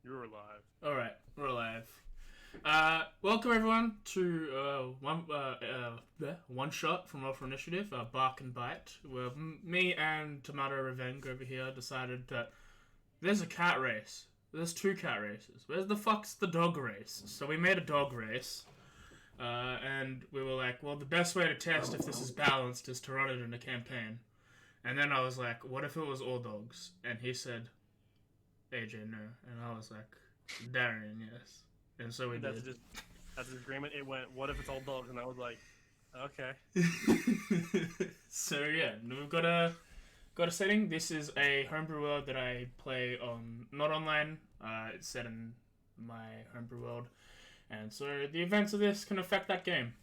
You're alive. Alright, we're alive. Welcome everyone to one shot from Alpha Initiative, Bark and Bite. Where me and Tomato Revenge over here decided that there's a cat race. There's two cat races. Where's the fuck's the dog race? So we made a dog race. And we were like, well, the best way to test if this is balanced is to run it in a campaign. And then I was like, what if it was all dogs? And he said, AJ, no. And I was like, Darian, yes. And so we did. That's the agreement. It went, what if it's all dogs? And I was like, okay. So yeah, we've got a setting. This is a homebrew world that I play on, not online. It's set in my homebrew world. And so the events of this can affect that game,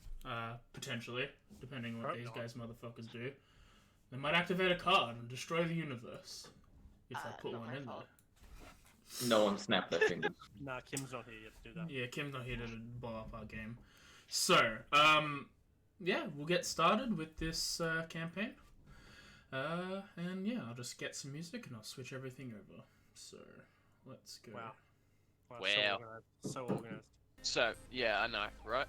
potentially, depending on what these guys motherfuckers do. They might activate a card and destroy the universe. If I put one in there. No one snapped their fingers. Nah, Kim's not here yet to do that. Yeah, Kim's not here to blow up our game. So, yeah, we'll get started with this campaign. And yeah, I'll just get some music and I'll switch everything over. So, let's go. Wow. Wow. So organized. So, yeah, I know, right?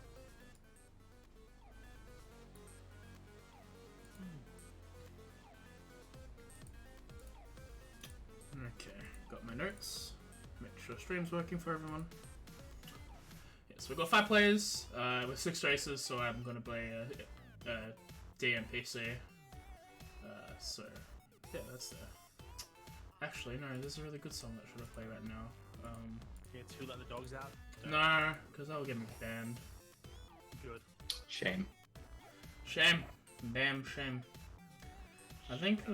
Okay, got my notes. Make sure stream's working for everyone. Yeah, so we've got 5 players with 6 races, so I'm going to play a DMPC. So, yeah, that's there. Actually, no, there's a really good song that should have played right now. Yeah, to let the dogs out. No, because that will get me banned. Good. Shame. Shame. Damn shame. I think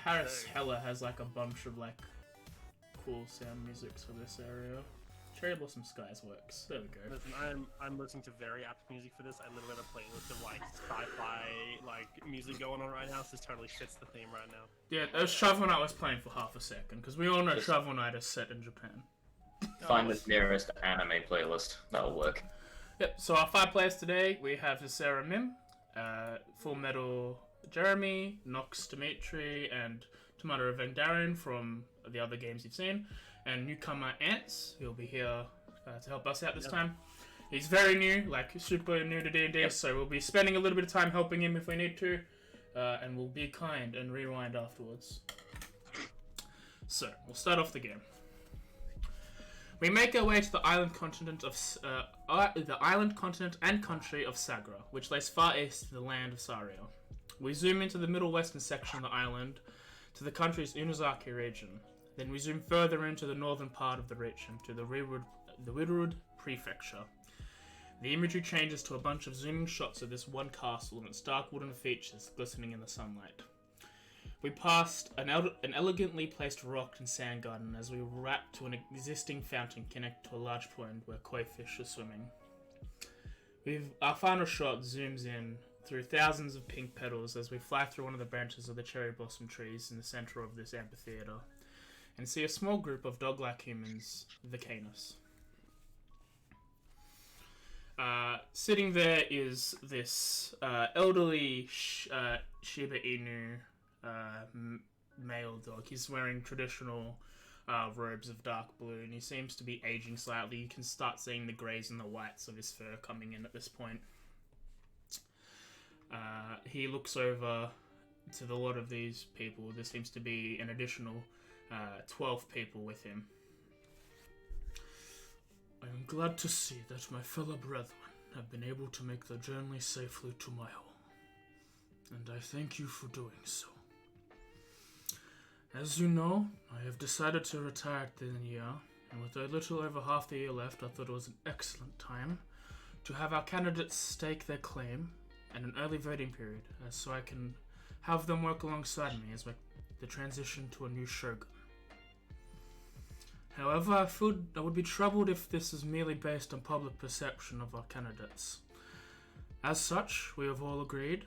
Harris Heller has like a bunch of like cool sound musics for this area. Cherry Blossom Skies works. There we go. Listen, I'm listening to very apt music for this. I literally have a playlist of like sci-fi like music going on right now, so this totally fits the theme right now. Yeah, that was Shovel Knight was playing for half a second, because we all know Shovel Knight is set in Japan. Find the nearest anime playlist. That'll work. Yep, so our 5 players today, we have Sarah Mim, Full Metal Jeremy, Nox Dimitri, and Tomato Vendarian from the other games you've seen, and newcomer Ants, who'll be here to help us out this time. He's very new, like super new to D&D, so we'll be spending a little bit of time helping him if we need to, and we'll be kind and rewind afterwards. So, we'll start off the game. We make our way to the island continent and country of Sagra, which lays far east of the land of Saria. We zoom into the middle western section of the island to the country's Unozaki region. Then we zoom further into the northern part of the region to the Widrud Prefecture. The imagery changes to a bunch of zooming shots of this one castle and its dark wooden features glistening in the sunlight. We passed an elegantly placed rock and sand garden as we wrap to an existing fountain connected to a large pond where koi fish are swimming. Our final shot zooms in through thousands of pink petals as we fly through one of the branches of the cherry blossom trees in the center of this amphitheater and see a small group of dog-like humans, the Canis. Sitting there is this elderly Shiba Inu male dog. He's wearing traditional robes of dark blue and he seems to be aging slightly. You can start seeing the greys and the whites of his fur coming in at this point. He looks over to the lot of these people. There seems to be an additional 12 people with him. I am glad to see that my fellow brethren have been able to make the journey safely to my home, and I thank you for doing so. As you know, I have decided to retire at the end of the year, and with a little over half the year left, I thought it was an excellent time to have our candidates stake their claim and an early voting period, so I can have them work alongside me as the transition to a new shogun. However, I would be troubled if this is merely based on public perception of our candidates. As such, we have all agreed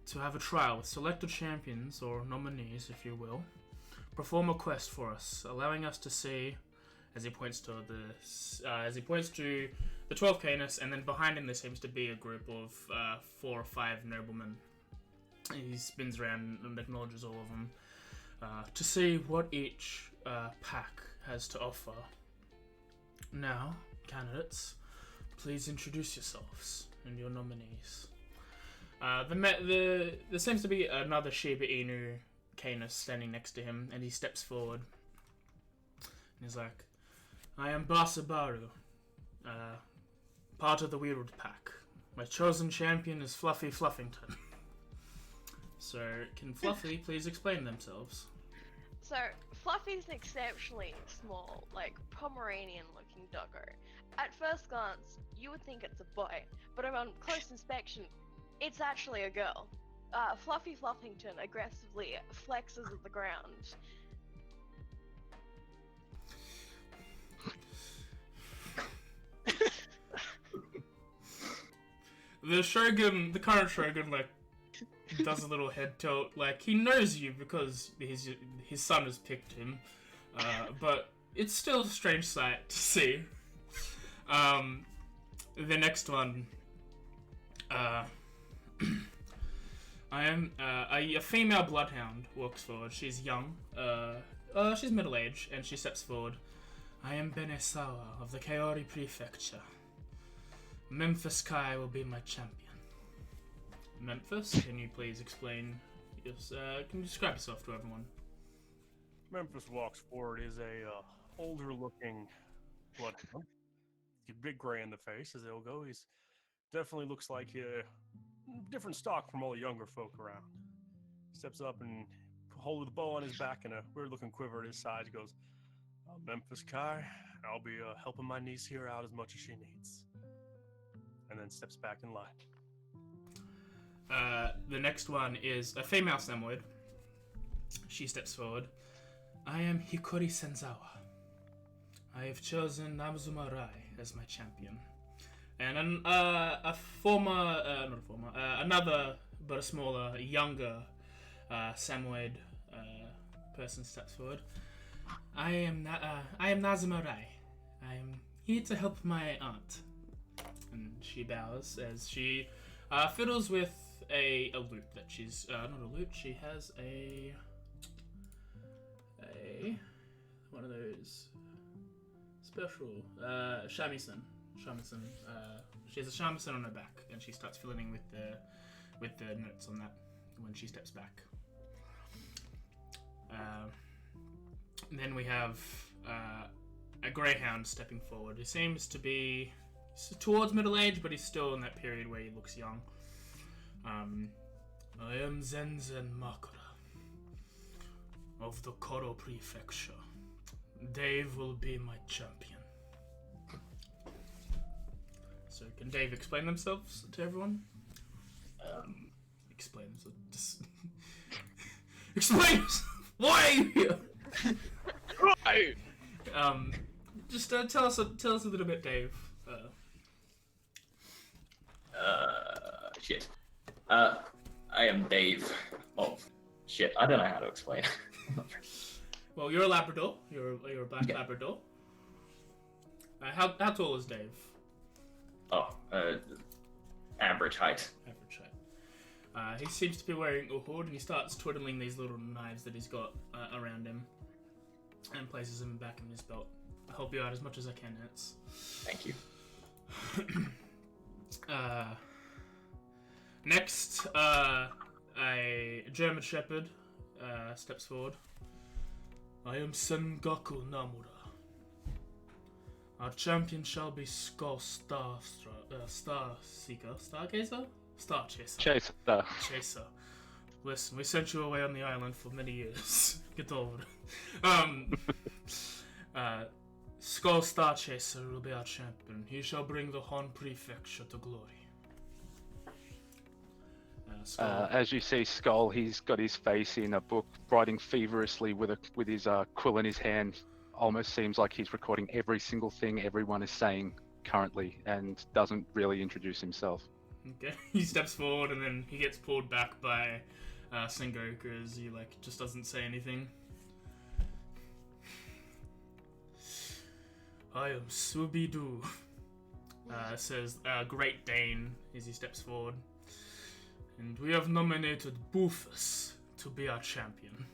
to have a trial with selected champions, or nominees if you will, perform a quest for us, allowing us to see, as he points to the 12 Canis, and then behind him there seems to be a group of 4 or 5 noblemen. He spins around and acknowledges all of them to see what each pack has to offer Now, candidates, please introduce yourselves and your nominees. There seems to be another Shiba Inu Canis standing next to him, and he steps forward. And he's like, I am Basabaru, part of the Weird Pack. My chosen champion is Fluffy Fluffington. So, can Fluffy please explain themselves? So, Fluffy's an exceptionally small, like, Pomeranian-looking doggo. At first glance, you would think it's a boy, but upon close inspection, it's actually a girl. Fluffy Fluffington aggressively flexes at the ground. The current Shogun, like, does a little head tilt. Like, he knows you because his son has picked him. But it's still a strange sight to see. The next one. I am a female bloodhound walks forward. She's young. She's middle-aged, and she steps forward. I am Benesawa of the Kaori Prefecture. Memphis Kai will be my champion. Memphis, can you please explain? Can you describe yourself to everyone? Memphis walks forward is a older-looking bloodhound. He's big gray in the face, as they'll go. He's definitely looks like a different stock from all the younger folk around. Steps up and holding the bow on his back and a weird-looking quiver at his side. He goes, Memphis Kai, I'll be helping my niece here out as much as she needs. And then steps back in line. The next one is a female Samoyed. She steps forward. I am Hikori Senzawa. I have chosen Namazuma Rai as my champion. And another but a smaller, younger Samoyed person steps forward. I am Nazuma Rai. I am here to help my aunt. And she bows as she fiddles with a lute that she's not a lute. She has a one of those special shamisen. She has a shamisen on her back, and she starts fiddling with the notes on that when she steps back. Then we have a greyhound stepping forward. He seems to be towards middle age, but he's still in that period where he looks young. I am Zenzen Makura of the Koro Prefecture. Dave will be my champion. So, can Dave explain themselves to everyone? Explain themselves. Explain! Why are you here? Just tell us a little bit, Dave. Shit. I am Dave. Oh, shit. I don't know how to explain. Well, you're a Labrador. You're a black Labrador. How tall is Dave? Oh, average height. Average height. He seems to be wearing a hood, and he starts twiddling these little knives that he's got around him, and places them back in his belt. I'll help you out as much as I can, Nance. Thank you. Next, a German Shepherd steps forward. I am Sengoku Namura. Our champion shall be Skull Star Seeker? Stargazer? Star Chaser. Chaser. Listen, we sent you away on the island for many years. Get over it. Skull Star Chaser will be our champion. He shall bring the Hon Prefecture to glory. As you see Skull, he's got his face in a book, writing feverishly with his quill in his hand. Almost seems like he's recording every single thing everyone is saying currently, and doesn't really introduce himself. Okay, he steps forward and then he gets pulled back by Sengoku as he just doesn't say anything. I am Subidu, says Great Dane as he steps forward. And we have nominated Boofus to be our champion.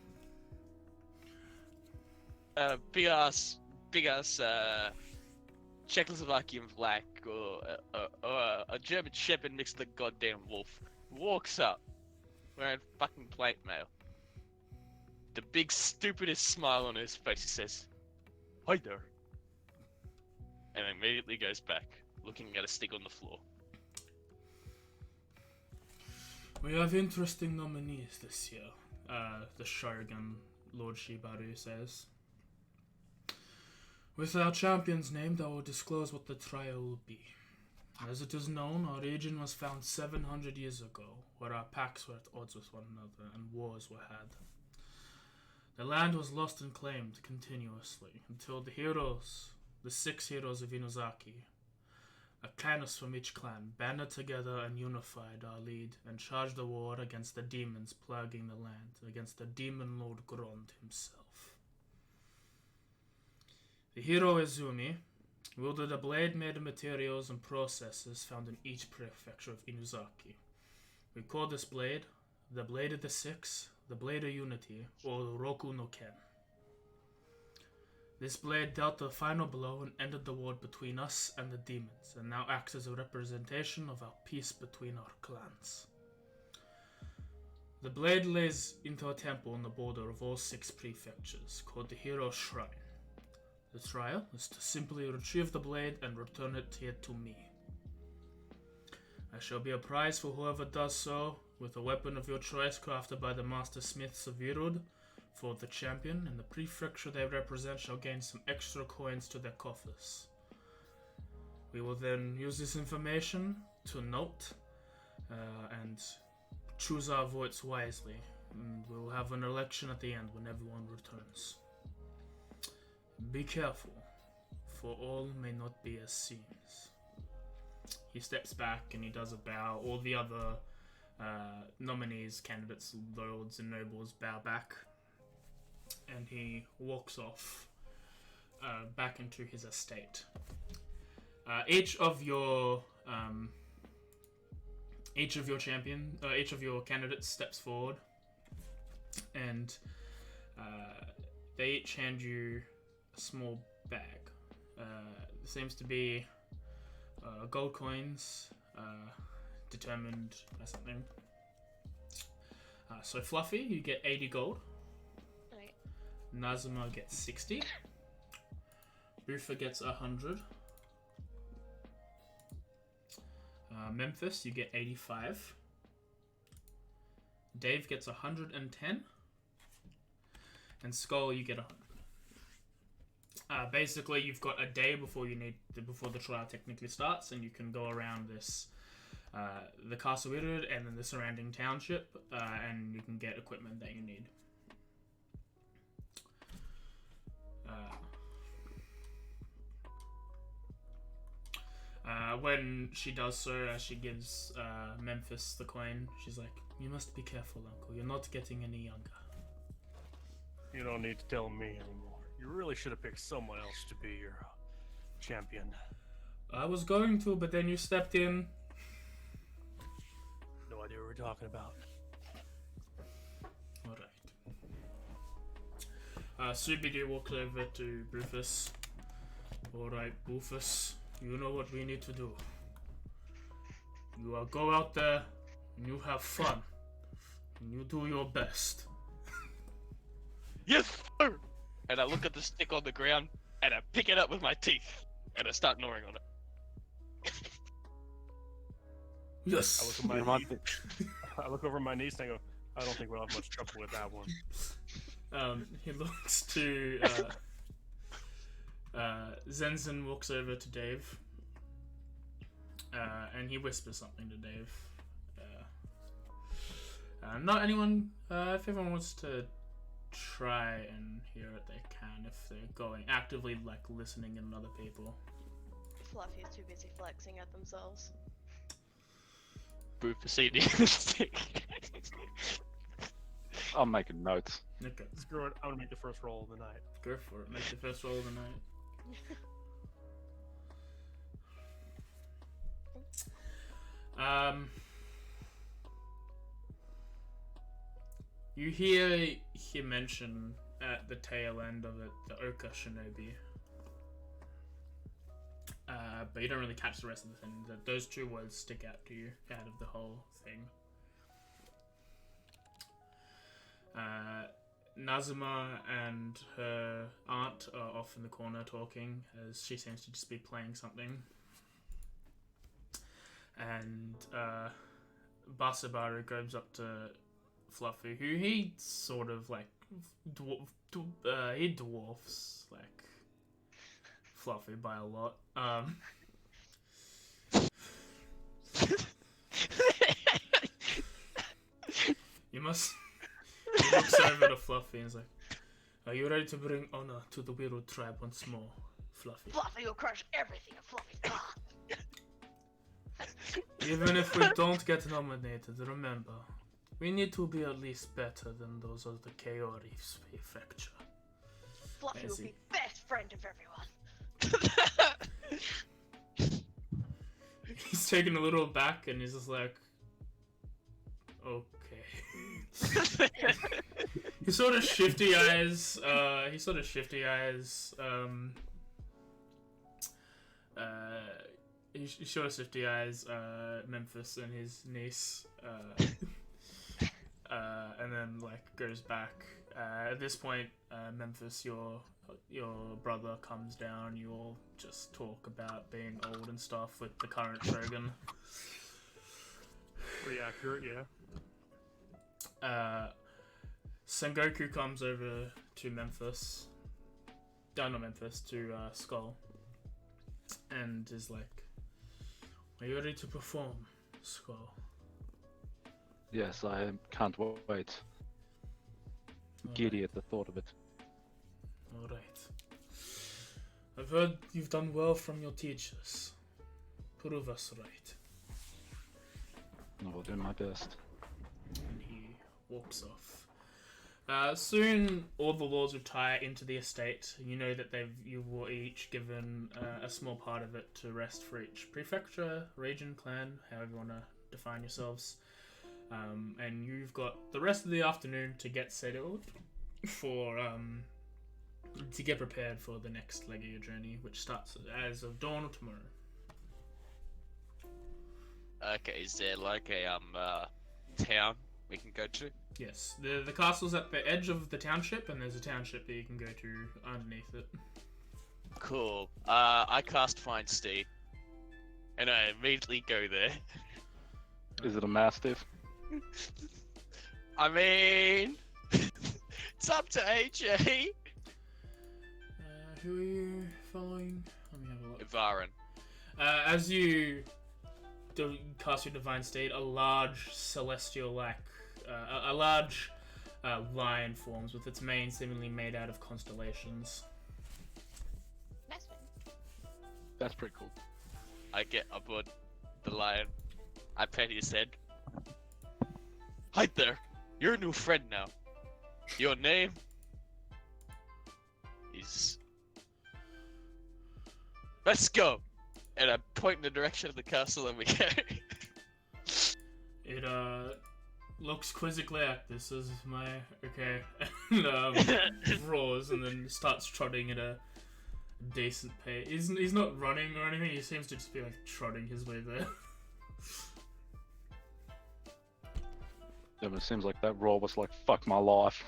Big ass Czechoslovakian black or a German shepherd mixed with a goddamn wolf walks up wearing fucking plate mail. The big stupidest smile on his face. He says, "Hi there," and immediately goes back, looking at a stick on the floor. We have interesting nominees this year, the Shogun, Lord Shibaru, says. With our champions named, I will disclose what the trial will be. As it is known, our region was found 700 years ago, where our packs were at odds with one another and wars were had. The land was lost and claimed continuously until the heroes, the 6 heroes of Inuzaki, a clanist from each clan, banded together and unified our lead and charged a war against the demons plaguing the land, against the demon lord Grond himself. The hero Izumi wielded a blade made of materials and processes found in each prefecture of Inuzaki. We call this blade the Blade of the Six, the Blade of Unity, or the Roku no Ken. This blade dealt the final blow and ended the war between us and the demons, and now acts as a representation of our peace between our clans. The blade lays into a temple on the border of all 6 prefectures, called the Hero Shrine. The trial is to simply retrieve the blade and return it here to me. I shall be a prize for whoever does so, with a weapon of your choice crafted by the Master Smiths of Virud. For the champion and the prefecture they represent shall gain some extra coins to their coffers. We will then use this information to note and choose our votes wisely. And we will have an election at the end when everyone returns. Be careful, for all may not be as seems. He steps back and he does a bow. All the other nominees, candidates, lords and nobles bow back. And he walks off back into his estate. Each of your candidates steps forward, and they each hand you a small bag. Seems to be gold coins, determined by something. So Fluffy, you get 80 gold. Right. Nazuma gets 60. Boofa gets 100. Memphis, you get 85. Dave gets 110. And Skull, you get 100. Basically, you've got a day before the trial technically starts, and you can go around this, the Castle Virud and then the surrounding township, and you can get equipment that you need. When she does so, she gives Memphis the coin. She's like, "You must be careful, Uncle. You're not getting any younger." You don't need to tell me anymore. You really should have picked someone else to be your champion. I was going to, but then you stepped in. No idea what we're talking about. Alright. Subidi walks over to Rufus. Alright, Rufus, you know what we need to do. You go out there, and you have fun. And you do your best. Yes, sir! And I look at the stick on the ground, and I pick it up with my teeth, and I start gnawing on it. Yes! I look over my niece and I go, I don't think we'll have much trouble with that one. He looks to Zenzen walks over to Dave, and he whispers something to Dave. Not anyone. If everyone wants to try and hear it, they can. If they're going actively, like listening in other people. Fluffy's too busy flexing at themselves. Boo for CD the stick. I'm making notes. Okay, Screw it, I'm gonna make the first roll of the night. go for it. Make the first roll of the night. You hear him mention at the tail end of it the Oka Shinobi. but you don't really catch the rest of the thing. Those two words stick out to you out of the whole thing. Nazuma and her aunt are off in the corner talking, as she seems to just be playing something. And Basabaru goes up to Fluffy, who he sort of like he dwarfs like Fluffy by a lot. You must. He looks over to Fluffy and is like, "Are you ready to bring honor to the Weirdo tribe once more, Fluffy? Fluffy will crush everything in Fluffy's path. Even if we don't get nominated, remember, we need to be at least better than those of the Kaori Prefecture." Fluffy will see. be best friend of everyone. He's taken a little back and he's just like, okay. He sort of shifty eyes. He sort of shifty eyes. Memphis and his niece. And then like goes back. At this point, Memphis, your brother comes down. You all just talk about being old and stuff with the current shogun. Pretty accurate, yeah. Sengoku comes over to Memphis. Not Memphis, to Skull. And is like, "Are you ready to perform, Skull?" Yes, I can't wait. Giddy at the thought of it. Alright. I've heard you've done well from your teachers. Prove us right. I will do my best. And he walks off. Soon, all the lords retire into the estate. You know that you were each given a small part of it to rest for each prefecture, region, clan, however you want to define yourselves. And you've got the rest of the afternoon to get settled for to get prepared for the next leg of your journey, which starts as of dawn or tomorrow. Okay, is there like a town we can go to? Yes, the castle's at the edge of the township, and there's a township that you can go to underneath it. Cool. I cast Find Steed, and I immediately go there. Is it a mastiff? I mean, it's up to AJ. Who are you following? Let me have a look. Ivarin. As you cast your Divine Steed, a large celestial a large lion forms with its mane seemingly made out of constellations. Nice one. That's pretty cool. I get aboard the lion. I pet his head. Hi there. You're a new friend now. Your name is... Let's go! And I point in the direction of the castle and we go. It looks quizzically at this as my okay, and roars and then starts trotting at a decent pace. He's not running or anything. He seems to just be like trotting his way there. Yeah, but it seems like that roar was like, fuck my life.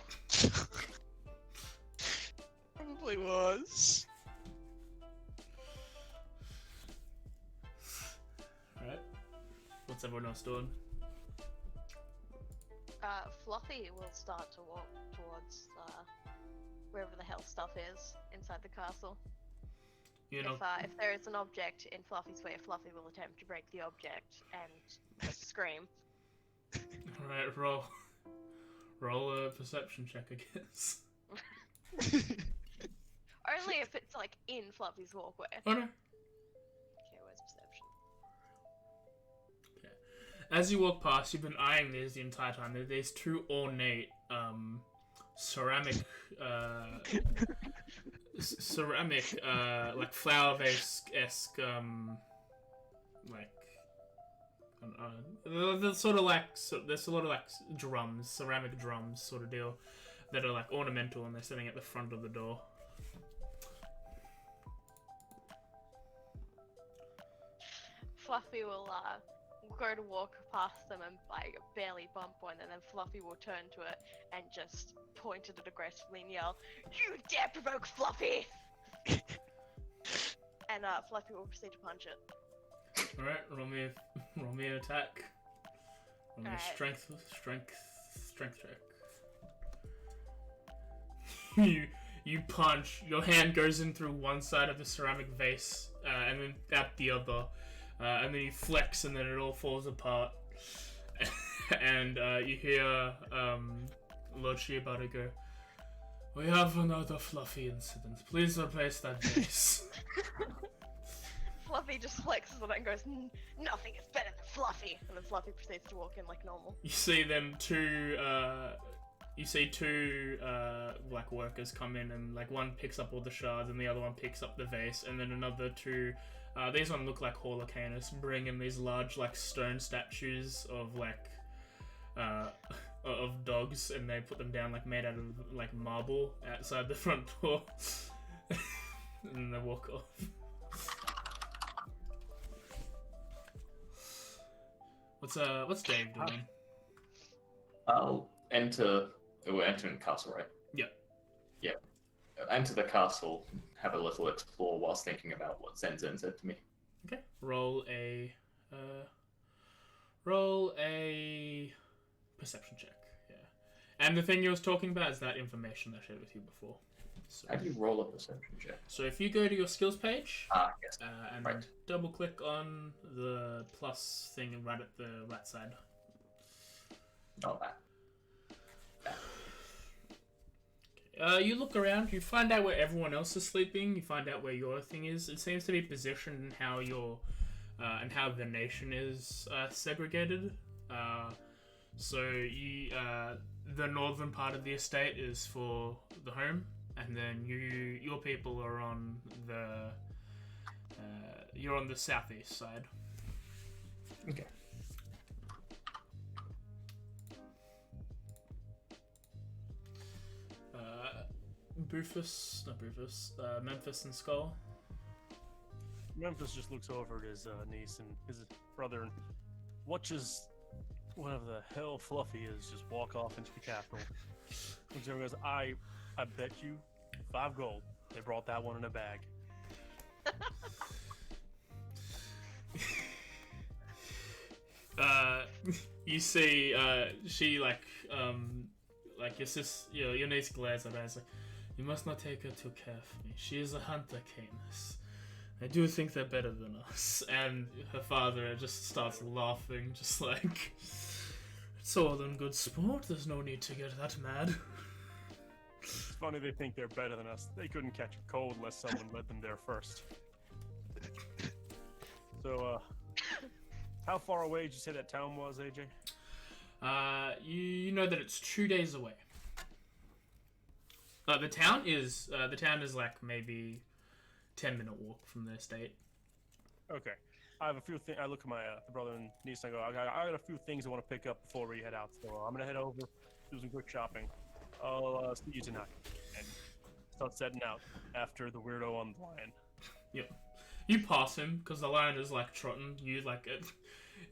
Probably was. Alright. What's everyone else doing? Fluffy will start to walk towards wherever the hell stuff is inside the castle. You know, If there is an object in Fluffy's way, Fluffy will attempt to break the object and just scream. alright, roll a perception check, I guess. Only if it's like in Fluffy's walkway. Oh no. Okay, where's perception? As you walk past, you've been eyeing these the entire time. There are these two ornate ceramic like flower vase-esque like they're sort of like there's a lot of like drums, ceramic drums sort of deal that are like ornamental, and they're sitting at the front of the door. Fluffy will go to walk past them and like barely bump one, and then Fluffy will turn to it and just point at it aggressively and yell, "You dare provoke Fluffy!" And Fluffy will proceed to punch it. Alright, roll me an attack. Roll me a Alright. strength check. you punch, your hand goes in through one side of the ceramic vase, and then out the other, and then you flex, and then it all falls apart. And you hear Lord Shiobata go, "We have another Fluffy incident. Please replace that vase." Fluffy just flexes on it and goes, "Nothing is better than Fluffy!" And then Fluffy proceeds to walk in like normal. You see them two. You see two black workers come in, and like one picks up all the shards, and the other one picks up the vase, and then another two. These one look like Holocaust, bring in these large like stone statues of like of dogs, and they put them down like made out of like marble outside the front door, and they walk off. What's Dave doing? I'll enter. We're entering the castle, right? Yeah. Yeah. Enter the castle, have a little explore whilst thinking about what Zenzen said to me. Okay. Roll a perception check. Yeah. And the thing you was talking about is that information I shared with you before. So, How do you roll a perception check? so if you go to your skills page, Yes. and Right. double click on the plus thing right at the right side. Not that. You look around, you find out where everyone else is sleeping, you find out where your thing is. It seems to be positioned in how your and how the nation is segregated. So you the northern part of the estate is for the home, and then your people are on the you're on the southeast side. Okay. Memphis and Skull. Memphis just looks over at his niece and his brother and watches whatever the hell Fluffy is just walk off into the capital. And so he goes, I bet you 5 gold they brought that one in a bag. You see, she like your sis, your niece glares at her and is like, "You must not take her too carefully. She is a hunter, Canis. I do think they're better than us." And her father just starts laughing, just like, "It's all in good sport. There's no need to get that mad." It's funny they think they're better than us. They couldn't catch a cold unless someone led them there first. So, how far away did you say that town was, AJ? You know that it's 2 days away. The town is like maybe 10-minute walk from the estate. Okay. I have a few things. I look at my brother and niece and I go, I got a few things I want to pick up before we head out. So I'm going to head over, do some quick shopping. I'll see you tonight. And start setting out after the weirdo on the lion. Yep. You pass him because the lion is like trotting. You like it.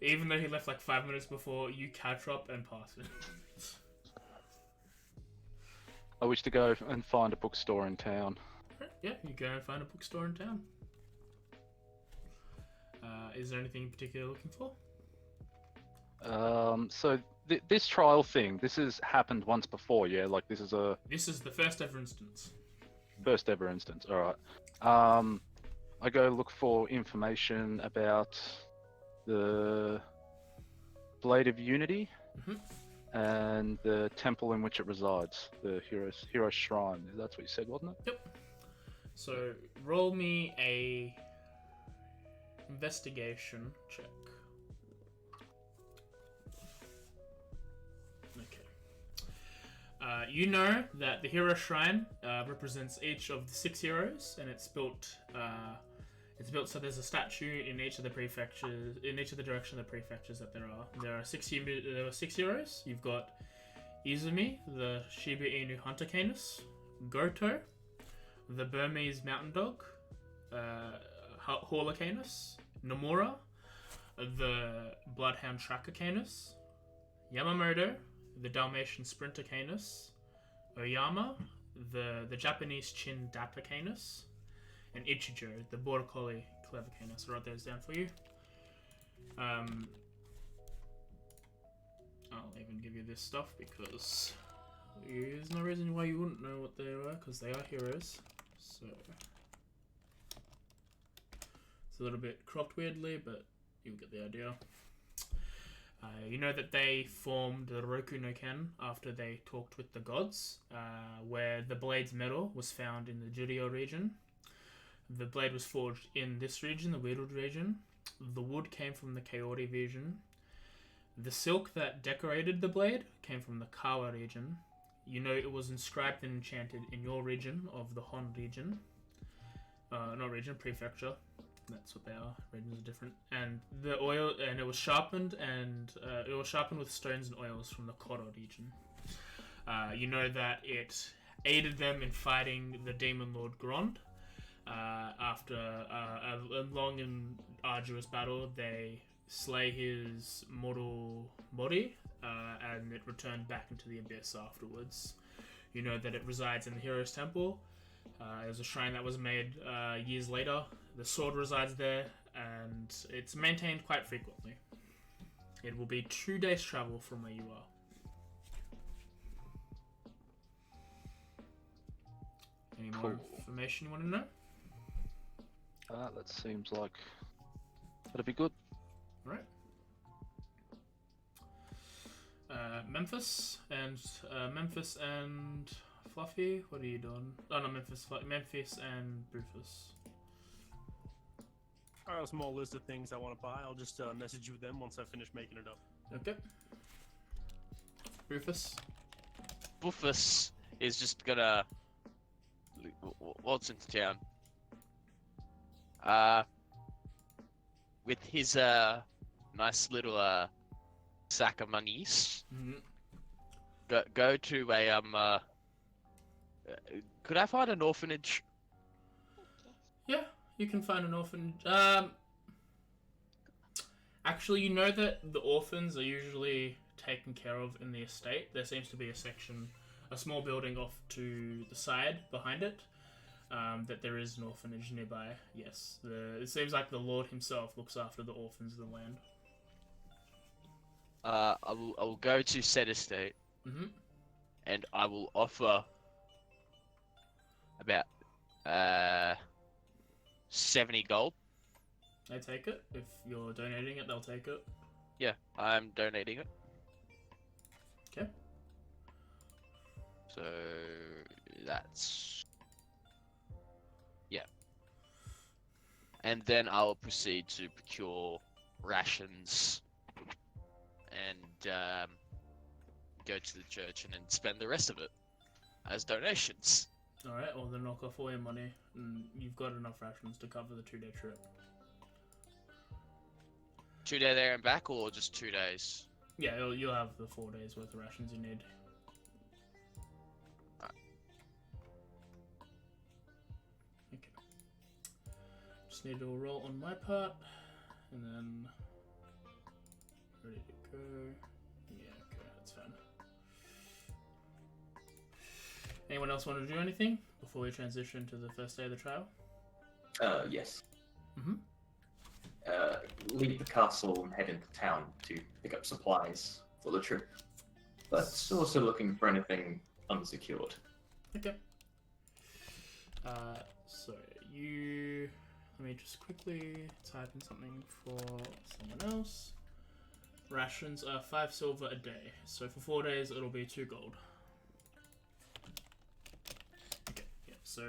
Even though he left like 5 minutes before, you catch up and pass him. I wish to go and find a bookstore in town. Yeah, you go and find a bookstore in town. Is there anything in particular you're looking for? So this trial thing, this has happened once before, yeah? Like this is This is the first ever instance. first ever instance, alright. I go look for information about the Blade of Unity and the temple in which it resides, the Hero Shrine. That's what you said, wasn't it? Yep. So roll me a investigation check. Okay. You know that the Hero Shrine represents each of the 6 heroes, and it's built. It's built so there's a statue in each of the prefectures, in each of the direction of the prefectures that there are. There are 6 heroes. You've got Izumi, the Shiba Inu Hunter Canis, Goto, the Burmese Mountain Dog, Horla Canis, Nomura, the Bloodhound Tracker Canis, Yamamoto, the Dalmatian Sprinter Canis, Oyama, the Japanese Chin Dapper Canis, and Ichijo, the Border Collie Clever Canis. I'll write those down for you. I'll even give you this stuff because there's no reason why you wouldn't know what they are, because they are heroes. So it's a little bit cropped weirdly, but you'll get the idea. You know that they formed the Roku no Ken after they talked with the gods, where the blade's metal was found in the Judeo region. The blade was forged in this region, the Weirdwood region. The wood came from the Kaori region. The silk that decorated the blade came from the Kawa region. You know it was inscribed and enchanted in your region of the Hon region. Not region, prefecture. That's what they are. Regions are different. And the oil, and it was sharpened, and it was sharpened with stones and oils from the Koro region. You know that it aided them in fighting the demon lord Grond. After a long and arduous battle, they slay his mortal body, and it returned back into the abyss afterwards. You know that it resides in the Hero's Temple. It was a shrine that was made years later. The sword resides there, and it's maintained quite frequently. It will be 2 days' travel from where you are. Any more information you want to know? That seems like that'd be good. Right. Memphis and Fluffy, what are you doing? Oh no, Memphis and Rufus. I have a small list of things I want to buy. I'll just message you with them once I finish making it up. Okay. Rufus. Buffus is just gonna waltz into town. With his nice little sack of monies. Mm-hmm. Go to a could I find an orphanage? Yeah, you can find an orphan. Actually, you know that the orphans are usually taken care of in the estate. There seems to be a section, a small building off to the side behind it. That there is an orphanage nearby. Yes, it seems like the Lord himself looks after the orphans of the land. I will go to said estate, and I will offer about 70 gold. They take it. If you're donating it, they'll take it. Yeah, I'm donating it. Okay. So that's and then I'll proceed to procure rations and go to the church and then spend the rest of it as donations. Alright, well then knock off all your money, and you've got enough rations to cover the 2-day trip. 2 days there and back, or just 2 days? Yeah, you'll have the 4 days worth of rations you need. Okay. Just need to roll on my part, and then ready to go. Yeah, okay, that's fine. Anyone else want to do anything before we transition to the first day of the trial? Yes. Mm-hmm. Leave the castle and head into town to pick up supplies for the trip. But also looking for anything unsecured. Okay. So you... Let me just quickly type in something for someone else. Rations are 5 silver a day. So for 4 days, it'll be 2 gold. Okay, yeah. So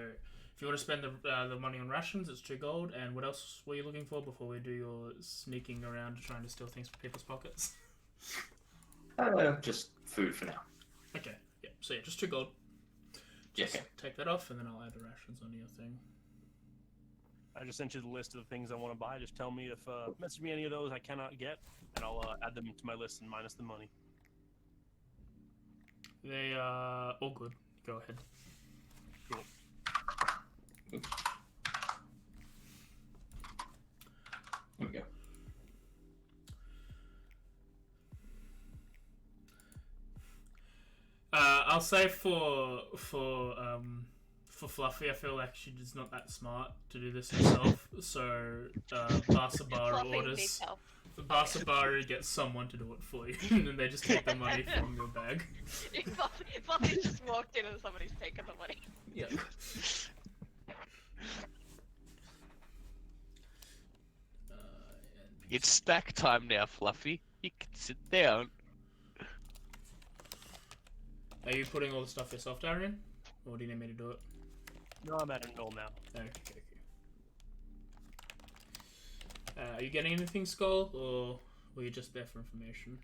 if you want to spend the money on rations, it's 2 gold. And what else were you looking for before we do your sneaking around trying to steal things from people's pockets? Just food for now. Okay, yeah. So yeah, just 2 gold. Just take that off, and then I'll add the rations onto your thing. I just sent you the list of the things I want to buy. Just tell me if message me any of those I cannot get, and I'll add them to my list and minus the money. They are all good. Go ahead. Cool. There we go. I'll say for Fluffy, I feel like she's not that smart to do this herself. So Basabaru Fluffy orders. needs help. Basabaru gets someone to do it for you, and then they just take the money from your bag. Fluffy just walked in and somebody's taken the money. Yeah. It's snack time now, Fluffy. You can sit down. Are you putting all the stuff yourself, Darian? Or do you need me to do it? No, I'm at a null now. Okay. Are you getting anything, Skull, or were you just there for information?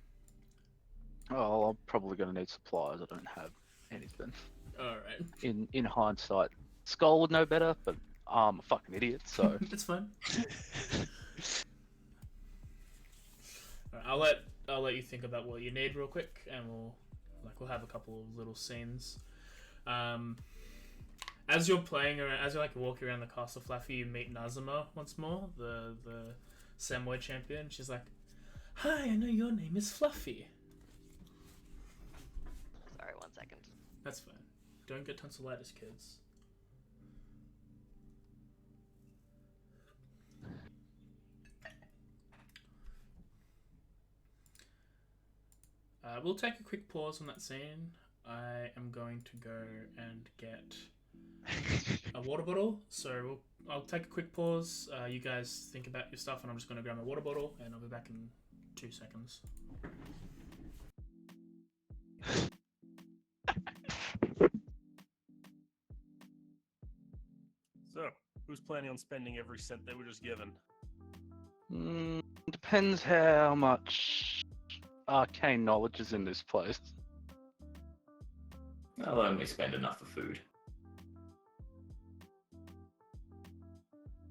Oh, I'm probably going to need supplies. I don't have anything. Alright. In hindsight, Skull would know better, but I'm a fucking idiot, so... It's fine. Alright, I'll let you think about what you need real quick, and we'll have a couple of little scenes. As you're playing around, as you're like walking around the castle, Fluffy, you meet Nazuma once more, the Samoy champion. She's like, "Hi, I know your name is Fluffy." Sorry, 1 second. That's fine. Don't get tonsillitis, kids. We'll take a quick pause on that scene. I am going to go and get a water bottle. So I'll take a quick pause. You guys think about your stuff, and I'm just going to grab my water bottle, and I'll be back in 2 seconds. So, who's planning on spending every cent they were just given? Depends how much arcane knowledge is in this place. I'll only spend enough for food.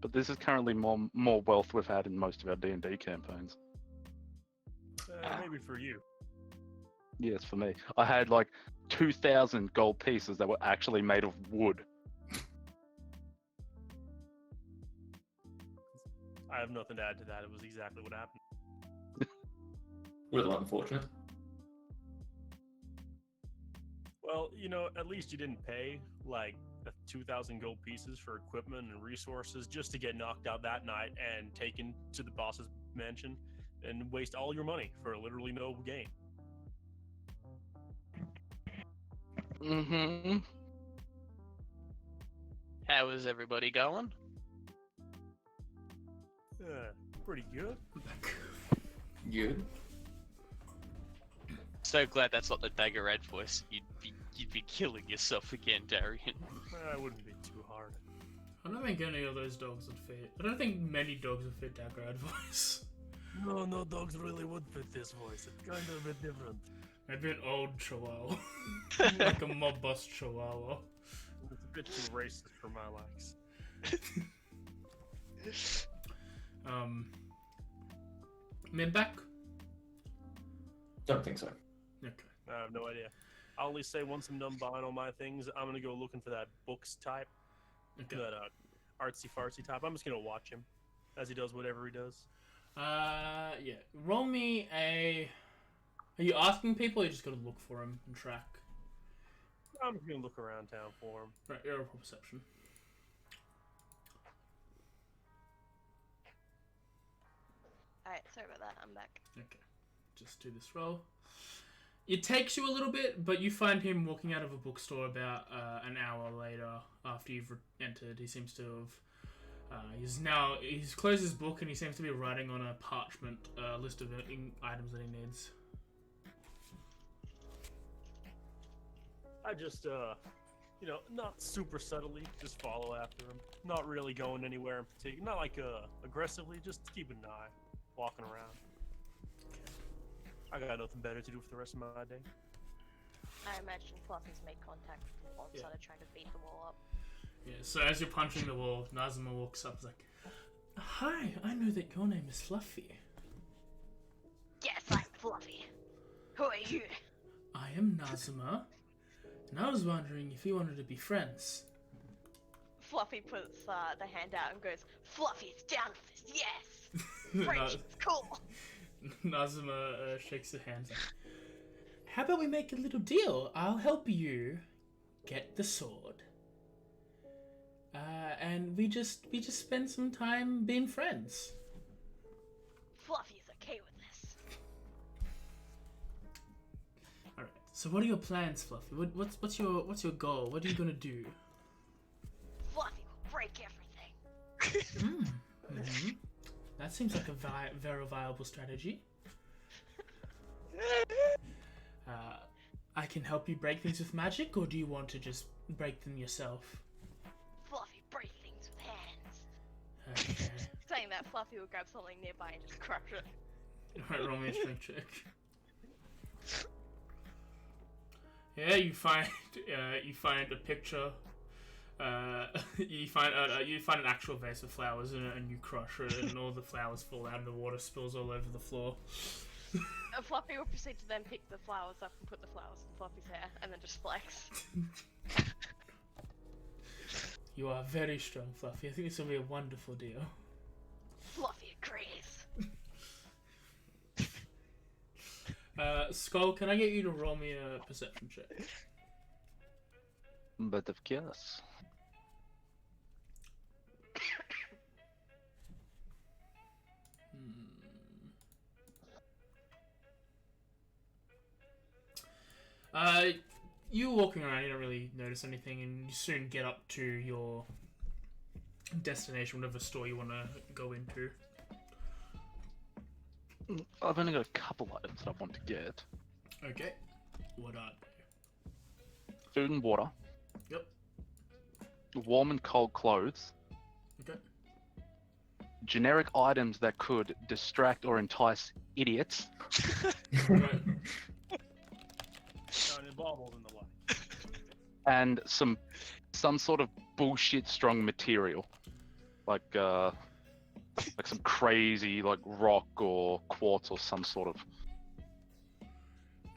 But this is currently more wealth we've had in most of our D&D campaigns. Maybe for you. Yes, for me. I had like 2,000 gold pieces that were actually made of wood. I have nothing to add to that. It was exactly what happened. Real unfortunate. Well, you know, at least you didn't pay like 2,000 gold pieces for equipment and resources just to get knocked out that night and taken to the boss's mansion and waste all your money for literally no gain. Mm-hmm. How is everybody going? Pretty good. Good. So glad that's not the Dagger Red voice. You'd be killing yourself again, Darian. I wouldn't be too hard. I don't think any of those dogs would fit. I don't think many dogs would fit that grad voice. No dogs really would fit this voice. It's kind of a bit different. Maybe an old chihuahua. Like a mob boss chihuahua. It's a bit too racist for my likes. Mid back? Don't think so. Okay. I have no idea. I'll only say once I'm done buying all my things, I'm gonna go looking for that books type, Okay. that artsy fartsy type. I'm just gonna watch him as he does whatever he does. Yeah. Roll me a. Are you asking people, or you just gotta look for him and track? I'm just gonna look around town for him. Right, you're a perception. Alright, sorry about that, I'm back. Okay. Just do this roll. It takes you a little bit, but you find him walking out of a bookstore about an hour later after you've entered. He seems to have. He's closed his book and he seems to be writing on a parchment list of items that he needs. I just, not super subtly, just follow after him. Not really going anywhere in particular. Not like aggressively, just keep an eye, walking around. I got nothing better to do for the rest of my day. I imagine Fluffy's made contact with the wall, started trying to beat the wall up. Yeah, so as you're punching the wall, Nazuma walks up and is like, "Hi, I know that your name is Fluffy." Yes, I'm Fluffy. Who are you? "I am Nazuma, and I was wondering if you wanted to be friends." Fluffy puts the hand out and goes, "Fluffy's down for this, yes! Na- Friendship's cool!" Nazuma shakes her hands like, how about we make a little deal? I'll help you get the sword. And we just spend some time being friends. Fluffy's okay with this. All right. So what are your plans, Fluffy? What's your goal? What are you gonna do? Fluffy will break everything. Mm-hmm. That seems like a very viable strategy. I can help you break things with magic, or do you want to just break them yourself? Fluffy break things with hands. Okay. Saying that, Fluffy will grab something nearby and just crush it. Alright, roll me a strength check. Yeah, you find a picture. You find an actual vase of flowers in it, and you crush it, and all the flowers fall out, and the water spills all over the floor. Fluffy will proceed to then pick the flowers up and put the flowers in Fluffy's hair, and then just flex. You are very strong, Fluffy. I think this will be a wonderful deal. Fluffy agrees. Skull, can I get you to roll me a perception check? But of course. You walking around, you don't really notice anything, and you soon get up to your destination, whatever store you want to go into. I've only got a couple items that I want to get. Okay. What are Food and water. Yep. Warm and cold clothes. Okay. Generic items that could distract or entice idiots. Right. Shiny baubles and the like. And some sort of bullshit strong material. Like some crazy like rock or quartz or some sort of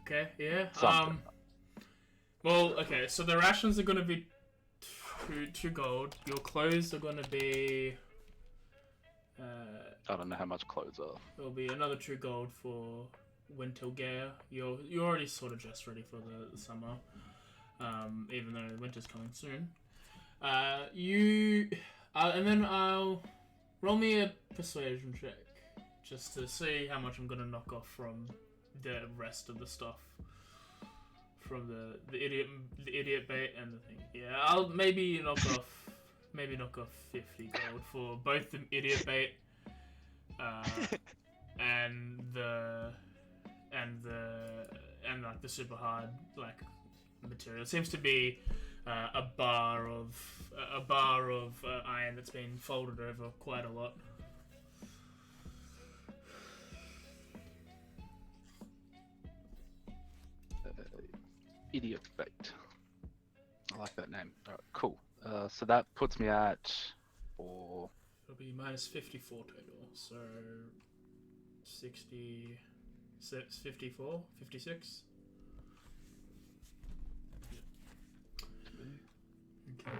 Okay, yeah. something. Well, okay, so the rations are gonna be two gold. Your clothes are gonna be I don't know how much clothes are. there'll be another 2 gold for winter gear. You're already sort of just ready for the summer, even though winter's coming soon. And then I'll roll me a persuasion check just to see how much I'm gonna knock off from the rest of the stuff, from the idiot bait and the thing. Yeah, I'll maybe knock off 50 gold for both the idiot bait and like the super hard like material. It seems to be a bar of iron that's been folded over quite a lot. Idiot bait. I like that name. Alright, cool. So that puts me at or It'll be minus 54 total, so 60, 54, 56. Okay.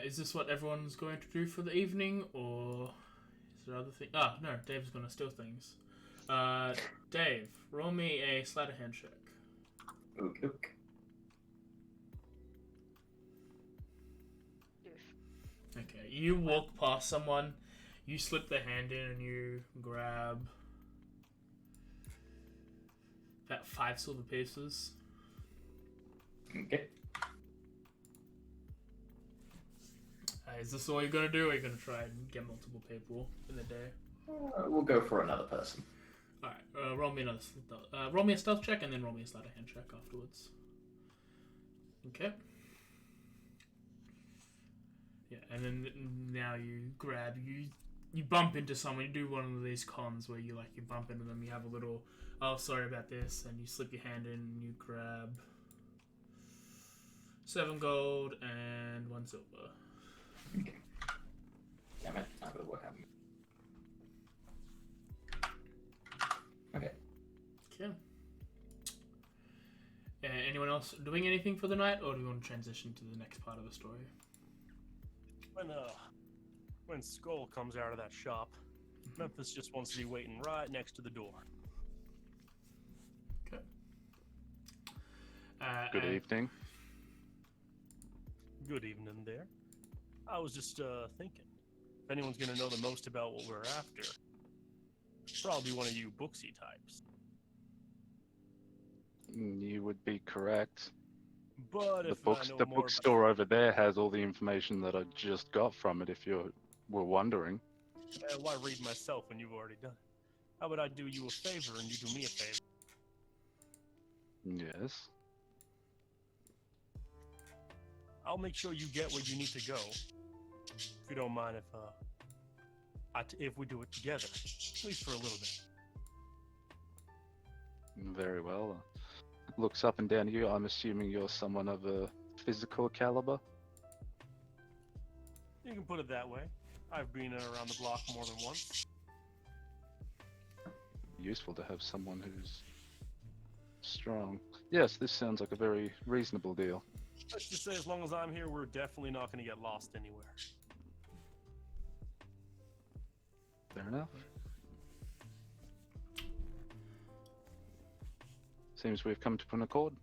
Is this what everyone's going to do for the evening, or is there other thing? Ah, no, Dave's going to steal things. Dave, roll me a sleight of hand check. Okay. Okay, you walk past someone, you slip their hand in, and you grab about 5 silver pieces. Okay. Is this all you're gonna do, or are you gonna try and get multiple people in the day? We'll go for another person. Alright, roll me roll me a stealth check, and then roll me a sleight of hand check afterwards. Okay. Yeah, and then now you grab, you bump into someone, you do one of these cons where you bump into them, you have a little, oh, sorry about this, and you slip your hand in, and you grab 7 gold and 1 silver. Okay. Damn it, not gonna work out. Okay. Okay. Anyone else doing anything for the night, or do we want to transition to the next part of the story? When Skull comes out of that shop, Memphis just wants to be waiting right next to the door. Good evening. Good evening there. I was just thinking, if anyone's gonna know the most about what we're after, probably one of you booksy types. You would be correct. But The if I know the more bookstore over there has all the information that I just got from it. If you were wondering. why read myself when you've already done it? How about I do you a favor and you do me a favor? Yes. I'll make sure you get where you need to go. If you don't mind, if we do it together, at least for a little bit. Very well. Looks up and down at you. I'm assuming you're someone of a physical caliber. You can put it that way. I've been around the block more than once. Useful to have someone who's strong. Yes, this sounds like a very reasonable deal. Let's just say, as long as I'm here, we're definitely not going to get lost anywhere. Fair enough. Seems we've come to an accord.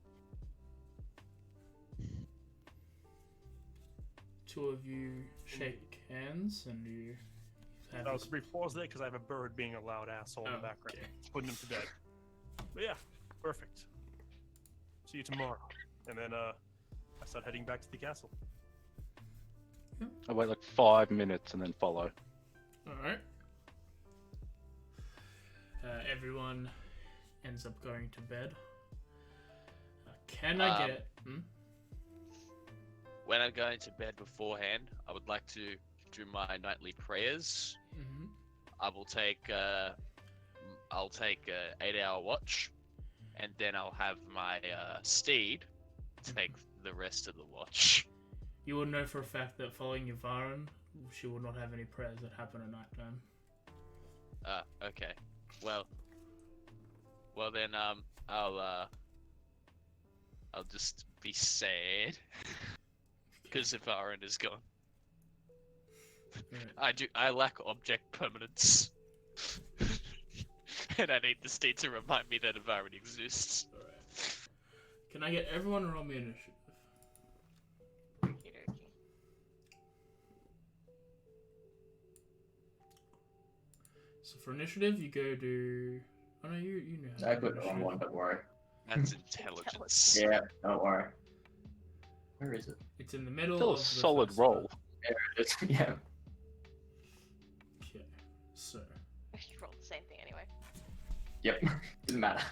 Two of you shake hands and you have That this- was a brief pause there because I have a bird being a loud asshole in the background. okay. It's putting him to bed. But yeah, perfect. See you tomorrow. And then I start heading back to the castle. I wait like 5 minutes and then follow. Alright. Everyone ends up going to bed. Can I get... When I'm going to bed beforehand, I would like to do my nightly prayers. Mm-hmm. I will take I'll take a 8-hour watch, and then I'll have my steed take the rest of the watch. You will know for a fact that following Yvarin, she will not have any prayers that happen at nighttime. Okay. Well then I'll just be sad because Yvarin is gone. Right. I lack object permanence. And I need the steed to remind me that Yvarin exists. Alright. Can I get everyone to roll me initiative? Okey-dokey. So for initiative, you go to... Oh no, you know how I to put do it on initiative. one, don't worry. That's intelligence. Yeah, don't worry. Where is it? It's in the middle Still a of the solid first roll. There it is. Yeah. Okay, so... I should roll the same thing anyway. Yep. Doesn't matter.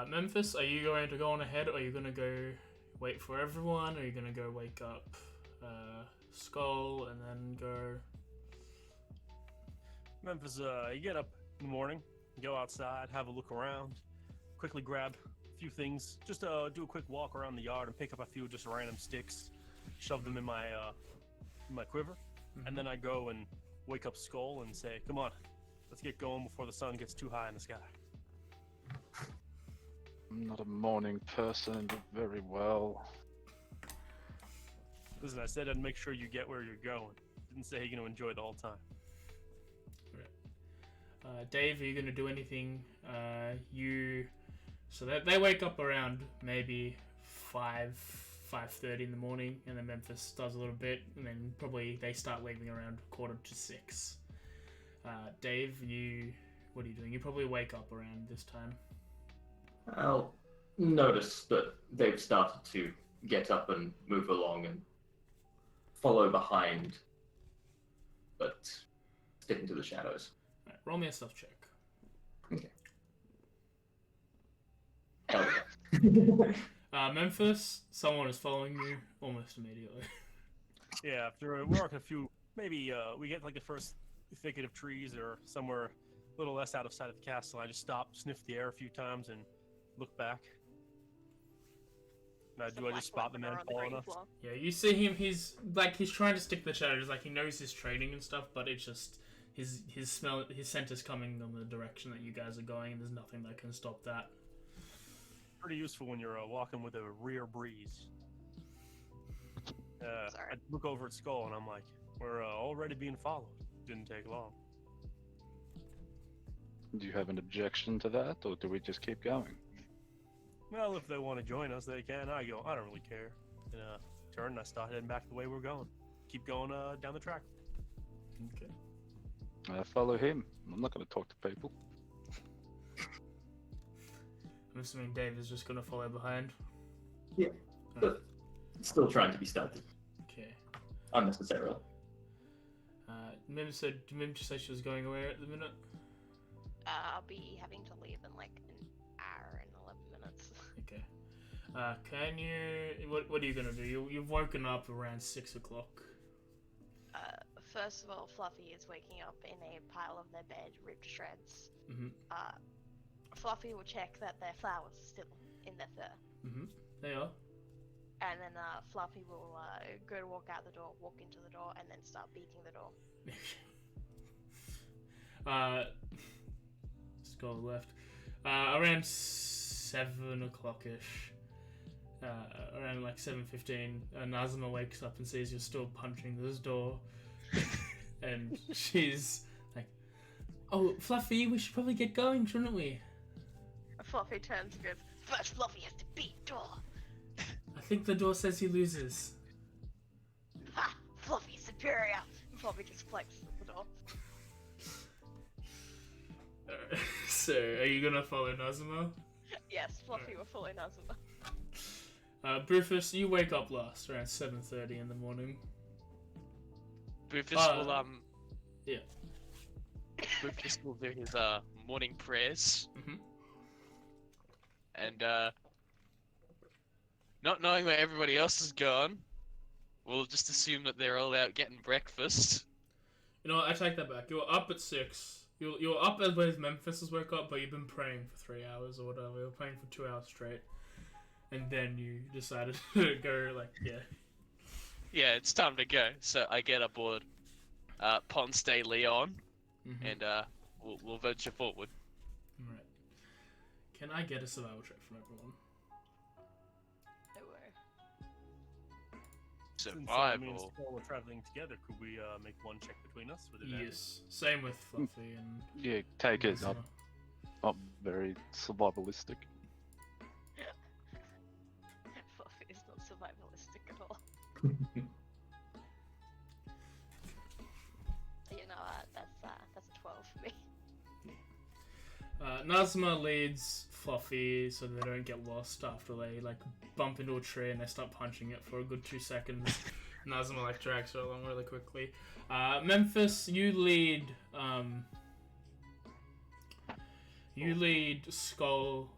Memphis, are you going to go on ahead, or are you going to go wait for everyone, or are you going to go wake up Skull and then go... Memphis, you get up in the morning, go outside, have a look around, quickly grab a few things, just do a quick walk around the yard and pick up a few just random sticks, shove them in my quiver, and then I go and wake up Skull and say, "Come on, let's get going before the sun gets too high in the sky." I'm not a morning person, but very well. Listen, I said I'd make sure you get where you're going. Didn't say you're gonna enjoy the whole time. Dave, are you going to do anything? So they wake up around maybe 5:30 in the morning, and then Memphis does a little bit, and then probably they start leaving around 5:45. Dave, what are you doing? You probably wake up around this time. I'll notice that they've started to get up and move along and follow behind, but stick into the shadows. Right, roll me a stealth check. Okay. Oh, Memphis, someone is following you almost immediately. Yeah, after we're walking a few, maybe we get like the first thicket of trees or somewhere a little less out of sight of the castle. I just stop, sniff the air a few times, and look back. Now, do I just spot the man following us? Yeah, you see him. He's trying to stick to the shadows. Like he knows his training and stuff, but it's just his scent is coming in the direction that you guys are going, and there's nothing that can stop that. Pretty useful when you're walking with a rear breeze. Sorry. I look over at Skull and I'm like, "We're already being followed. Didn't take long." Do you have an objection to that, or do we just keep going? Well, if they want to join us, they can. I don't really care. And turn, and I start heading back the way we're going. Keep going down the track. Okay. I follow him. I'm not going to talk to people. I'm assuming Dave is just gonna follow behind. Yeah, but still trying to be stealthy. Okay. Unnecessarily. Mim said. Did Mim just say she was going away at the minute? I'll be having to leave in like an hour and 11 minutes. Okay. Can you? What are you gonna do? You've woken up around 6 o'clock. First of all, Fluffy is waking up in a pile of their bed, ripped to shreds. Mhm. Fluffy will check that their flowers are still in their fur. Mhm. They are. And then Fluffy will go to walk out the door, walk into the door, and then start beating the door. Skull left. Around 7 o'clock-ish. Around like 7:15, Nazima wakes up and sees you're still punching this door. And she's like, "Oh, Fluffy, we should probably get going, shouldn't we?" Fluffy turns and goes, "First Fluffy has to beat door." I think the door says he loses. Ha! Fluffy's superior! Fluffy just flexes at the door. So, are you gonna follow Nazima? Yes, Fluffy will follow Nazuma. Rufus, you wake up last, around 7:30 in the morning. Rufus will yeah. Rufus will do his morning prayers. Mhm. And not knowing where everybody else is gone, we'll just assume that they're all out getting breakfast. You know what, I take that back. You were up at 6. You were up as both Memphis has woke up, but you've been praying for 3 hours or whatever. You were praying for 2 hours straight. And then you decided to go, like, yeah. Yeah, it's time to go. So I get aboard Ponce de Leon, Mhm. and we'll venture forward. Alright. Can I get a survival check from everyone? No way. Since me and Survival. Skull were traveling together, could we make one check between us with advantage? Yes. Same with Fluffy and... Yeah, take it. Nazima. Not very survivalistic. Fluffy is not survivalistic at all. You know, that's a 12 for me. Nazima leads Fluffy so they don't get lost after they like bump into a tree and they start punching it for a good 2 seconds. Nazima like drags her along really quickly. Memphis, you lead Skull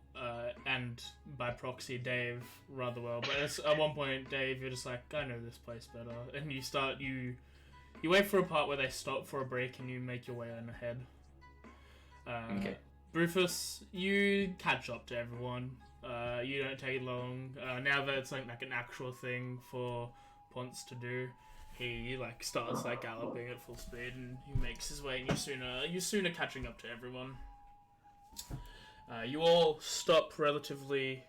and by proxy Dave rather well. But at one point, Dave, you're just like, I know this place better, and you wait for a part where they stop for a break and you make your way on ahead. Okay. Rufus, you catch up to everyone. You don't take long. Now that it's like an actual thing for Ponce to do, he like starts like galloping at full speed and he makes his way. And you're sooner catching up to everyone. You all stop relatively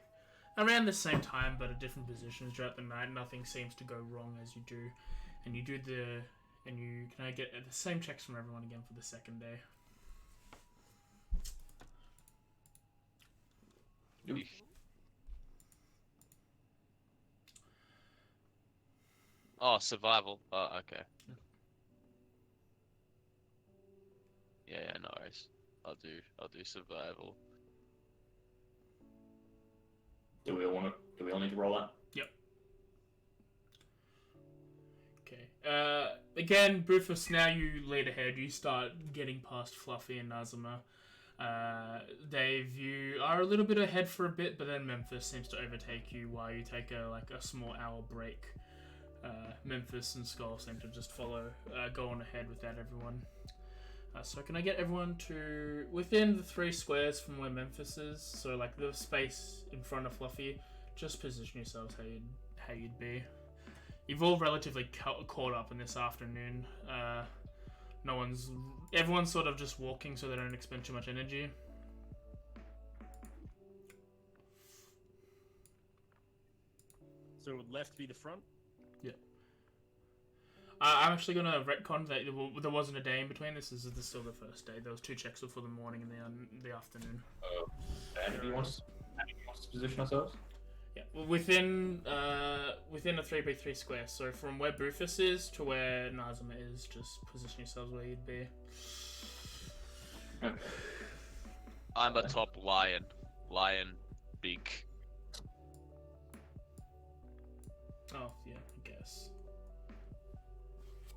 around the same time, but at different positions throughout the night. Nothing seems to go wrong as you do, and you do can I get the same checks from everyone again for the second day? Oh, survival. Oh, okay. Yeah, no worries. I'll do survival. Do we all need to roll that? Okay. Again, Rufus, now you lead ahead. You start getting past Fluffy and Nazima. Dave, you are a little bit ahead for a bit, but then Memphis seems to overtake you while you take a small hour break. Memphis and Skull seem to just go on ahead without everyone. So can I get everyone to within the 3 squares from where Memphis is? So like the space in front of Fluffy. Just position yourselves how you'd be. You've all relatively caught up in this afternoon. Everyone's sort of just walking so they don't expend too much energy. So would left be the front? Yeah. I'm actually going to retcon that there wasn't a day in between. This is still the first day. There was 2 checks for the morning and the afternoon. And if you want to to position ourselves? Yeah, well, within a 3x3 square. So from where Bufus is to where Nazima is, just position yourselves where you'd be. Okay. I'm a top lion. Lion, big. Oh yeah, I guess.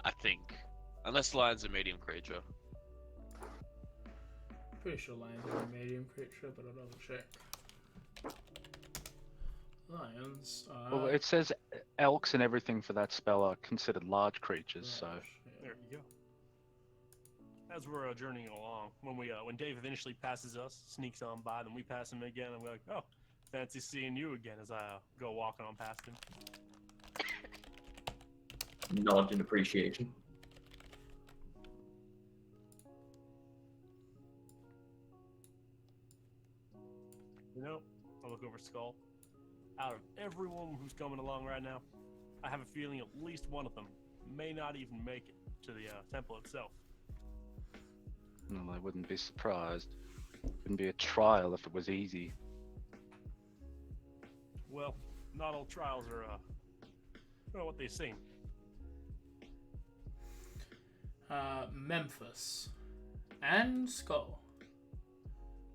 I think. Unless lion's a medium creature. Pretty sure lions are a medium creature, but I'll double check. Lions are. Well, it says elks and everything for that spell are considered large creatures, so large, yeah. There you go. As we're journeying along, when Dave eventually passes us, sneaks on by, then we pass him again, and we're like, "Oh, fancy seeing you again." As I go walking on past him. Nod in appreciation. You know, I look over Skull. Out of everyone who's coming along right now, I have a feeling at least one of them may not even make it to the temple itself. well, I wouldn't be surprised. Wouldn't be a trial if it was easy. Well, not all trials are, what they seem. Memphis and Skull.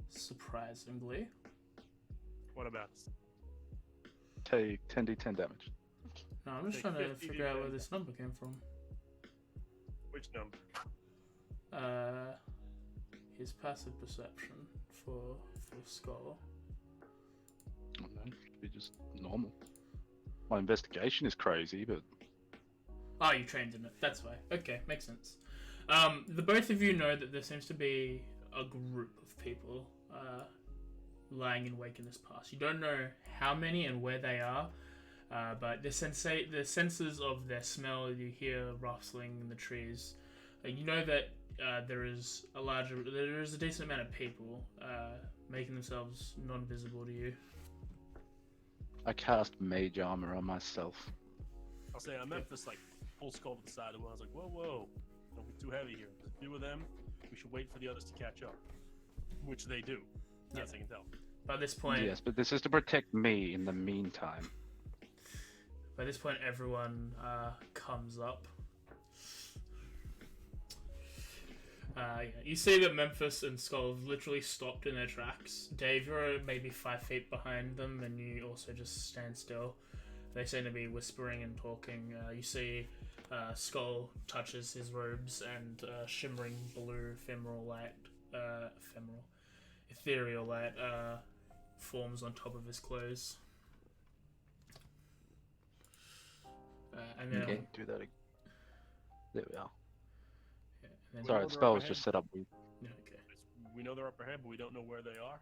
Surprisingly. What about us? Take 10d10 damage. No, I'm just Take trying to 50 figure out where damage. this number came from. Which number? His passive perception for Skull. I don't know, should be just normal. My investigation is crazy, but Oh, you trained in it. That's why. Okay, makes sense. The both of you know that there seems to be a group of people lying in wake in this pass. You don't know how many and where they are, but the senses of their smell, you hear rustling in the trees. You know that there is a decent amount of people making themselves non-visible to you. I cast mage armor on myself. I'll say Memphis like full Skull to the side of one. I was like, whoa, don't be too heavy here. There's a few of them. We should wait for the others to catch up, which they do. Yeah. As I can tell. By this point, Yes, but this is to protect me in the meantime. everyone comes up. You see that Memphis and Skull have literally stopped in their tracks. Dave, you're maybe 5 feet behind them, and you also just stand still. They seem to be whispering and talking. You see Skull touches his robes, and shimmering blue ethereal light forms on top of his clothes. And then, Okay. Do that again. There we are. yeah, and then Sorry, Order the spell up was ahead. just set up weird. yeah, okay. We know they're up ahead, but we don't know where they are.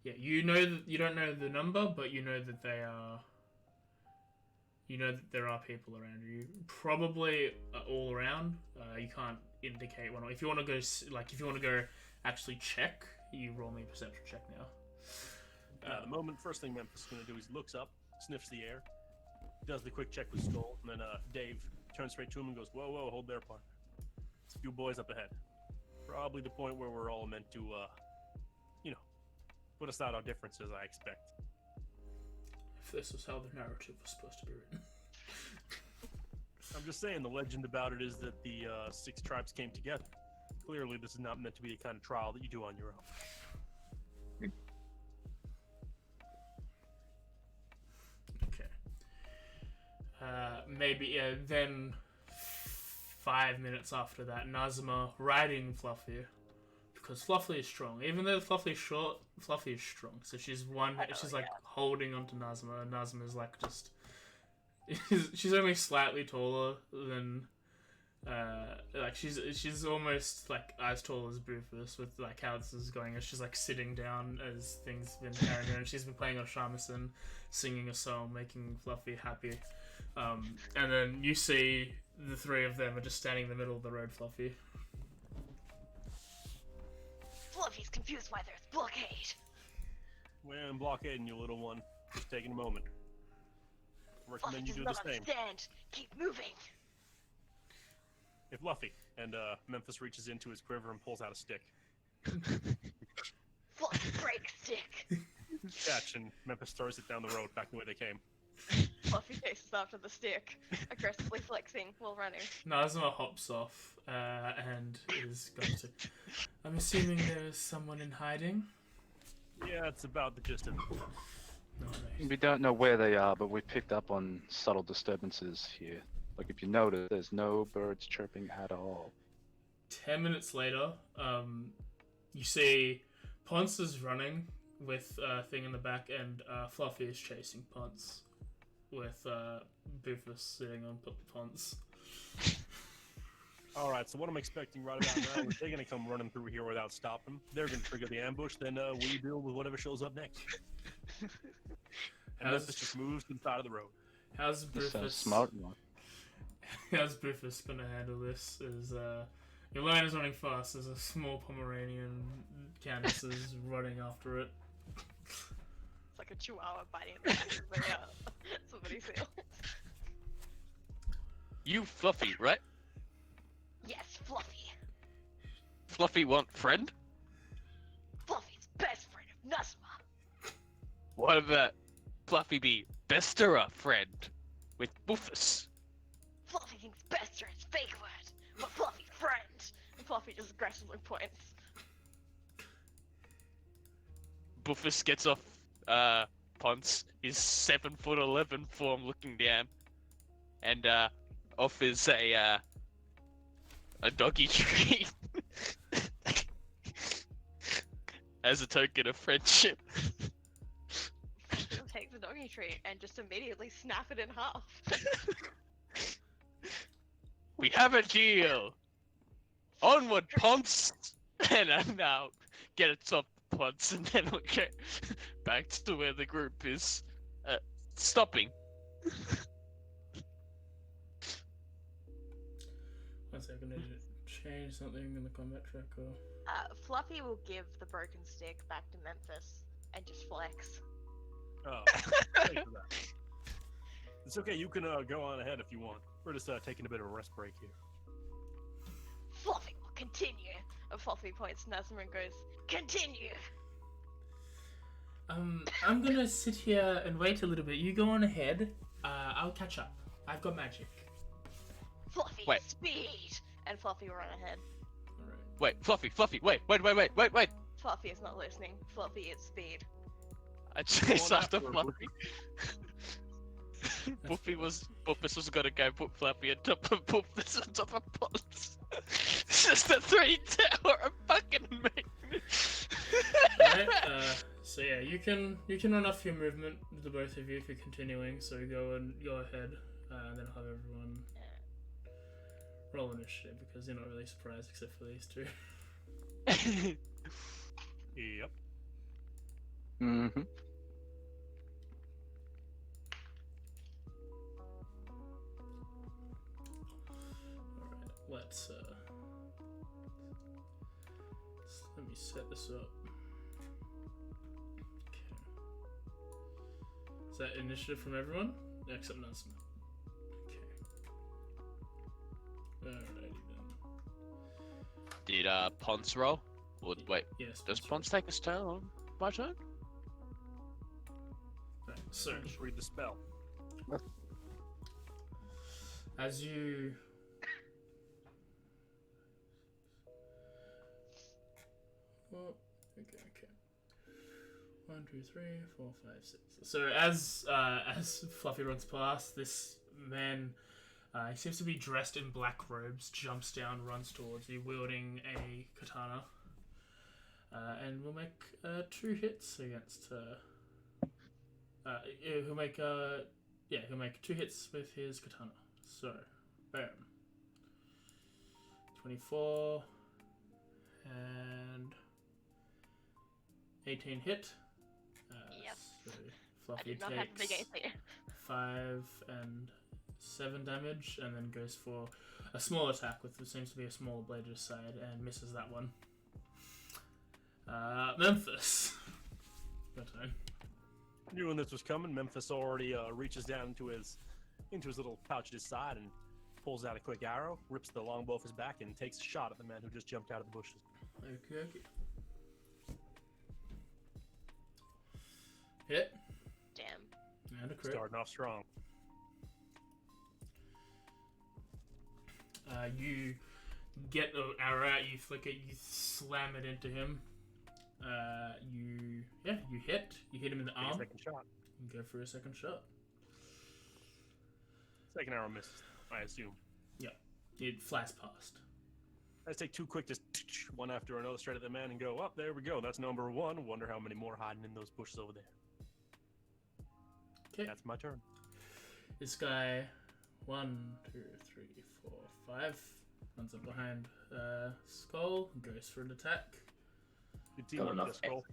Yeah, you know that you don't know the number, but you know that they are. You know that there are people around you, probably all around. You can't indicate one. If you want to go, if you want to go, actually check. You roll me a perception check now. At the moment, first thing Memphis is going to do is he looks up, sniffs the air, does the quick check with Skull, and then Dave turns straight to him and goes, whoa, hold there, partner. It's a few boys up ahead. Probably the point where we're all meant to, put aside our differences, I expect. If this was how the narrative was supposed to be written. I'm just saying, the legend about it is that the 6 tribes came together. Clearly, this is not meant to be the kind of trial that you do on your own. Okay. Maybe then 5 minutes after that, Nazima riding Fluffy, because Fluffy is strong. Even though Fluffy is short, Fluffy is strong. So she's like holding onto Nazima, and Nazima's like just. She's only slightly taller than. She's almost like as tall as Bufus with like how this is going. As she's like sitting down as things been carrying her, and she's been playing on shamisen, singing a song, making Fluffy happy. And then you see the 3 of them are just standing in the middle of the road, Fluffy. Fluffy's confused why there's blockade. We're in blockade, you little one. Just taking a moment. I Fluffy recommend you does do not the same. understand. Keep moving. If Fluffy and Memphis reaches into his quiver and pulls out a stick. Fluffy break stick. catch, and Memphis throws it down the road back the way they came. Fluffy chases after the stick, aggressively flexing while running. Nazma hops off and is going to. I'm assuming there's someone in hiding. Yeah, it's about the gist of it. Alright. We don't know where they are, but we picked up on subtle disturbances here. Like if you notice, there's no birds chirping at all. 10 minutes later, you see Ponce is running with Thing in the back, and Fluffy is chasing Ponce with Bufus sitting on Ponce. Alright, so what I'm expecting right about now is they're going to come running through here without stopping. They're going to trigger the ambush, then we deal with whatever shows up next. And Memphis just moves to the side of the road. How's This Bufus? smart one. How's Bufus gonna handle this? Is your lion is running fast. There's a small Pomeranian. Candace is running after it. It's like a chihuahua biting the back of somebody's heel. You Fluffy, right? Yes, Fluffy. Fluffy want friend? Fluffy's best friend of Nuzma. What about Fluffy be bester a friend with Bufus? Fluffy thinks bester is fake word, but Fluffy friend. And Fluffy just aggressively points. Bufus gets off Ponce, his 7'11" form looking down, and offers a doggy treat as a token of friendship. He'll take the doggy treat and just immediately snap it in half. We have a deal. Onward, Ponce, and now get it top Ponce, and then we'll get back to where the group is stopping. One second, I need to change something in the combat tracker. Fluffy will give the broken stick back to Memphis and just flex. Oh, thanks for that. It's okay, you can go on ahead if you want. We're just taking a bit of a rest break here. Fluffy will continue. And Fluffy points to Nazma and goes, continue. I'm gonna sit here and wait a little bit. You go on ahead. I'll catch up. I've got magic. Fluffy, Wait. speed. And Fluffy will run ahead. Alright. Wait, Fluffy, wait. Fluffy is not listening. Fluffy is speed. I chased Going after after her, Fluffy. Bufus was gonna go put Fluffy on top of Bufus on top of Ponce. It's just a 3-tower of fucking me. Alright, so yeah, you can run off your movement, the both of you, if you're continuing. So go ahead, and then I'll have everyone roll initiative because you're not really surprised except for these two. Yep. Mm-hmm. Alright, let's let me set this up. Okay. Is that initiative from everyone? Except Nazma. Okay. Alrighty then. Did Ponce roll? Or, wait, Yes. does that's Ponce take his turn on my turn? right. So Just read the spell. as you oh, okay. 1, 2, 3, 4, 5, 6. So as Fluffy runs past, this man, he seems to be dressed in black robes, jumps down, runs towards you, wielding a katana, and will make 2 hits against. He'll make 2 hits with his katana. So, bam. 24 and 18 hit. Yep. So I Fluffy did not have the big takes AC. 5 and 7 damage, and then goes for a small attack with what seems to be a smaller blade at his side, and misses that one. Memphis. Your turn. Knew when this was coming, Memphis already reaches down into his little pouch at his side and pulls out a quick arrow, rips the longbow off his back, and takes a shot at the man who just jumped out of the bushes. Okay. Hit. Damn. And a crit. Starting off strong. You get the arrow out, you flick it, you slam it into him. You hit. You hit him in the Take a arm. second shot. And go for a second shot. Second arrow misses, I assume. It flies past. I just take two quick, just one after another, straight at the man, and go, "Up there we go. That's number one. Wonder how many more hiding in those bushes over there." Okay. That's my turn. This guy, 1, 2, 3, 4, 5, runs up behind Skull, goes for an attack. Good teamwork, enough. this skull.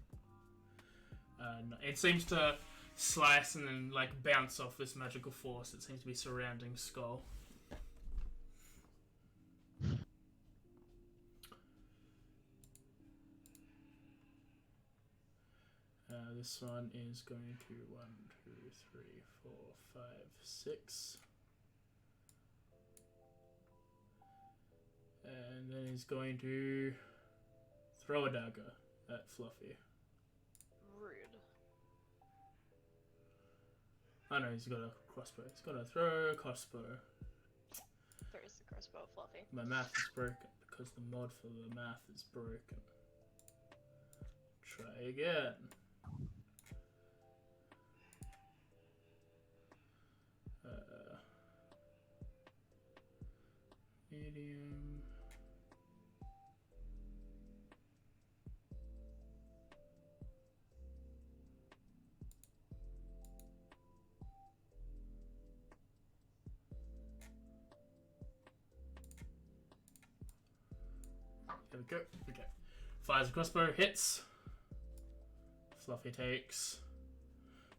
No, it seems to slice and then like bounce off this magical force that seems to be surrounding Skull. This one is going to 1, 2, 3, 4, 5, 6. And then he's going to throw a dagger at Fluffy. Rude. Oh no, he's got a crossbow. He's got to throw a crossbow. Throws the crossbow at Fluffy. My math is broken because the mod for the math is broken. Try again. Medium. There we go. Okay. Fires a crossbow, hits. Fluffy takes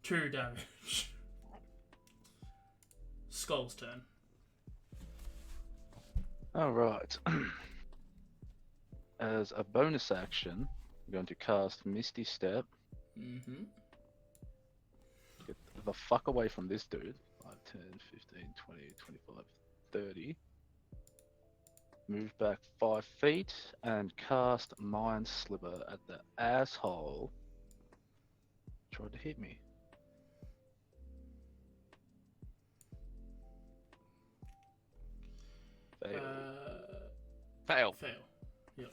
2 damage. Skull's turn. Alright. As a bonus action, I'm going to cast Misty Step. Mm-hmm. Get the fuck away from this dude. 5, 10, 15, 20, 25, 30. Move back 5 feet and cast Mind Sliver at the asshole. Tried to hit me. Fail. Fail. Fail. Yep.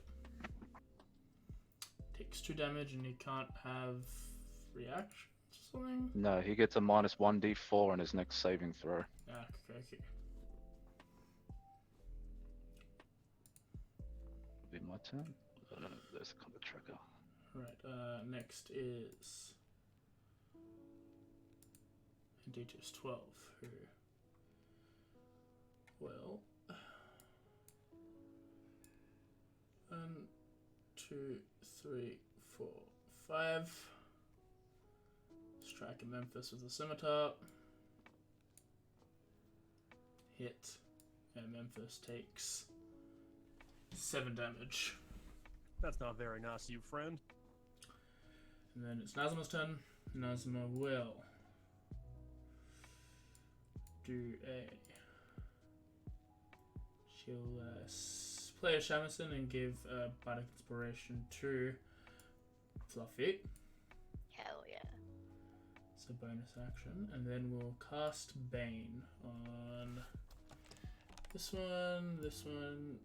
Takes 2 damage and he can't have reactions or something? No, he gets a minus 1d4 on his next saving throw. Ah, okay. Be my turn. There's a combat tracker. Right, next is D2's 12, who will 1, 2, 3, 4, 5 strike at Memphis with a scimitar. Hit, and Memphis takes 7 damage. That's not very nice of you, friend. And then it's Nazma's turn. Nazma will do a. She'll play a shamisen and give a bardic inspiration to Fluffy. Hell yeah. It's a bonus action, and then we'll cast Bane on this one.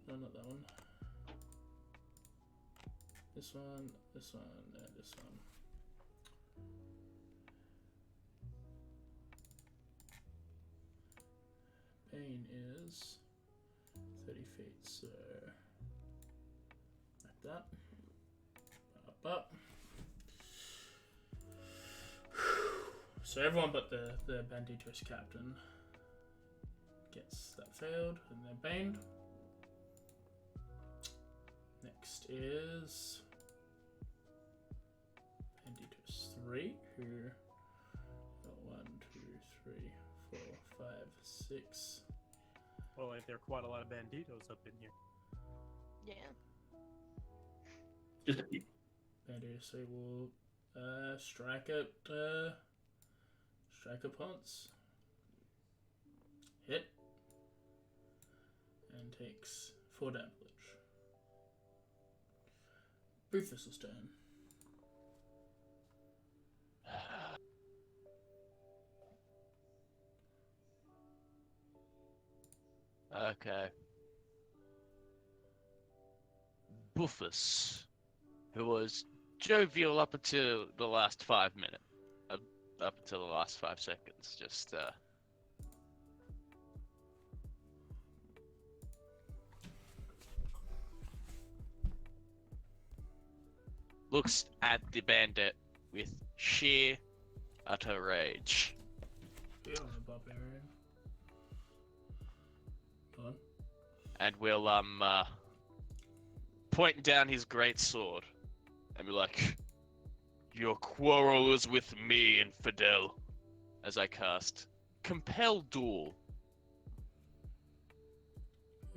No, not that one. This one, and this one. Bane is 30 feet, so like that. Up. So everyone but the Banditos captain gets that failed, and they're baned. Next is Banditos 3, who got 1, 2, 3, 4, 5, 6. Well, ain't there quite a lot of banditos up in here? Yeah. Just a few. Banditos 3 will strike at Ponce. Hit. And takes 4 damage. Rufus's turn. Okay. Buffus, who was jovial up until the last 5 minutes. Up until the last 5 seconds. Just, looks at the bandit with sheer, utter rage. Yeah, I'm a barbarian. Go on. And will, point down his great sword and be like, "Your quarrel is with me, infidel," as I cast Compel Duel.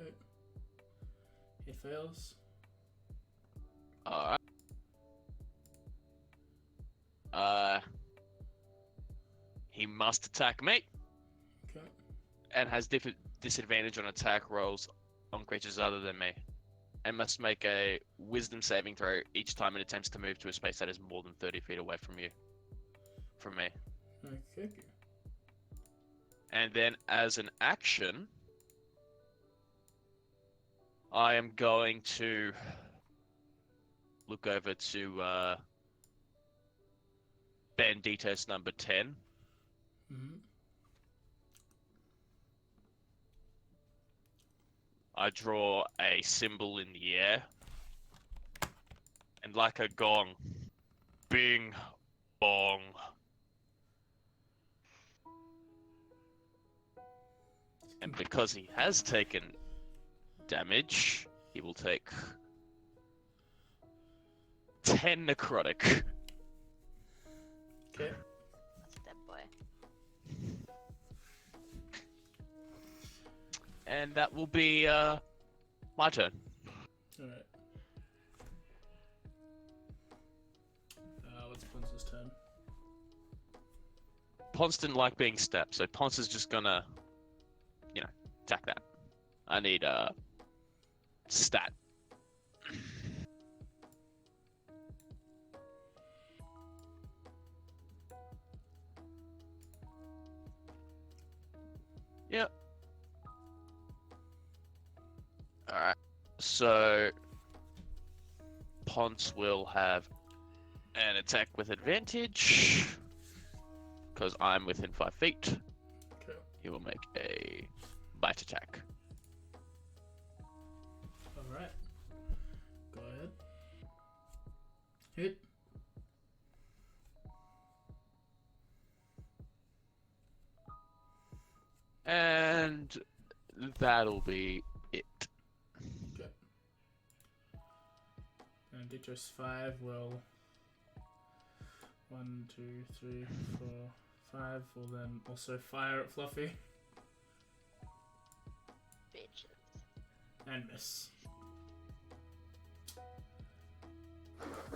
Okay. It fails. Alright. He must attack me Okay. and has disadvantage on attack rolls on creatures other than me. And must make a wisdom saving throw each time it attempts to move to a space that is more than 30 feet away from you. From me. Okay. And then as an action, I am going to look over to Banditos number 10. Mm-hmm. I draw a symbol in the air. And like a gong, bing, bong. And because he has taken damage, he will take 10 necrotic. Okay. That's a dead boy. And that will be my turn. Alright. What's Ponce's turn? Ponce didn't like being stepped, so Ponce is just gonna, attack that. I need a stat. Yep. Alright, so Ponce will have an attack with advantage because I'm within 5 feet. Okay. He will make a bite attack. Alright. Go ahead. Hit. And that'll be it. Okay. And Ditros 5 will 1, 2, 3, 4, 5 will then also fire at Fluffy Bitches. and miss.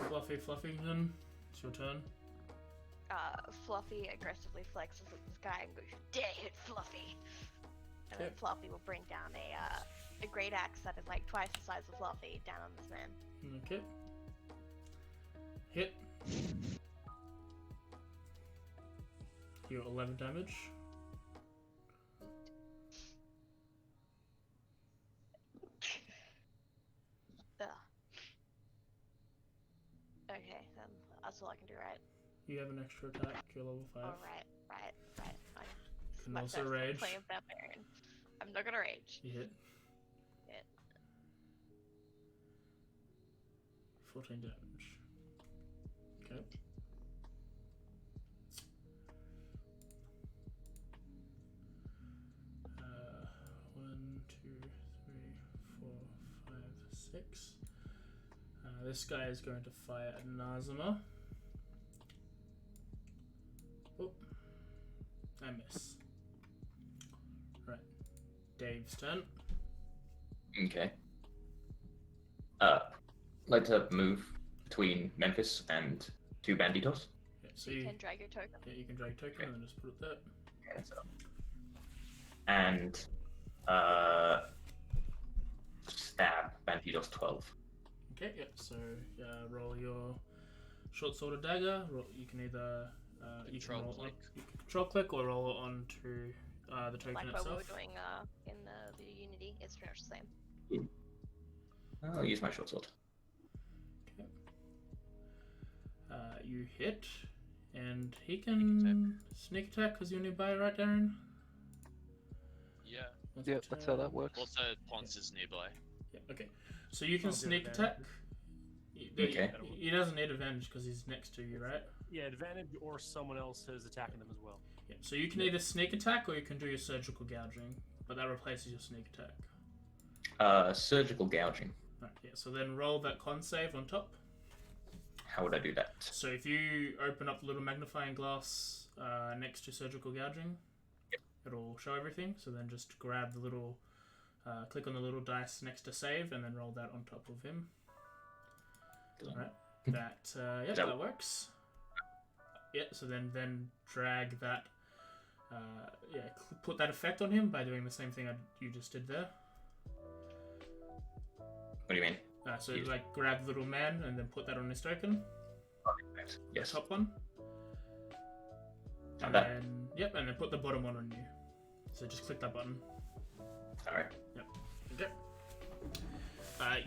Fluffington, it's your turn. Fluffy aggressively flexes at this guy and goes, "You dare hit Fluffy!" And then Okay. Fluffy will bring down a great axe that is like twice the size of Fluffy down on this man. Okay. Hit. You're 11 damage. Ugh. Okay, then that's all I can do, right? You have an extra attack. You're level 5. Oh, right. Fine. This is Can my also first time rage. playing Barbarian. I'm not gonna rage. You hit. Hit. 14 damage. Okay. One, two, three, four, five, six. This guy is going to fire at Nazima. Oh, I miss. Right, Dave's turn. Okay. Like to move between Memphis and 2 Banditos. Yeah, so You you, can drag your token. yeah, you can drag token and then just put it there. Okay, so. And stab Banditos 12. Okay, yeah, so roll your short sword or dagger. You can either you can Control roll click. you can control click or roll it onto the token Like what itself. we were doing in the Unity. It's pretty much the same. I'll use my short sword. You hit, and he can sneak attack because you're nearby, right, Darren? Yeah. Yeah, that's how that works. Also, Ponce is nearby. Yeah, okay. So you can I'll do sneak it, attack. Okay. He doesn't need advantage because he's next to you, right? Yeah, advantage or someone else is attacking them as well. Yeah. So you can either sneak attack or you can do your surgical gouging, but that replaces your sneak attack. Surgical gouging. Right, yeah. So then roll that con save on top. How would I do that? So if you open up the little magnifying glass next to surgical gouging, it'll show everything. So then just grab the little, click on the little dice next to save, and then roll that on top of him. Alright. That works. Yeah. So then drag that. Put that effect on him by doing the same thing you just did there. What do you mean? So Yes. like grab the little man and then put that on his token. Yes. The top one. Done And that. then and then put the bottom one on you. So just click that button. Alright. Okay.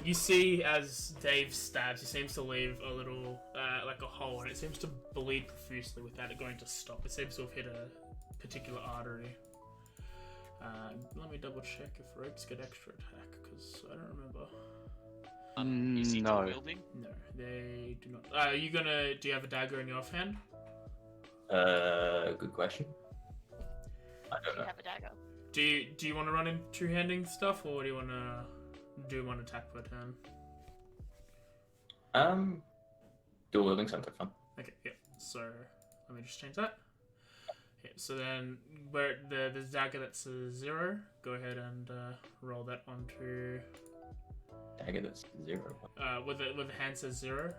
You see as Dave stabs, he seems to leave a little, like a hole, and it seems to bleed profusely without it going to stop. It seems to have hit a particular artery. Let me double check if rogues get extra attack, because I don't remember. Is he No. wielding? No, they do not. Do you have a dagger in your offhand? Good question. I don't You know. have a dagger. Do you want to run in two-handing stuff, or do you want to do one attack per turn? Dual wielding sounds like fun. Okay, yeah. So let me just change that. Yeah, so then where the dagger that's a 0, go ahead and roll that onto Dagger that's 0. with the hand says 0.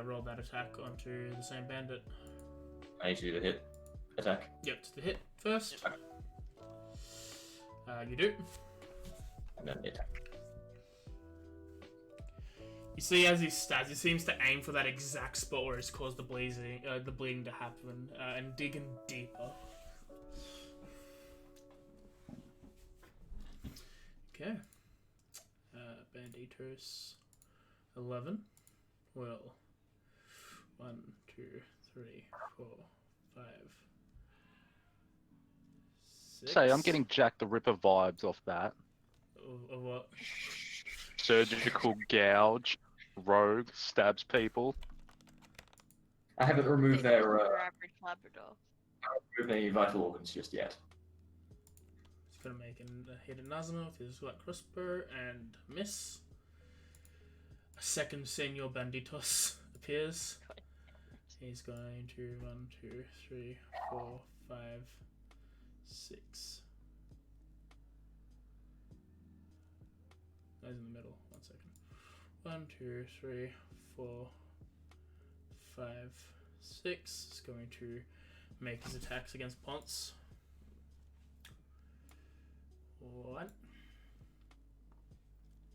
Roll that attack onto the same bandit. I need you to hit attack. Yep, to the hit first. You do. And then the attack. You see, as he stabs, he seems to aim for that exact spot where it's caused the bleeding to happen, and digging deeper. Okay. Banditos 11. Well, 1, 2, 3, 4, 5, 6. Say, I'm getting Jack the Ripper vibes off that. Of what? Surgical gouge, rogue, stabs people. I haven't removed This isn't their your average Labrador. any vital organs just yet. He's gonna make a hit at Nazima with his light crossbow and miss. A second Senor Banditos appears. He's going to 1, 2, 3, 4, 5, 6. He's in the middle. 1 second. 1, 2, 3, 4, 5, 6. He's going to make his attacks against Ponce. 1.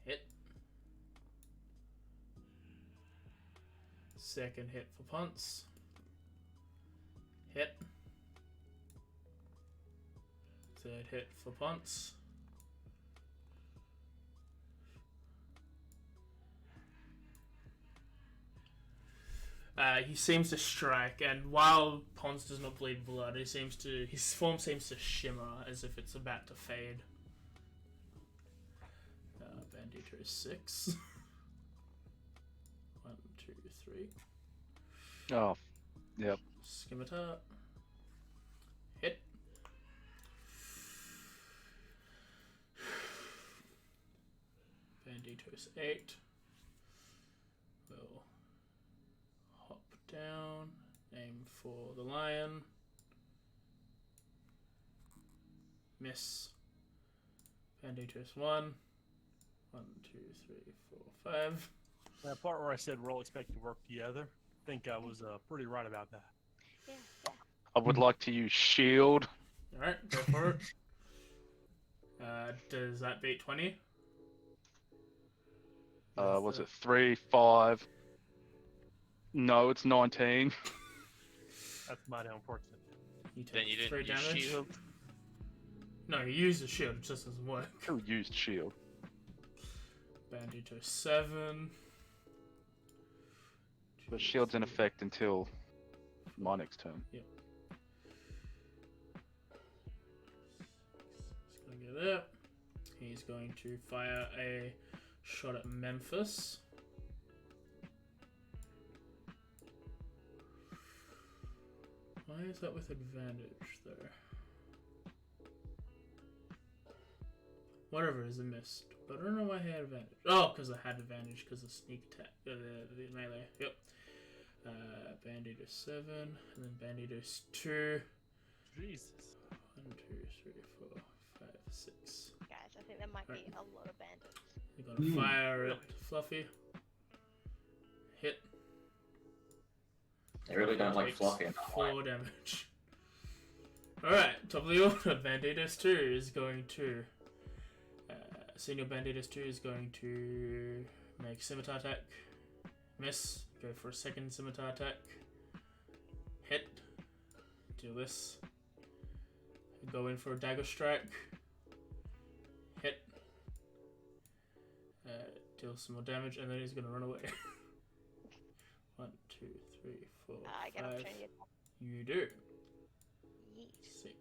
Hit. Second hit for Ponce. Hit. Third hit for Ponce. He seems to strike, and while Ponce does not bleed blood, his form seems to shimmer as if it's about to fade. Bandito is 6. 1, 2, 3. Oh, yep. Scimitar. Hit. Bandito is 8. Will hop down. Aim for the lion. Miss. Bandito is 1. 1, 2, 3, 4, 5. That part where I said we're all expecting to work together, I think I was pretty right about that. Yeah. I would like to use shield. Alright, go for it. Does that beat 20? Was it 3, 5? No, it's 19. That's mighty unfortunate. You take Then you 3 didn't use damage. shield. No, you use the shield, it just doesn't work. Who used shield? Bandito 7. But shield's in effect until my next turn. Yep. He's gonna get there. He's going to fire a shot at Memphis. Why is that with advantage there? Whatever, is a missed. But I don't know why I had advantage. Oh, because I had advantage because of sneak attack. The melee. Yep. Bandito 7, and then Banditos 2. Jesus. 1, 2, 3, 4, 5, 6. Guys, I think there might be a lot of bandits. You're gonna fire at Fluffy. Hit. They really don't like Takes Fluffy enough. 4 damage. Alright, top of the order. Banditos 2 is going to. Senior Banditos 2 is going to make scimitar attack. Miss. Go for a second scimitar attack. Hit. Do this. Go in for a dagger strike. Hit. Deal some more damage, and then he's gonna run away. 1, 2, 3, 4, I get 5. opportunity attack. You do. Yeet. 6.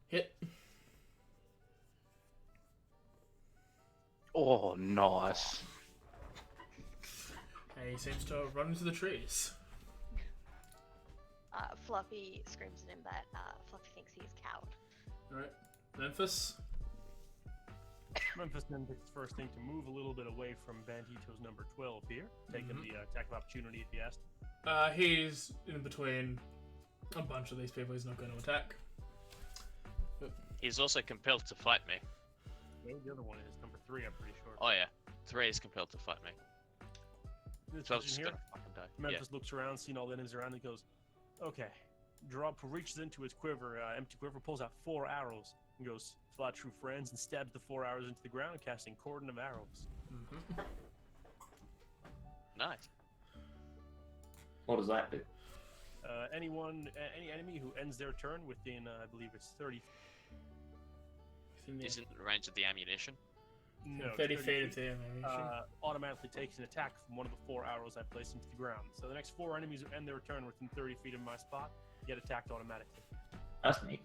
Hit. Oh, nice. And he seems to run into the trees. Fluffy screams at him that Fluffy thinks he's a coward. Alright. Memphis. Memphis then picks the first thing to move a little bit away from Bandito's number 12 here, taking the attack of opportunity if he asked. He's in between a bunch of these people. He's not going to attack. He's also compelled to fight me. No, the other one is number 3, I'm pretty sure. Oh yeah, 3 is compelled to fight me. This 12's position just here, gonna fucking die. Memphis looks around, seeing all the enemies around, and goes, okay. Reaches into his quiver, empty quiver, pulls out 4 arrows, and goes, fly true friends, and stabs the 4 arrows into the ground, casting Cordon of Arrows. Mm-hmm. Nice. What does that do? Any enemy who ends their turn within, I believe it's 30. Isn't the range of the ammunition? No, 30 feet. feet of the animation. Automatically takes an attack from one of the 4 arrows I place into the ground. So the next 4 enemies who end their turn within 30 feet of my spot get attacked automatically. That's neat.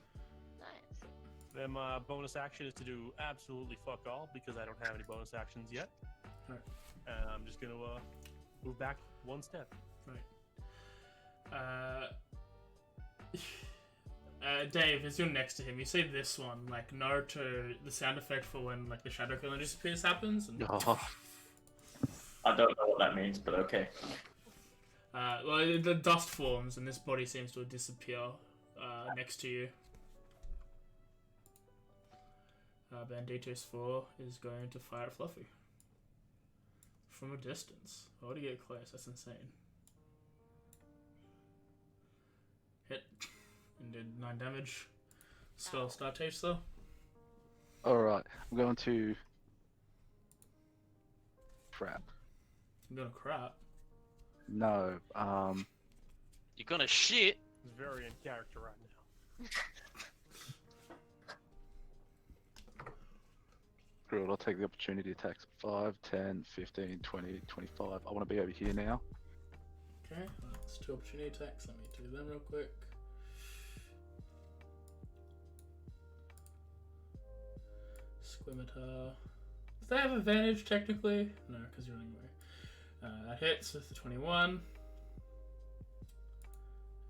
Nice. Then my bonus action is to do absolutely fuck all because I don't have any bonus actions yet. Right. And I'm just gonna move back 1 step. Dave, as you're next to him, you see this one, like Naruto, the sound effect for when like the shadow clone disappears happens. And... Oh, I don't know what that means, but okay. Well, the dust forms and this body seems to disappear next to you. Banditos 4 is going to fire at Fluffy. From a distance. Why would he get close? That's insane. Hit. And did 9 damage. Still start taste though. alright. I'm going to... Crap. I'm gonna crap. No, You're gonna shit. He's very in character right now. screw it, I'll take the opportunity attacks. 5, 10, 15, 20, 25. I want to be over here now. Okay, that's 2 opportunity attacks. Let me do them real quick. Squimitar. Does they have advantage technically? No, because you're running away. That hits with the 21.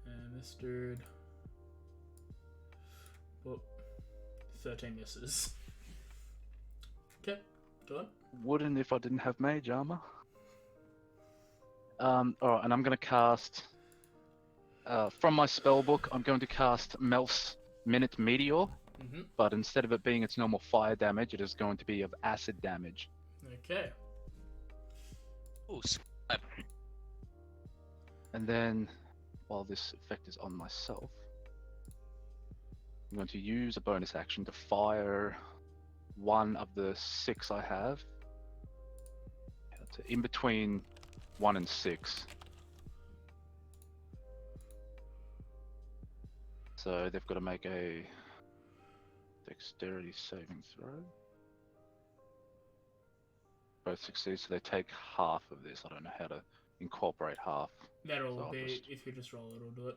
And this dude. Whoop. 13 misses. Okay, go on. Wouldn't if I didn't have mage armor. Alright, and I'm going to cast... from my spellbook, I'm going to cast Melf's Minute Meteor, Mm-hmm. but instead of it being its normal fire damage, it is going to be of acid damage. Okay. Ooh, And then, while this effect is on myself, I'm going to use a bonus action to fire one of the 6 I have. In between 1 and 6. So they've got to make a dexterity saving throw. Both succeed, so they take half of this. I don't know how to incorporate half. That'll So I'll be, just- if you just roll it, it'll do it.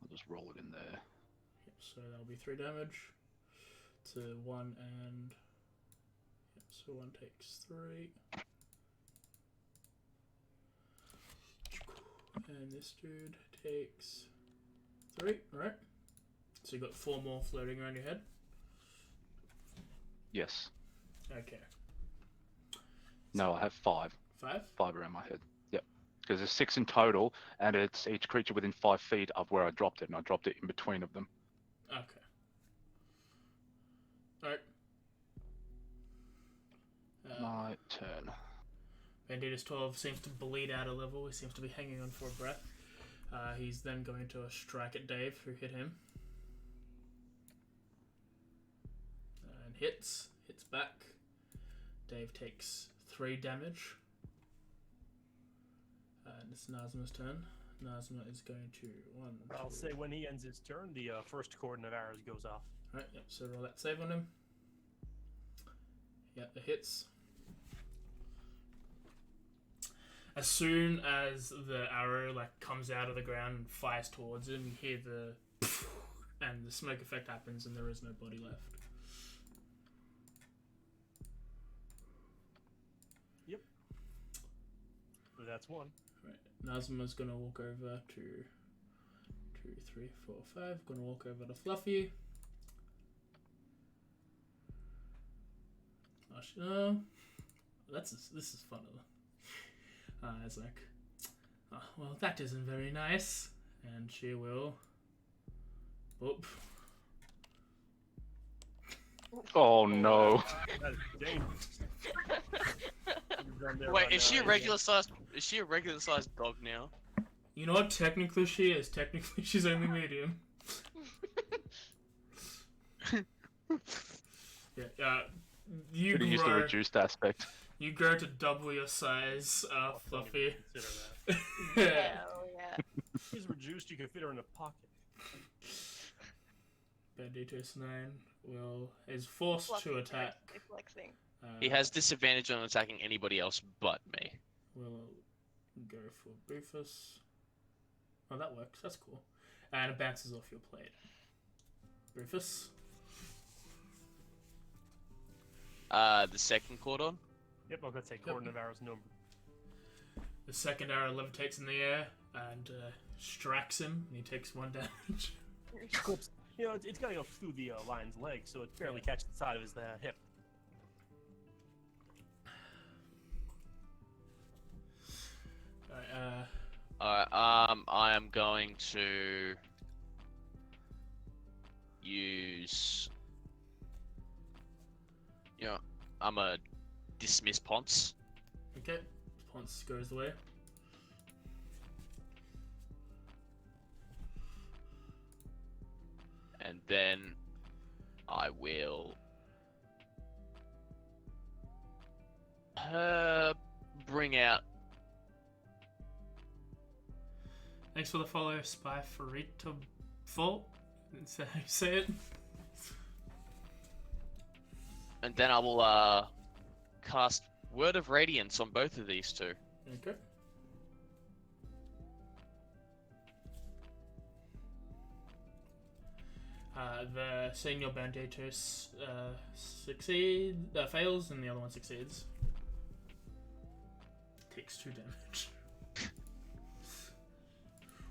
I'll just roll it in there. Yep, so that'll be 3 damage to 1 and... Yep, so 1 takes 3. And this dude takes 3, right? So you got 4 more floating around your head? Yes. Okay. No, I have 5. 5? 5 around my head. Yep. Because there's 6 in total, and it's each creature within 5 feet of where I dropped it, and I dropped it in between of them. Okay. Alright. My turn. Banditas 12 seems to bleed out a level. He seems to be hanging on for a breath. He's then going to strike at Dave, who hit him. And hits back. Dave takes 3 damage. And it's Nazma's turn. Nazma is going to 1. I'll 2. say when he ends his turn, the first cordon of arrows goes off. Right, yep, so roll that save on him. Yep, it hits. As soon as the arrow comes out of the ground and fires towards him, you hear the and the smoke effect happens and there is no body left. Yep. So that's 1. Right. Nazma's gonna walk over to 2, 3, 4, 5. Gonna walk over to Fluffy. This is fun. It's like, oh, well, that isn't very nice. And she will. Whoop. Oh no. That is dangerous. You've done there Wait, by is she a now, regular sized? Is she a regular sized dog now? You know what? Technically, she is. Technically, she's only medium. Yeah. You Could have used the grow. reduced aspect. You grow to double your size, I'll Fluffy. Consider that. Hell yeah. She's reduced. You can fit her in a pocket. Banditos 9 is forced Fluffy to attack. seriously flexing. He has disadvantage on attacking anybody else but me. We'll go for Rufus. Oh, that works. That's cool. And it bounces off your plate. Rufus. The second cordon. Yep, I'll go say cordon of arrows number. The second arrow levitates in the air and strikes him, and he takes 1 damage. Clips. You know, it's gotta go through the lion's leg, so it barely catches the side of his hip. Alright, Alright, I am going to use. You know, I'm a dismiss Ponce. okay. Ponce goes away. And then I will bring out. Thanks for the follow, Spy Farita Fault. That's how you say it. And then I will cast Word of Radiance on both of these two. Okay. The senior Banditos fails, and the other one succeeds. Takes 2 damage.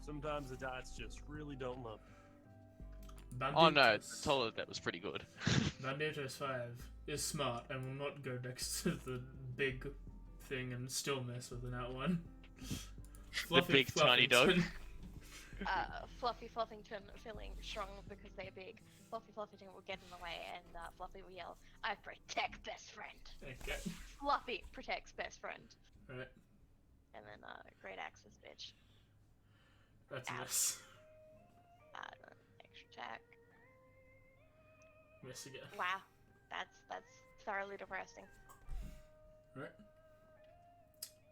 Sometimes the dots just really don't love you. Oh no, Banditos- told her that was pretty good. Banditos 5 is smart and will not go next to the big thing and still mess with an out one. big tiny dog. Fluffy Fluffington feeling strong because they're big. Fluffy Fluffington will get in the way and Fluffy will yell, "I protect best friend." Okay. Fluffy protects best friend. Right. And then Great Axe's bitch. That's a miss. Extra attack. Miss again. Wow. That's thoroughly depressing. Right.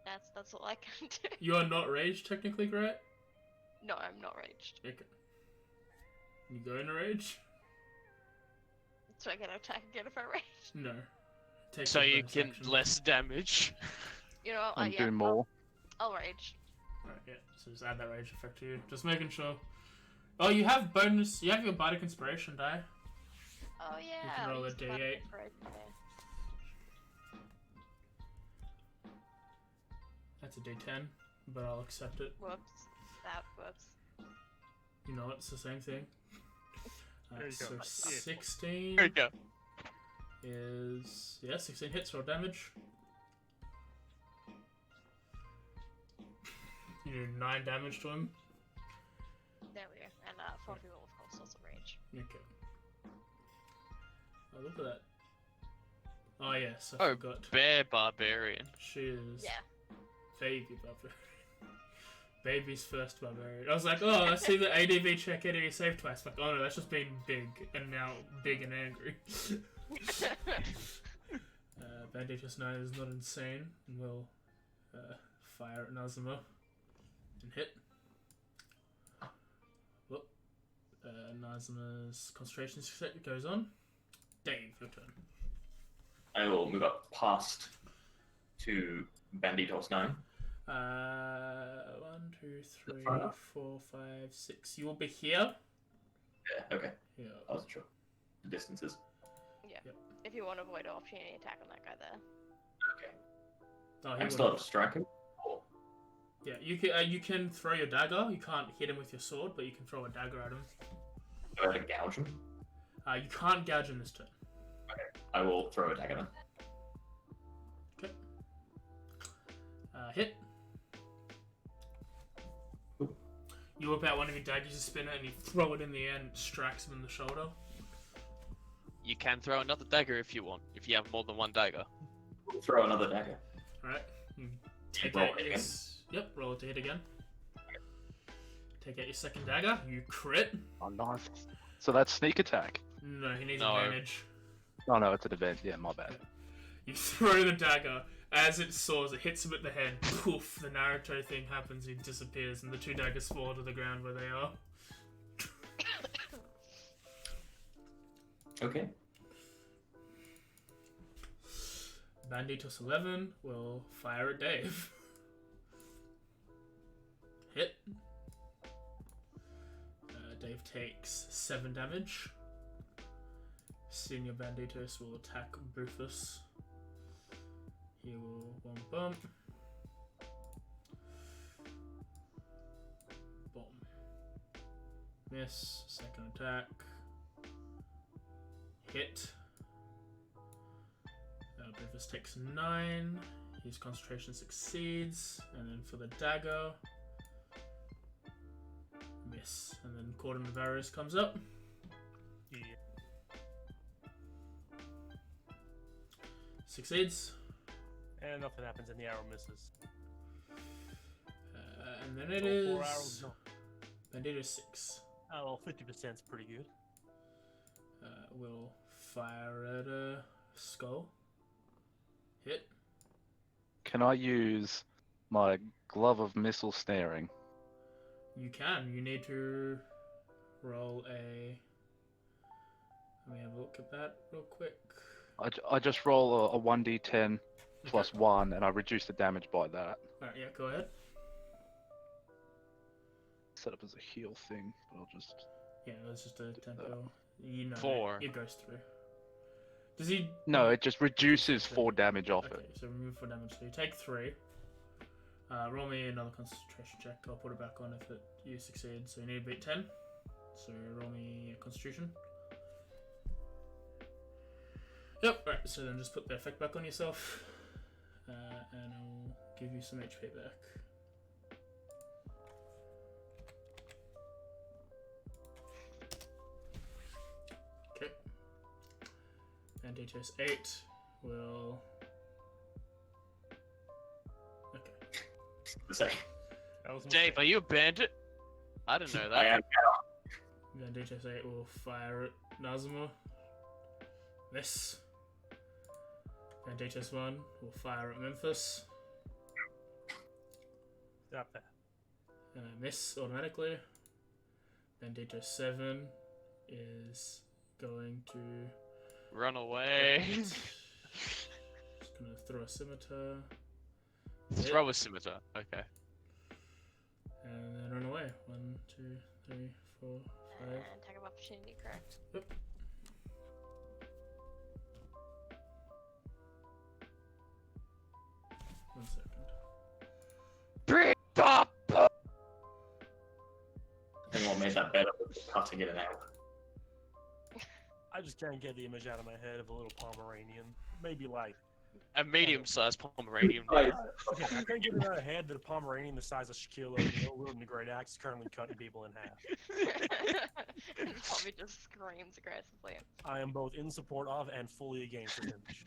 That's all I can do. You are not raged, technically, right? No, I'm not raged. Okay. You go in a rage? So I can attack again if I rage. No. Take So your you bonus can action. less damage. You know what? And Yeah, do more. I'll rage. Right, yeah. So just add that rage effect to you. Just making sure. Oh, you have bonus. You have your Bardic Inspiration die. Oh yeah. can roll I'll a use the D8. button for it there. That's a D10, but I'll accept it. Whoops. Whoops. You know it's the same thing. There you So go. Yeah. 16 There you go. is 16 hits, roll damage. You do 9 damage to him. There we go. And Fluffy will of course also rage. Okay. Oh, look at that. Oh yes, I Oh, forgot. Bear Barbarian. She is Yeah. baby barbarian. Baby's first barbarian. I was like, oh, I see the ADV check enemy save twice. Like, oh no, that's just being big and now big and angry. Bandage's 9 is not insane and will fire at Nazuma and hit. Whoop. Nazuma's concentration set goes on. Dave, your turn. I will move up past to Banditos 9. 1, 2, 3, far enough? 4, 5, 6. You will be here. Yeah, okay. Yeah. I wasn't sure. The distances. If you want to avoid an opportunity attack on that guy there. Okay. Oh, he I'm will still not. striking. Or Yeah, you can throw your dagger. You can't hit him with your sword, but you can throw a dagger at him. do I have to gouge him? You can't gouge him this turn. I will throw a dagger then. Okay. Hit. Oop. You whip out one of your daggers, you spin it, and you throw it in the air and it strikes him in the shoulder. You can throw another dagger if you want, if you have more than one dagger. Throw another dagger. Alright. Take Roll out it your... again. Yep, roll it to hit again. Take out your second dagger. You crit. Oh, nice. So that's sneak attack. No, he needs No. advantage. Oh no, it's an event. Yeah, my bad. You throw the dagger. As it soars, it hits him at the head. Poof, the Naruto thing happens, he disappears, and the 2 daggers fall to the ground where they are. Okay. Banditos 11 will fire at Dave. Hit. Dave takes 7 damage. Senior Banditos will attack Rufus. He will 1 bump. Boom. Miss. Second attack. Hit. Rufus takes 9. His concentration succeeds. And then for the dagger. Miss. And then Cordon of Arrows comes up. Yeah. Succeeds. And nothing happens and the arrow misses. And then it Roll is 4 arrows. No. Bandito 6. Oh, well, 50% is pretty good. Will fire at a skull. Hit. Can I use my glove of missile snaring? You can. You need to roll a... Let me have a look at that real quick. I just roll a 1d10 plus 1, and I reduce the damage by that. Alright, yeah, go ahead. Set up as a heal thing, but I'll just... Yeah, that's just a tempo. You know, 4. It goes through. Does he... No, it just reduces 4 damage off Okay, it. so remove 4 damage. So you take 3. Roll me another concentration check. I'll put it back on if you succeed. So you need to beat 10. So roll me a constitution. Yep, right, so then just put the effect back on yourself. And I'll give you some HP back. Okay. And DTS 8 will... Okay. The same. That was a Dave, mistake. are you a bandit? I didn't know I that. am. Then DTS 8 will fire at Nazuma. Miss. And DTS 1 will fire at Memphis. Stop that. Miss automatically. Then DTS 7 is going to Run away. just gonna throw a scimitar Throw a scimitar. Okay. and then run away. 1, 2, 3, 4, 5. And attack of opportunity, correct? Yep. One second. Bring up. I think what made that better was cutting it out. I just can't get the image out of my head of a little Pomeranian. Maybe like A medium-sized Pomeranian. Right. okay, I can't get it out of my head that a Pomeranian the size of Shaquille O'Neal wielding the great axe is currently cutting people in half. Probably just screams aggressively. I am both in support of and fully against this image.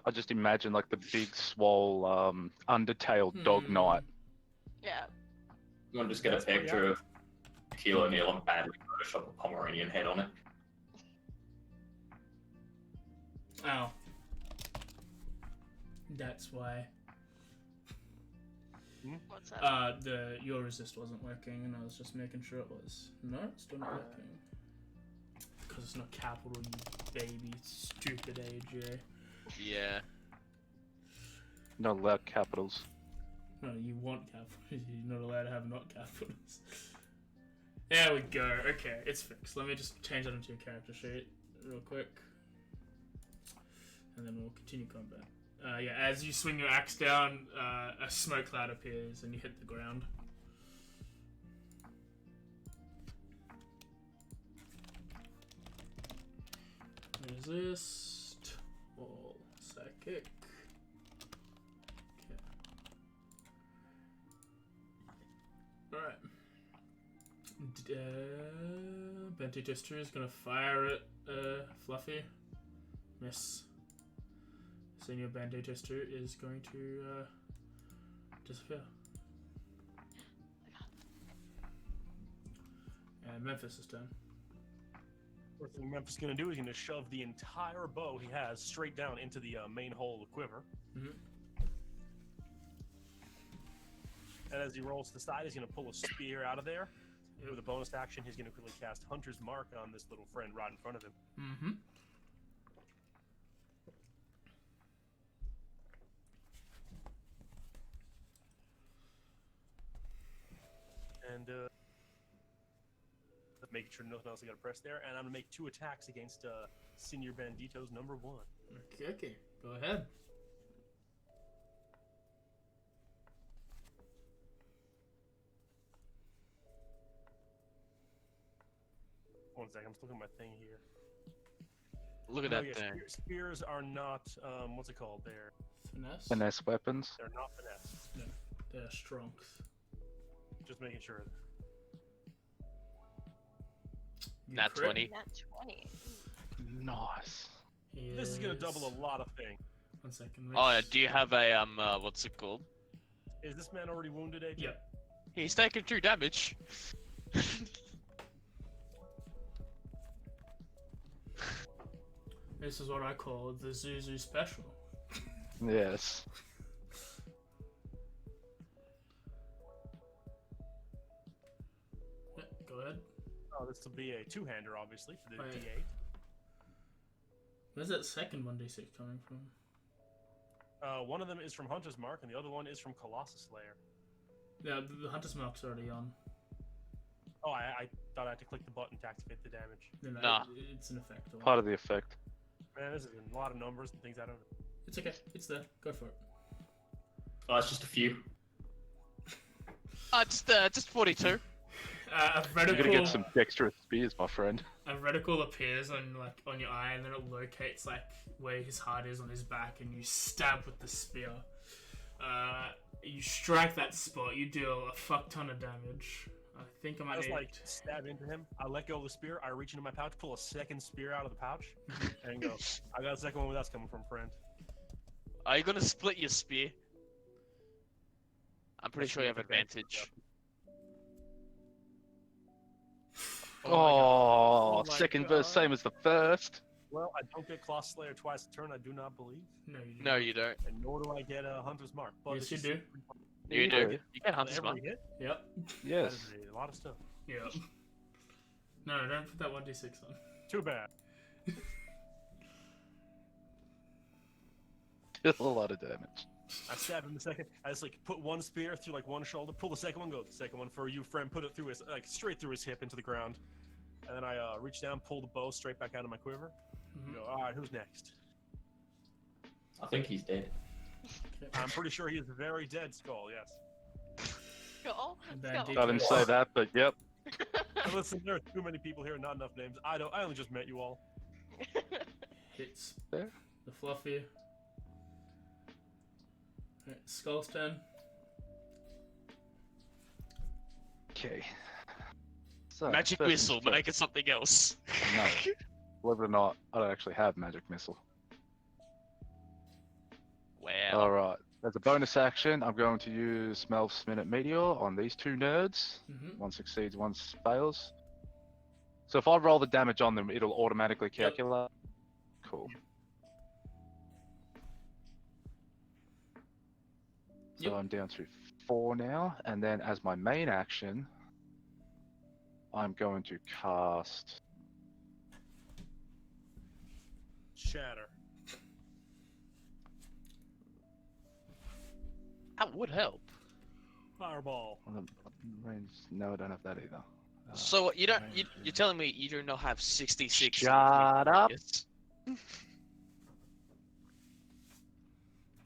I just imagine like the big, swole, undertailed dog knight. Yeah. You want to just get a That's pretty picture of Shaquille O'Neal and badly Photoshop a Pomeranian head on it. Ow. That's why. What's that? Your resist wasn't working, and I was just making sure it was. No, it's still not working. Because it's not capital, you baby, stupid AJ. Yeah. Not allowed capitals. No, you want capitals. You're not allowed to have not capitals. There we go. Okay, it's fixed. Let me just change that into your character sheet real quick. And then we'll continue combat. Yeah, as you swing your axe down, a smoke cloud appears and you hit the ground. Resist. All psychic. Okay. Alright. Bente Tester is gonna fire at Fluffy. Miss. Senior Bente Tester is going to disappear. And Memphis is done. First thing Memphis is going to do is going to shove the entire bow he has straight down into the main hole of the quiver. Mhm. And as he rolls to the side, he's going to pull a spear out of there. With a bonus action, he's going to quickly cast Hunter's Mark on this little friend right in front of him. Mm-hmm. And making sure nothing else I got to press there. And I'm going to make 2 attacks against Senior Bandito's number 1. Okay, go ahead. One second, I'm just looking at my thing here. Look at Oh, that yeah, thing. spears are not, what's it called? Finesse. Finesse weapons. They're not finesse. They're strength. Just making sure. You Nat crit. 20. Nat 20. Nice. This is going to double a lot of things. 1 second. Oh, yeah, do you have a what's it called? Is this man already wounded, AJ? Yep. He's taking 2 damage. This is what I call the Zuzu special. Yes. Yeah, go ahead. Oh, this will be a 2-hander, obviously, for the Oh, yeah. D8. Where's that second 1d6 coming from? One of them is from Hunter's Mark, and the other one is from Colossus Slayer. Yeah, the Hunter's Mark's already on. Oh, I thought I had to click the button to activate the damage. No, Nah. it's an effect. Or Part of the effect. Man, this is a lot of numbers and things I don't know. It's okay. It's there. Go for it. Oh, it's just a few. Just 42. A You're gonna reticle. get some dexterous spears, my friend. A reticle appears on your eye, and then it locates where his heart is on his back, and you stab with the spear. You strike that spot. You deal a fuck ton of damage. I think I I might just need. stab into him. I let go of the spear. I reach into my pouch, pull a second spear out of the pouch, and go. I got a second one where that's coming from, friend. Are you gonna split your spear? I'm pretty sure you have advantage. Oh, Oh my second verse, God. same as the first. Well, I don't get Colossus Slayer twice a turn. I do not believe, No, you do. No, you don't. and nor do I get a Hunter's Mark. But Yes, it's you just do. You You do. do. You get Hunter's Every Mark. hit. Yep. That Yes. is a lot of stuff. Yep. No, don't put that 1d6 on. Too bad. It's a lot of damage. I stabbed him the second. I just like put one spear through like one shoulder, pull the second one, go the second one for you, friend. Put it through his like straight through his hip into the ground, and then I reach down, pull the bow straight back out of my quiver. Mhm. Go, all right, who's next? I think he's dead. I'm pretty sure he is very dead, Skull. Yes. Skull? Bandito. I didn't say that, but yep. And listen, there are too many people here, not enough names. I only just met you all. Hits There. the Fluffy. Alright, Skull's turn. Okay. So, Magic first missile, things make it something else. first. No. Believe it or not, I don't actually have magic missile. Wow. Alright. As a bonus action, I'm going to use Melf's Minute Meteor on these two nerds. Mm-hmm. One succeeds, one fails. So if I roll the damage on them, it'll automatically calculate. Cool. So Yep. I'm down to 4 now, and then as my main action, I'm going to cast. Shatter. That would help. Fireball. Range. No, I don't have that either. So you don't? You're telling me you do not have 66? Shut up. Yes.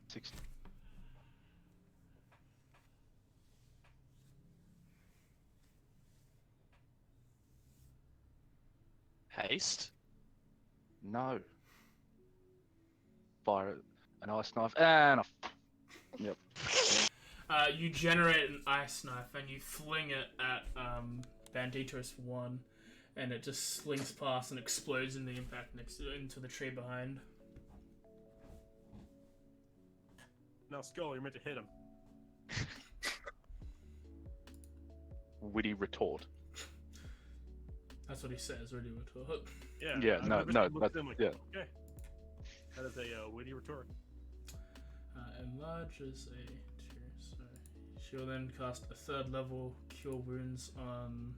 60. Haste. No. Fire an ice knife and a. Yep. You generate an ice knife and you fling it at Banditos 1, and it just slings past and explodes in the impact into the tree behind. Now, Skull, you're meant to hit him. Witty retort. That's what he says, really retort. Yeah. Yeah, I've no, never no, seen him look that's- at him like, yeah. Okay. That is a witty retort. Enlarges a 2, so she'll then cast a 3rd level Cure Wounds on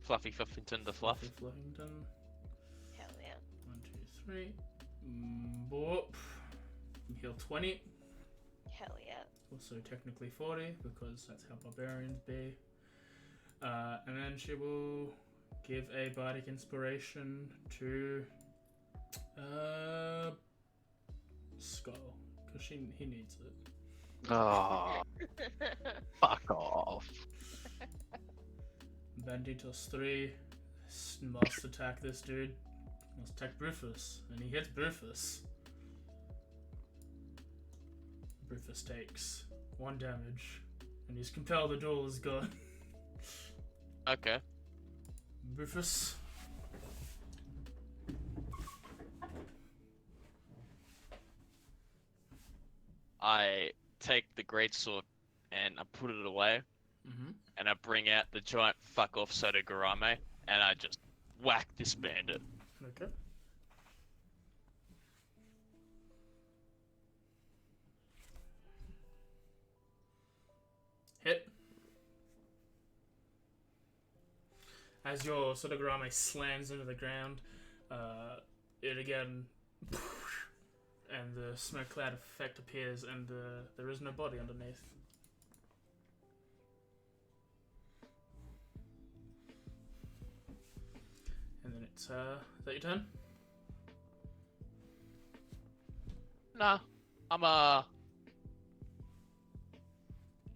Fluffy Fluffington the Fluff. Fluffy Fluffington. Hell yeah. 1, 2, 3. Boop. Heal 20. Hell yeah. Also technically 40, because that's how barbarians be. And then she will give a bardic inspiration to Skull, because he needs it. Oh, fuck off. Banditos 3 must attack this dude. Must attack Brufus, and he hits Brufus. Brufus takes 1 damage, and he's compelled. The duel is gone. Okay. Brufus. I take the greatsword and I put it away, Mm-hmm. and I bring out the giant fuck off Sotogarame, and I just whack this bandit. Okay. Hit. As your Sotogarame slams into the ground, it again, and the smoke cloud effect appears, and there is no body underneath. And then it's, is that your turn? Nah, I'm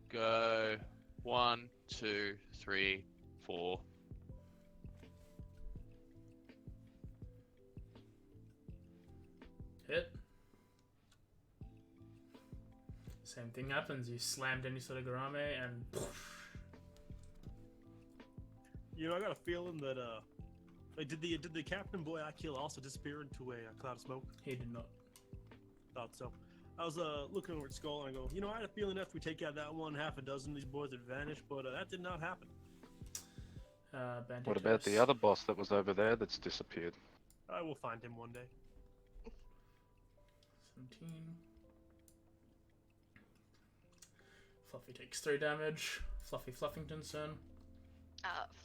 go 1, 2, 3, 4. Hit. Same thing happens. You slammed any sort of Garame and You know, I got a feeling that like, did the Captain Boy I kill also disappear into a cloud of smoke? he did not. Thought so. I was looking over at Skull and I go, you know, I had a feeling after we take out that one, half a dozen of these boys would vanish, but that did not happen. What about the other boss that was over there that's disappeared? I will find him one day. 17. Fluffy takes 3 damage. Fluffy Fluffington's turn.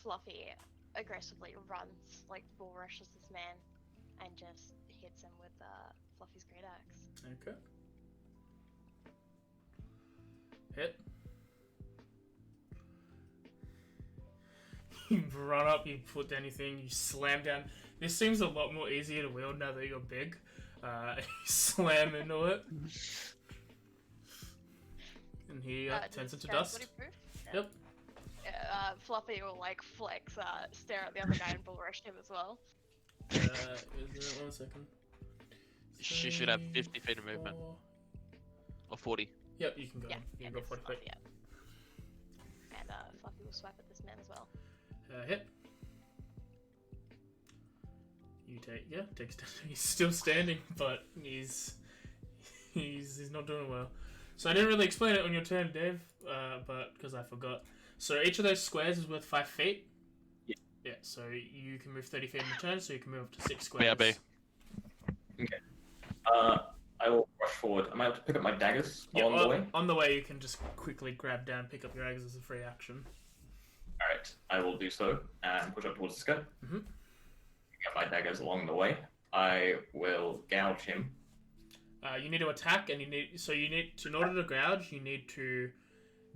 Fluffy aggressively runs, like bull rushes this man, and just hits him with Fluffy's great axe. Okay. Hit. You run up, you put down your thing, you slam down. This seems a lot more easier to wield now that you're big. You slam into it. And he turns into dust. Yep. Fluffy will like flex, stare at the other guy and bull rush him as well. Is there 1 second? She should have 50 feet of movement. Or 40. Yep, you can go. Yeah, You can and go it's 40 Fluffy, feet. yeah. And Fluffy will swipe at this man as well. Hit. You take, yeah, takes. He's still standing, but he's not doing well. So I didn't really explain it on your turn, Dave, but because I forgot. So each of those squares is worth 5 feet. Yeah. Yeah. So you can move 30 feet in a turn, so you can move up to 6 squares. BRB. Okay. I will rush forward. Am I able to pick up my daggers Yeah, along the way? On the way, you can just quickly grab down, pick up your eggs as a free action. Alright, I will do so and push up towards this guy. Mhm. Pick up my daggers along the way. I will gouge him. You need to attack, and in order to gouge, you need to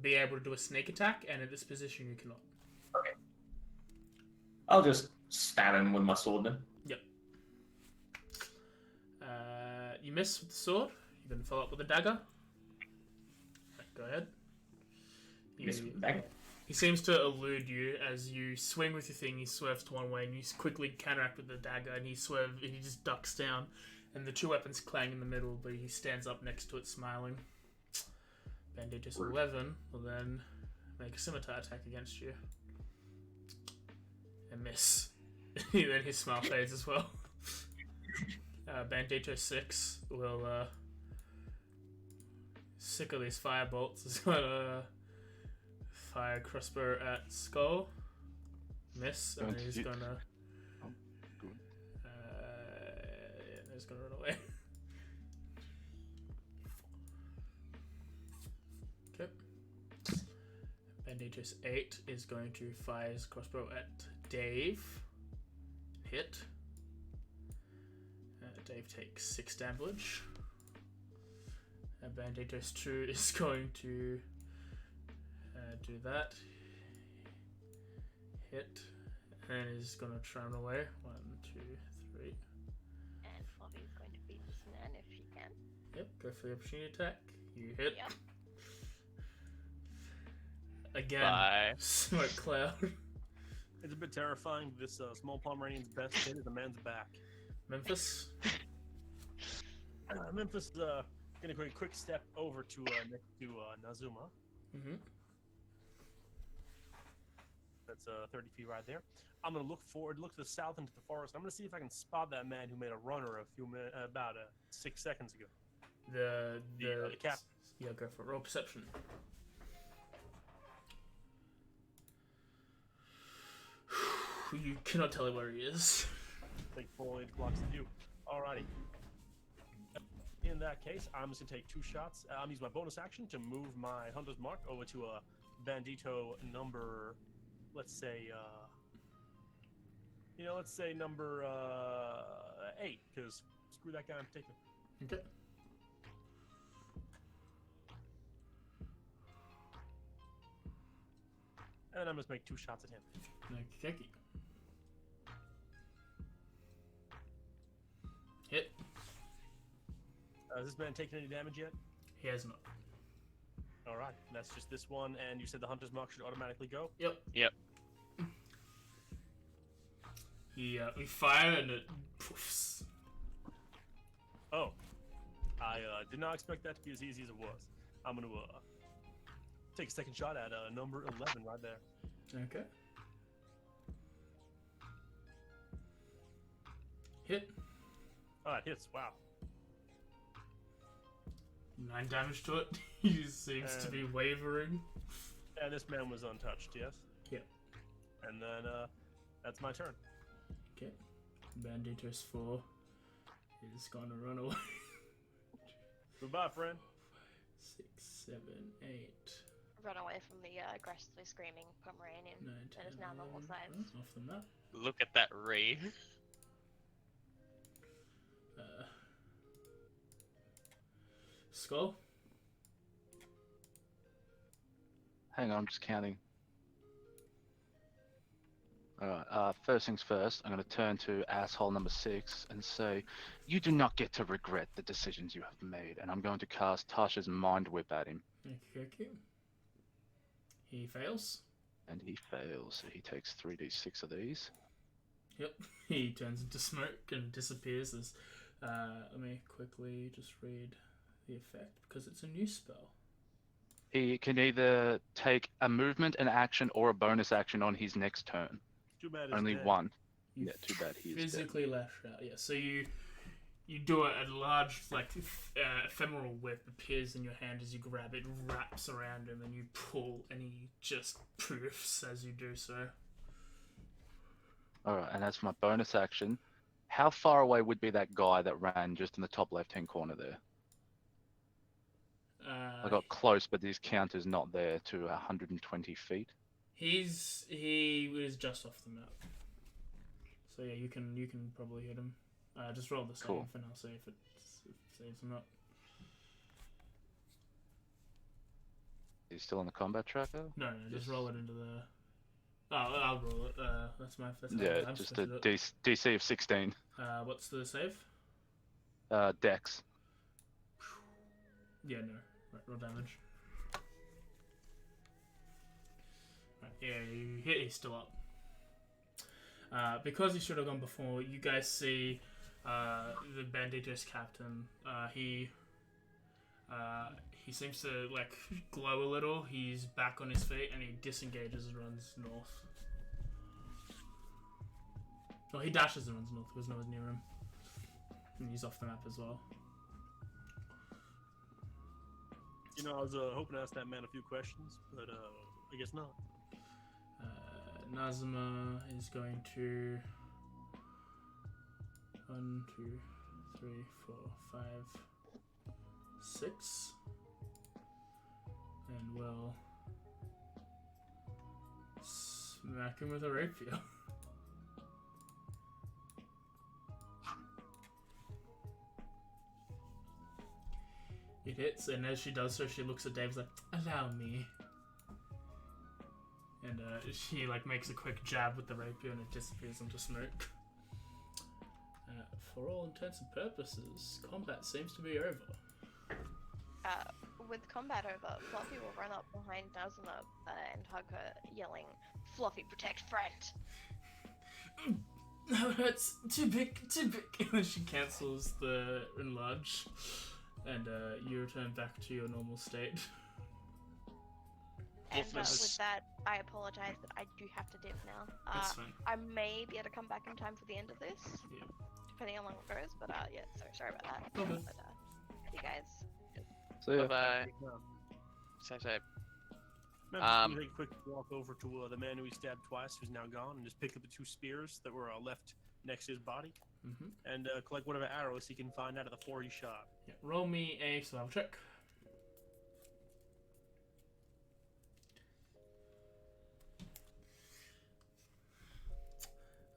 be able to do a sneak attack, and in this position, you cannot. Okay. I'll just stab him with my sword then. Yep. You miss with the sword. You can follow up with a dagger. Right, go ahead. Miss with the dagger. He seems to elude you as you swing with your thing. He swerves to one way, and you quickly counteract with the dagger. And he just ducks down, and the two weapons clang in the middle. But he stands up next to it, smiling. Bandages 11 will then make a scimitar attack against you, and miss. Then his smile fades as well. Bandito 6 will sick of these fire bolts. Is gonna fire crossbow at Skull. Miss, and Don't then he's hit. gonna. Oh, good. Yeah, he's gonna run away. Okay. Bandages 8 is going to fire his crossbow at Dave. Hit. Dave takes 6 damage. Banditos 2 is going to do that. Hit. And is going to try and run away. 1, 2, 3. And Fluffy's going to beat this man if she can. Yep, go for the opportunity attack. You hit. Yep. Again. Bye. Smoke cloud. It's a bit terrifying. This small Pomeranian's best hit is a man's back. Memphis. Memphis gonna go a quick step over to next to Nazuma. Mm-hmm. That's 30 feet right there. I'm gonna look forward, look to the south into the forest. I'm gonna see if I can spot that man who made a runner about 6 seconds ago. The cap. Yeah, go for it. Roll perception. You cannot tell where he is. Like foliage blocks the view. Alrighty. In that case, I'm just gonna take 2 shots. I'm gonna use my bonus action to move my Hunter's Mark over to a Bandito number, let's say number 8, because screw that guy in particular. Okay. And then I'm just make 2 shots at him. Okay. Hit. Has this man taken any damage yet? He has not. Alright, that's just this one, and you said the Hunter's Mark should automatically go? Yep. Yep. We fire and it poofs. Oh. I did not expect that to be as easy as it was. I'm gonna take a second shot at number 11 right there. Okay. Hit. Alright, hits, wow. 9 damage to it. He seems to be wavering. And this man was untouched, yes? Yep. And then, that's my turn. Okay. Banditos 4 is gonna run away. Goodbye, friend. 6, 7, 8. run away from the aggressively screaming Pomeranian. 9, That is 10, now normal 11, size. Off the map. Look at that re. Skull. Hang on, I'm just counting. Alright, first things first, I'm going to turn to asshole number 6 and say, you do not get to regret the decisions you have made, and I'm going to cast Tasha's Mind Whip at him. Okay. He fails. And he fails, so he takes 3d6 of these. Yep. He turns into smoke and disappears as... let me quickly just read the effect, because it's a new spell. He can either take a movement, an action, or a bonus action on his next turn. Too bad. Only dead. one. You Yeah, too bad he is dead. physically lash out. Yeah, so you do a large, like, ephemeral whip appears in your hand as you grab it, wraps around him, and you pull, and he just poofs as you do so. Alright, and as for my bonus action, how far away would be that guy that ran just in the top left-hand corner there? I got close, but his count is not there to 120 feet. He was just off the map. So yeah, you can probably hit him. Just roll the save, Cool. and I'll see if it saves or not. He's still on the combat tracker? No, just Yes. roll it into the. Oh, I'll roll it. That's how Yeah, I'm just supposed a to do it. DC of 16. What's the save? Dex. Yeah, no. Right, roll damage. Right, yeah, you hit, he's still up. Because he should have gone before, you guys see the Banditos captain. He seems to, like, glow a little. He's back on his feet and he disengages and runs north. Well, he dashes and runs north because no one's near him. And he's off the map as well. You know, I was hoping to ask that man a few questions, but I guess not. Nazuma is going to 1, 2, 3, 4, 5, 6, and will smack him with a rapier. It hits, and as she does so, she looks at Dave like, "Allow me." And she like makes a quick jab with the rapier, and it disappears into smoke. For all intents and purposes, combat seems to be over. With combat over, Fluffy will run up behind Nazuma and hug her, yelling, "Fluffy, protect friend!" That hurts. Too big, too big. And then she cancels the enlarge, and you return back to your normal state. And Wolfness. with that, I apologize that I do have to dip now. That's fine. I may be able to come back in time for the end of this, Yeah. depending on how long it goes. But yeah, sorry about that. Okay. But you guys, So yeah, Bye-bye. No. Same. Memphis, you take a quick walk over to the man who he stabbed twice, who's now gone, and just pick up the 2 spears that were left next to his body, and collect whatever arrows he can find out of the 4 he shot. Yeah. Roll me a survival check.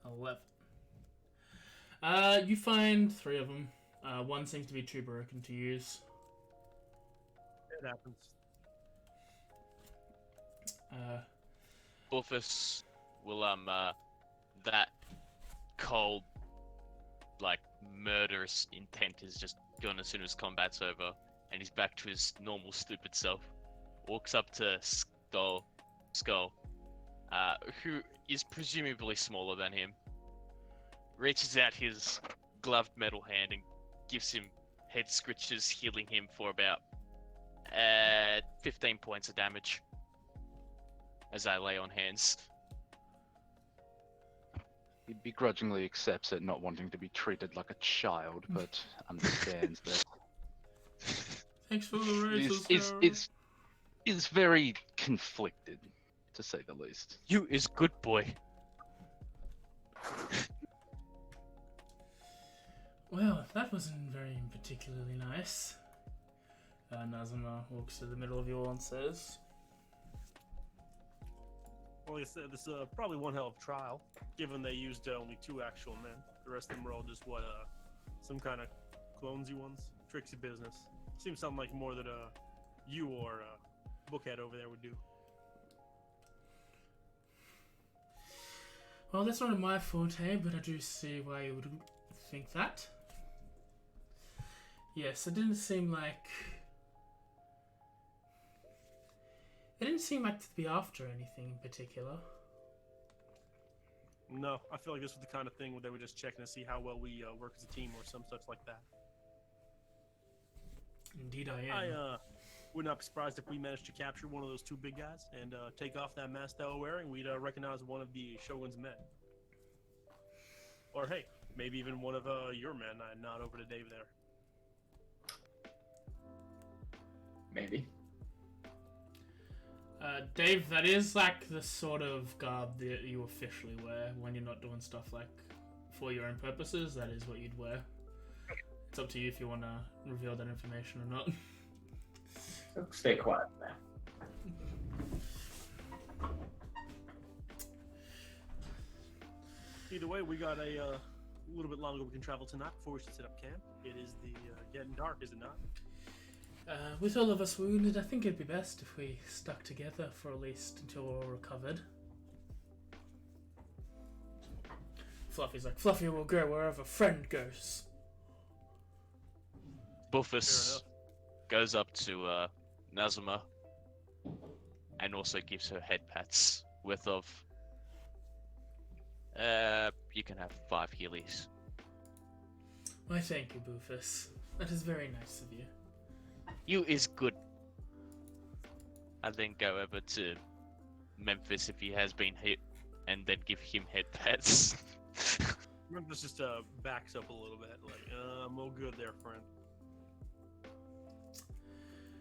11. You find 3 of them. One seems to be too broken to use. It happens. Buffus will that cold, like, murderous intent is just gone as soon as combat's over, and he's back to his normal stupid self. Walks up to Skull, who is presumably smaller than him. Reaches out his gloved metal hand and gives him head scritches, healing him for about 15 points of damage as I lay on hands. he begrudgingly accepts it, not wanting to be treated like a child, but understands that Thanks for the raises, is very conflicted, to say the least. You is good boy. Well, that wasn't very particularly nice. Nazuma walks to the middle of you all and says, Well, like I said, this is probably one hell of a trial, given they used only 2 actual men. The rest of them were all just some kind of clonesy ones. Tricksy business. Seems something like more that you or Bookhead over there would do. Well, that's not my forte, but I do see why you would think that. Yes, it didn't seem like... It didn't seem like to be after anything in particular. No, I feel like this was the kind of thing where they were just checking to see how well we work as a team or some such like that. Indeed I am. I would not be surprised if we managed to capture one of those 2 big guys and take off that mask they were wearing. We'd recognize one of the Shogun's men. Or hey, maybe even one of your men. I nod over to Dave there. Maybe. Dave, that is like the sort of garb that you officially wear when you're not doing stuff like for your own purposes. That is what you'd wear. It's up to you if you want to reveal that information or not. So stay quiet there. Either way, we got a little bit longer we can travel tonight before we should set up camp. It is getting dark, is it not? With all of us wounded, I think it'd be best if we stuck together for at least until we're all recovered. Fluffy's like, Fluffy will go wherever friend goes. Buffus goes up to Nazuma and also gives her head pats worth of... you can have 5 Heelys. Why, thank you, Bufus. That is very nice of you. You is good. And then go over to Memphis if he has been hit, and then give him head pats. Memphis just backs up a little bit, like, I'm all good there, friend.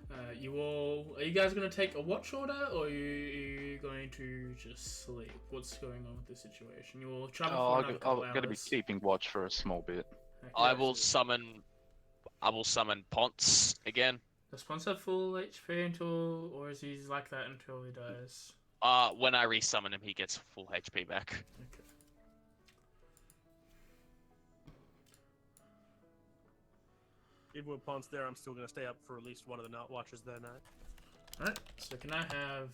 Are you guys going to take a watch order, or are you going to just sleep? What's going on with the situation? You will travel for another couple I'm going to be hours. keeping watch for a small bit. Okay, I will summon Ponce again. Does Ponce have full HP until, or is he like that until he dies? When I resummon him, he gets full HP back. Okay. Even with Ponce there, I'm still going to stay up for at least one of the night watches that night. Alright, so can I have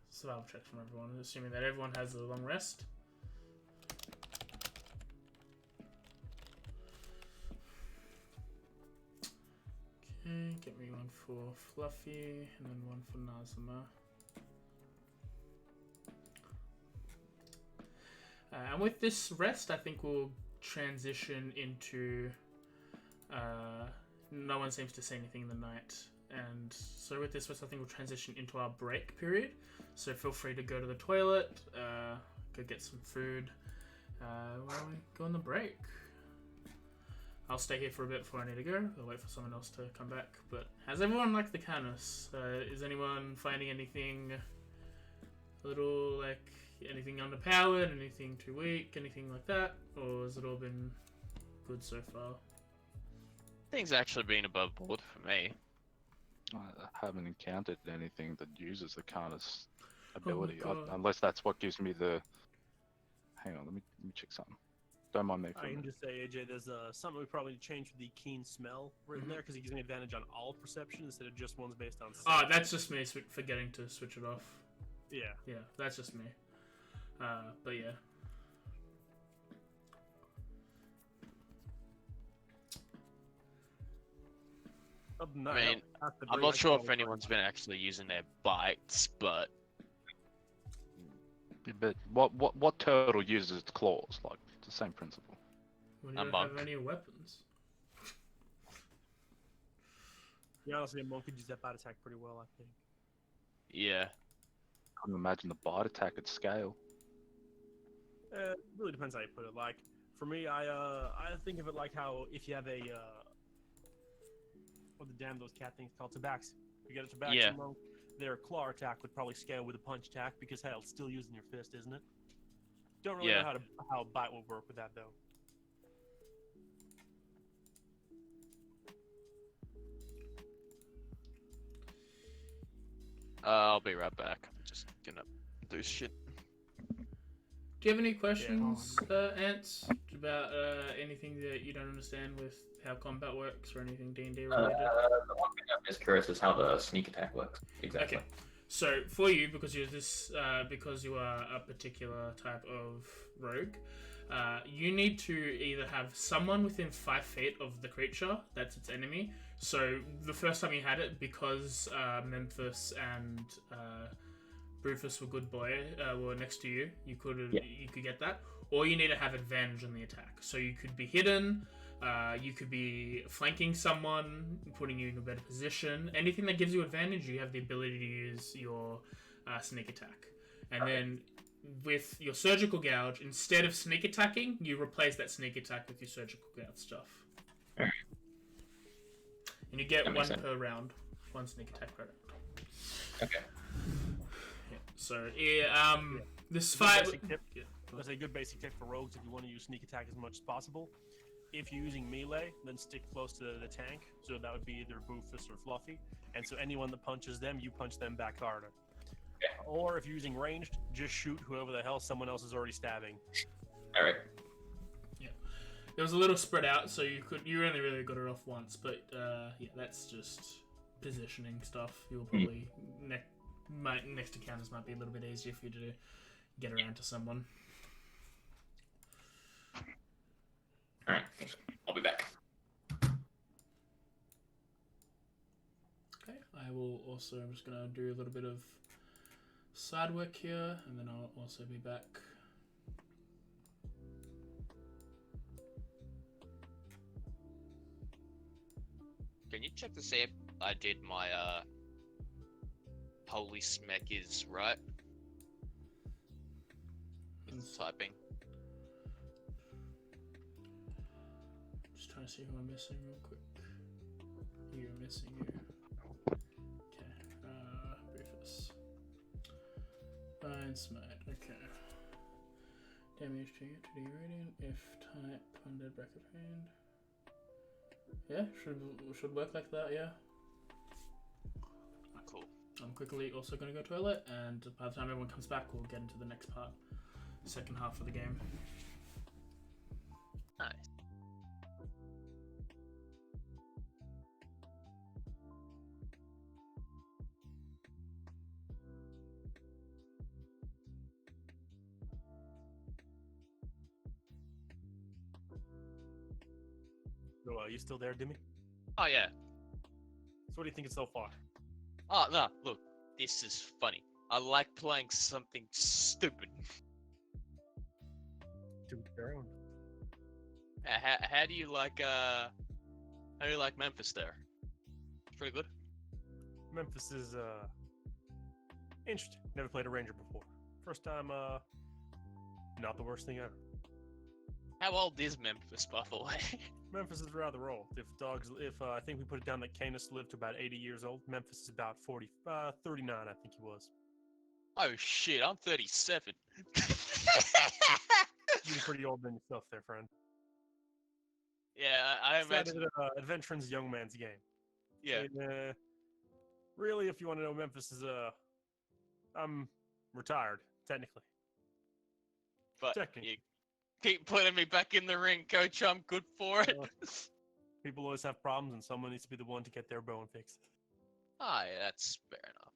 survival checks from everyone, assuming that everyone has a long rest? Okay, get me one for Fluffy, and then one for Nazuma. And with this rest, I think we'll transition into... no one seems to say anything in the night. And so with this rest, I think we'll transition into our break period. So feel free to go to the toilet, go get some food, while we go on the break. I'll stay here for a bit before I need to go. I'll wait for someone else to come back. But how's everyone like the Canis? Is anyone finding anything a little like anything underpowered, anything too weak, anything like that? Or has it all been good so far? Things actually been above board for me. I haven't encountered anything that uses the Karna's ability, God. unless that's what gives me the... Hang on, let me check something. Don't mind me for I a can minute. just say, AJ, there's something we probably need to change for the keen smell written there, because it gives me advantage on all perception instead of just ones based on Oh, sight. that's just me forgetting to switch it off. Yeah. Yeah, that's just me. But yeah. Other than that, I mean, after the I'm break, not I sure can if go anyone's been actually using their bites, but But what turtle uses its claws? Like, it's the same principle. When you A don't monk. have any weapons. Yeah, honestly, a monk could use that bite attack pretty well, I think. yeah. Couldn't imagine the bite attack at scale. It really depends how you put it. Like, for me, I think of it like how if you have a what the damn those cat things called, tabaxi. You get a tabaxi Yeah. monk, their claw attack would probably scale with a punch attack because hell, it's still using your fist, isn't it? Don't really Yeah. know how a bite would work with that though. I'll be right back. I'm just gonna do shit. Do you have any questions, Ants, about anything that you don't understand with how combat works or anything D&D The related? one thing I'm just curious is how the sneak attack works exactly. Okay. So for you, because you're because you are a particular type of rogue, you need to either have someone within 5 feet of the creature that's its enemy. So the first time you had it, because Memphis and Rufus were next to you, you could get that. Or you need to have advantage on the attack. So you could be hidden. You could be flanking someone, putting you in a better position. Anything that gives you advantage, you have the ability to use your sneak attack. And then with your surgical gouge, instead of sneak attacking, you replace that sneak attack with your surgical gouge stuff. Alright. And you get That one makes sense. per round. One sneak attack per round. Okay. Yeah. So, this Good fight... basic tip. That's a good basic tip for rogues if you want to use sneak attack as much as possible. If you're using melee, then stick close to the tank. So that would be either Boofus or Fluffy. And so anyone that punches them, you punch them back harder. Or if you're using ranged, just shoot whoever the hell someone else is already stabbing. All right. It was a little spread out, so you only really got it off once, but yeah, that's just positioning stuff. You'll probably next encounters might be a little bit easier for you to get around to someone. All right. I'll be back. Okay, I will also. I'm just gonna do a little bit of side work here, and then I'll also be back. Can you check to see if I did my holy smack is right? With typing. Just trying to see who I'm missing real quick. You're missing you. Okay. Rufus. Fine, smite. Okay. Damage to you, to the radiant. If type undead bracket hand. Yeah, should work like that. Yeah. Cool. I'm quickly also going to go toilet, and by the time everyone comes back, we'll get into the next part, second half of the game. Nice. So, you still there, Dimmy? Oh yeah. So what do you think so far? Oh no, look, this is funny. I like playing something stupid. To their own. How do you like Memphis there? Pretty good. Memphis is interesting. Never played a ranger before. First time, not the worst thing ever. How old is Memphis, by the way? Memphis is rather old. If I think we put it down that Canis lived to about 80 years old. Memphis is about 39, I think he was. Oh shit, I'm 37. You're pretty old than yourself there, friend. Yeah, I It's that imagine. adventuring's young man's game. Yeah. And, really, if you want to know, Memphis is I'm retired technically. But Technically. you keep putting me back in the ring, coach. I'm good for it. People always have problems, and someone needs to be the one to get their bone fixed. Ah, yeah, that's fair enough.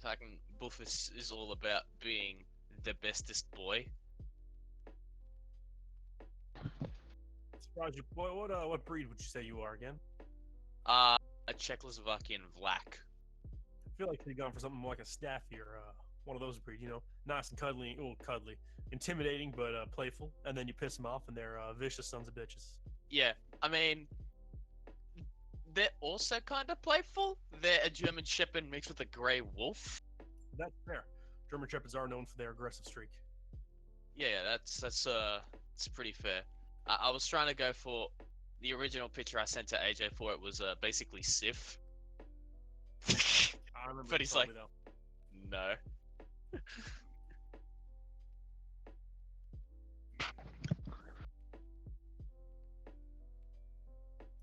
Fucking Buffus is all about being the bestest boy. Surprise you, boy. What breed would you say you are again? A Czechoslovakian Vlach. I feel like you've gone for something more like a Staffy or one of those breed. You know, nice and cuddly, intimidating but playful, and then you piss them off, and they're vicious sons of bitches. Yeah, I mean, they're also kind of playful. They're a German Shepherd mixed with a Grey Wolf. That's fair. German Shepherds are known for their aggressive streak. Yeah, that's pretty fair. I was trying to go for the original picture I sent to AJ for it was basically Sif. I remember. But you he's told like, me, though. no.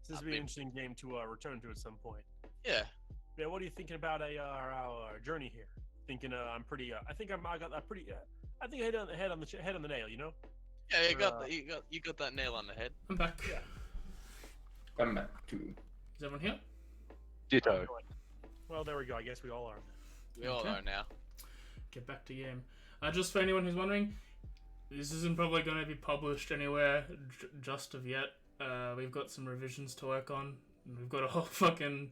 This would be an interesting game to return to at some point. Yeah, Yeah, what are you thinking about our journey here? Thinking I'm pretty. I think I got that pretty. I think I hit on the head on the nail. You know. Yeah, you Or, got you got that nail on the head. I'm back. Yeah. I'm back to. Is everyone here? Ditto. Well, there we go. I guess we all are. We all Okay. are now. Get back to game. Just for anyone who's wondering, this isn't probably going to be published anywhere just of yet. We've got some revisions to work on. We've got a whole fucking...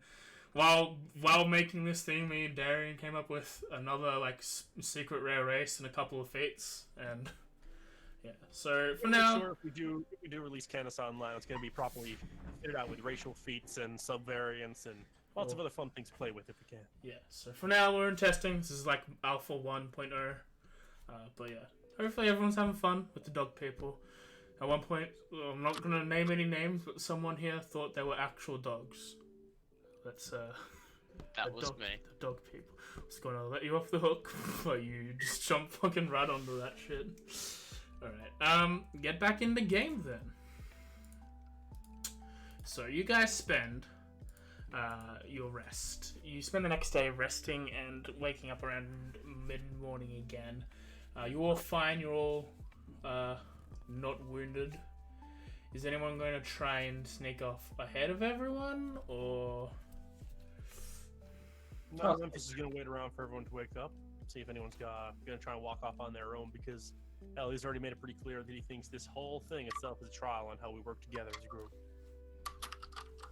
While making this thing, me and Darian came up with another like secret rare race and a couple of feats, and yeah. So for now, Sure, if we do release Canis Online, it's going to be properly fitted out with racial feats and subvariants and lots of other fun things to play with if we can. yeah. So for now, we're in testing. This is like Alpha 1.0. But yeah, hopefully everyone's having fun with the dog people. At one point, I'm not gonna name any names, but someone here thought they were actual dogs. That's That the was dog, me. The dog people. I was gonna let you off the hook, but you just jump fucking right onto that shit. Alright, get back in the game then. So you guys spend your rest. You spend the next day resting and waking up around mid-morning again. You're all fine, you're all not wounded. Is anyone going to try and sneak off ahead of everyone, or... No, Memphis is going to wait around for everyone to wake up, see if anyone's going to try and walk off on their own, because he's already made it pretty clear that he thinks this whole thing itself is a trial on how we work together as a group.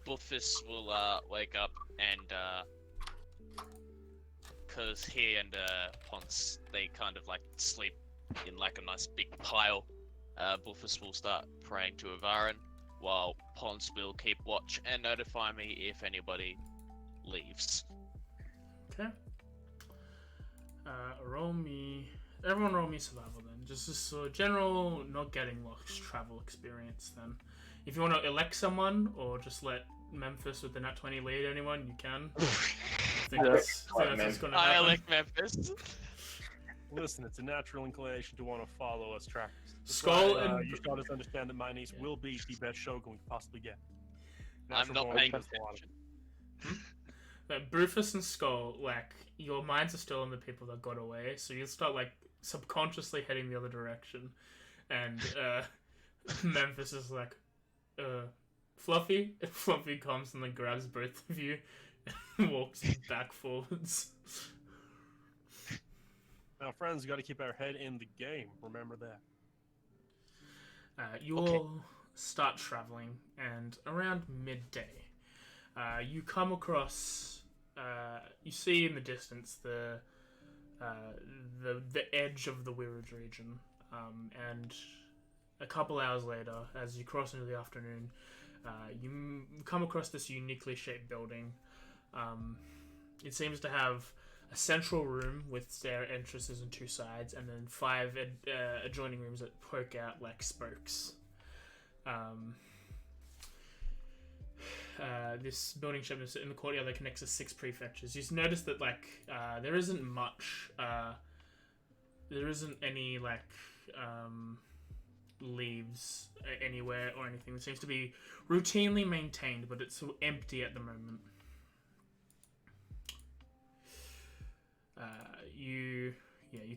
Bullfist will wake up and because he and Ponce, they kind of like sleep in like a nice big pile. Bullfist will start praying to Avarin, while Ponce will keep watch and notify me if anybody leaves. Okay. Everyone roll me survival then. Just a general not getting lost travel experience then. If you want to elect someone, or just let Memphis with the nat 20 lead anyone, you can. I think that's what's going to I happen. elect Memphis. Listen, it's a natural inclination to want to follow us trackers. Skull and- you should always understand that my niece will be the best Shogun we could possibly get. I'm Natural not born paying with a lot of- attention. Rufus and Skull, like, your minds are still on the people that got away, so you'll start, like, subconsciously heading the other direction. And, Memphis is like, Fluffy? And Fluffy comes and then grabs both of you and walks back forwards. Now, friends, got to keep our head in the game. Remember that. You all start traveling, and around midday, you come across. You see in the distance the edge of the Wirage region, and a couple hours later, as you cross into the afternoon, you come across this uniquely shaped building. It seems to have a central room with stair entrances on two sides, and then 5 adjoining rooms that poke out like spokes. This building shape is in the courtyard that connects to 6 prefectures. You've noticed that like there isn't much, there isn't any like leaves anywhere or anything. It seems to be routinely maintained, but it's empty at the moment. You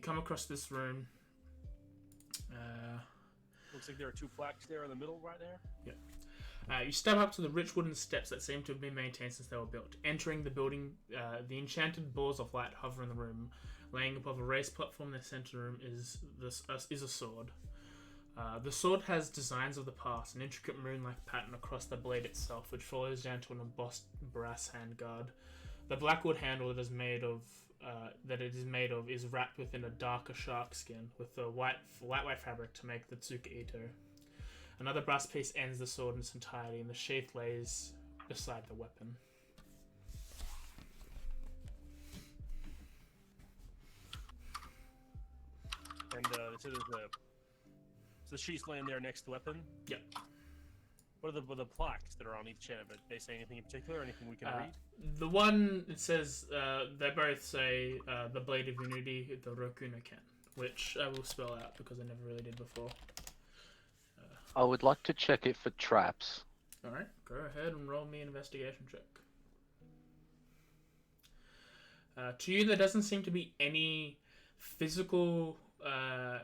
come across this room. Looks like there are 2 plaques there in the middle right there. You step up to the rich wooden steps that seem to have been maintained since they were built. Entering the building, the enchanted balls of light hover in the room. Laying above a raised platform in the center room is a sword. The sword has designs of the past, an intricate moon-like pattern across the blade itself, which follows down to an embossed brass handguard. The blackwood handle it is made of is wrapped within a darker shark skin with a white fabric to make the tsuka ito. Another brass piece ends the sword in its entirety, and the sheath lays beside the weapon. And so the sheath's laying there next to the weapon. Yep. What are the plaques that are on each end of it? They say anything in particular? Anything we can read? The one, it says, they both say the Blade of Unity, the Rokuna Ken, which I will spell out because I never really did before. I would like to check it for traps. Alright, go ahead and roll me an investigation check. To you, there doesn't seem to be any physical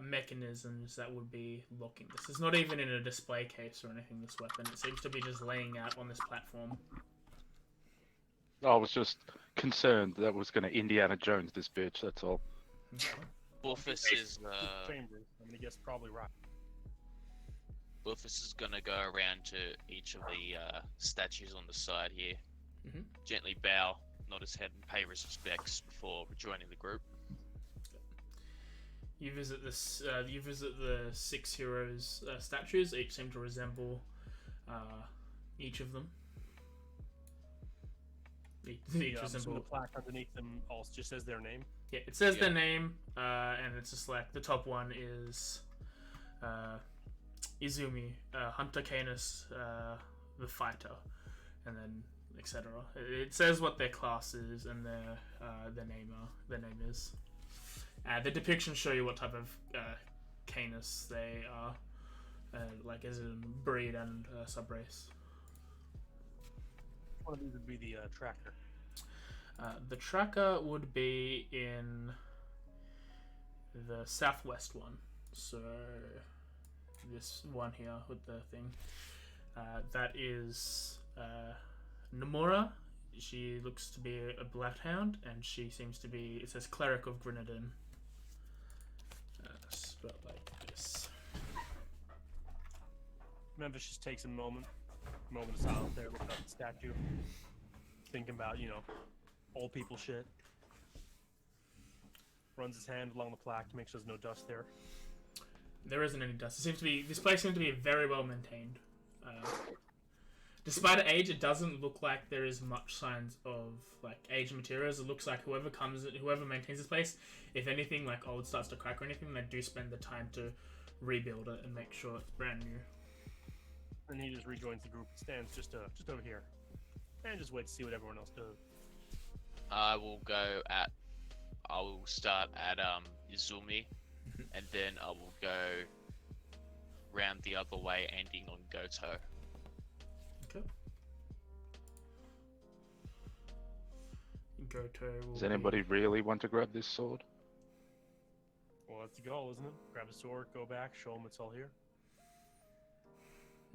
mechanisms that would be locking this. It's not even in a display case or anything, this weapon. It seems to be just laying out on this platform. I was just concerned that was going to Indiana Jones this bitch, that's all. Wolfus is Chambers. I'm gonna guess probably right. Wolfus is gonna go around to each of the statues on the side here, Mhm. gently bow, nod his head, and pay his respects before rejoining the group. You visit this. You visit the 6 heroes' statues. Each seem to resemble each of them. Each So resemble. the plaque underneath them also just says their name. Yeah, it says Yeah. their name, and it's just like the top one is Izumi, Hunter Canis, the fighter, and then etc. It says what their class is and their name is. The depictions show you what type of Canis they are, like as in breed and subrace. One of these would be the tracker. The tracker would be in the southwest one. So this one here with the thing. That is Nomura. She looks to be a bloodhound, and she seems to be, it says Cleric of Grenadin. Spelled like this. Memphis just takes a moment of silence there, looking at the statue, thinking about, old people shit. Runs his hand along the plaque to make sure there's no dust there. There isn't any dust. This place seems to be very well maintained. Despite its age, it doesn't look like there is much signs of like aged materials. It looks like whoever maintains this place, if anything like old starts to crack or anything, they do spend the time to rebuild it and make sure it's brand new. And he just rejoins the group, stands just over here, and just waits to see what everyone else does. I will start at Izumi, and then I will go round the other way, ending on Goto. Okay. Goto will Does anybody really want to grab this sword? Well, that's the goal, isn't it? Grab a sword, go back, show them it's all here.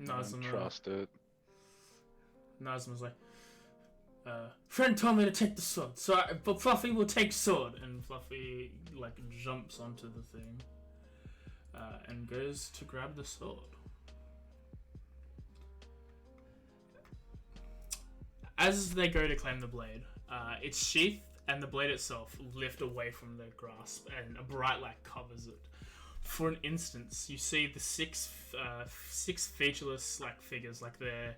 Don't trust it. Nazma's like, friend told me to take the sword, but Fluffy will take sword, and Fluffy like jumps onto the thing, and goes to grab the sword. As they go to claim the blade, its sheath and the blade itself lift away from their grasp, and a bright light covers it. For an instant, you see the six featureless like figures, like they're.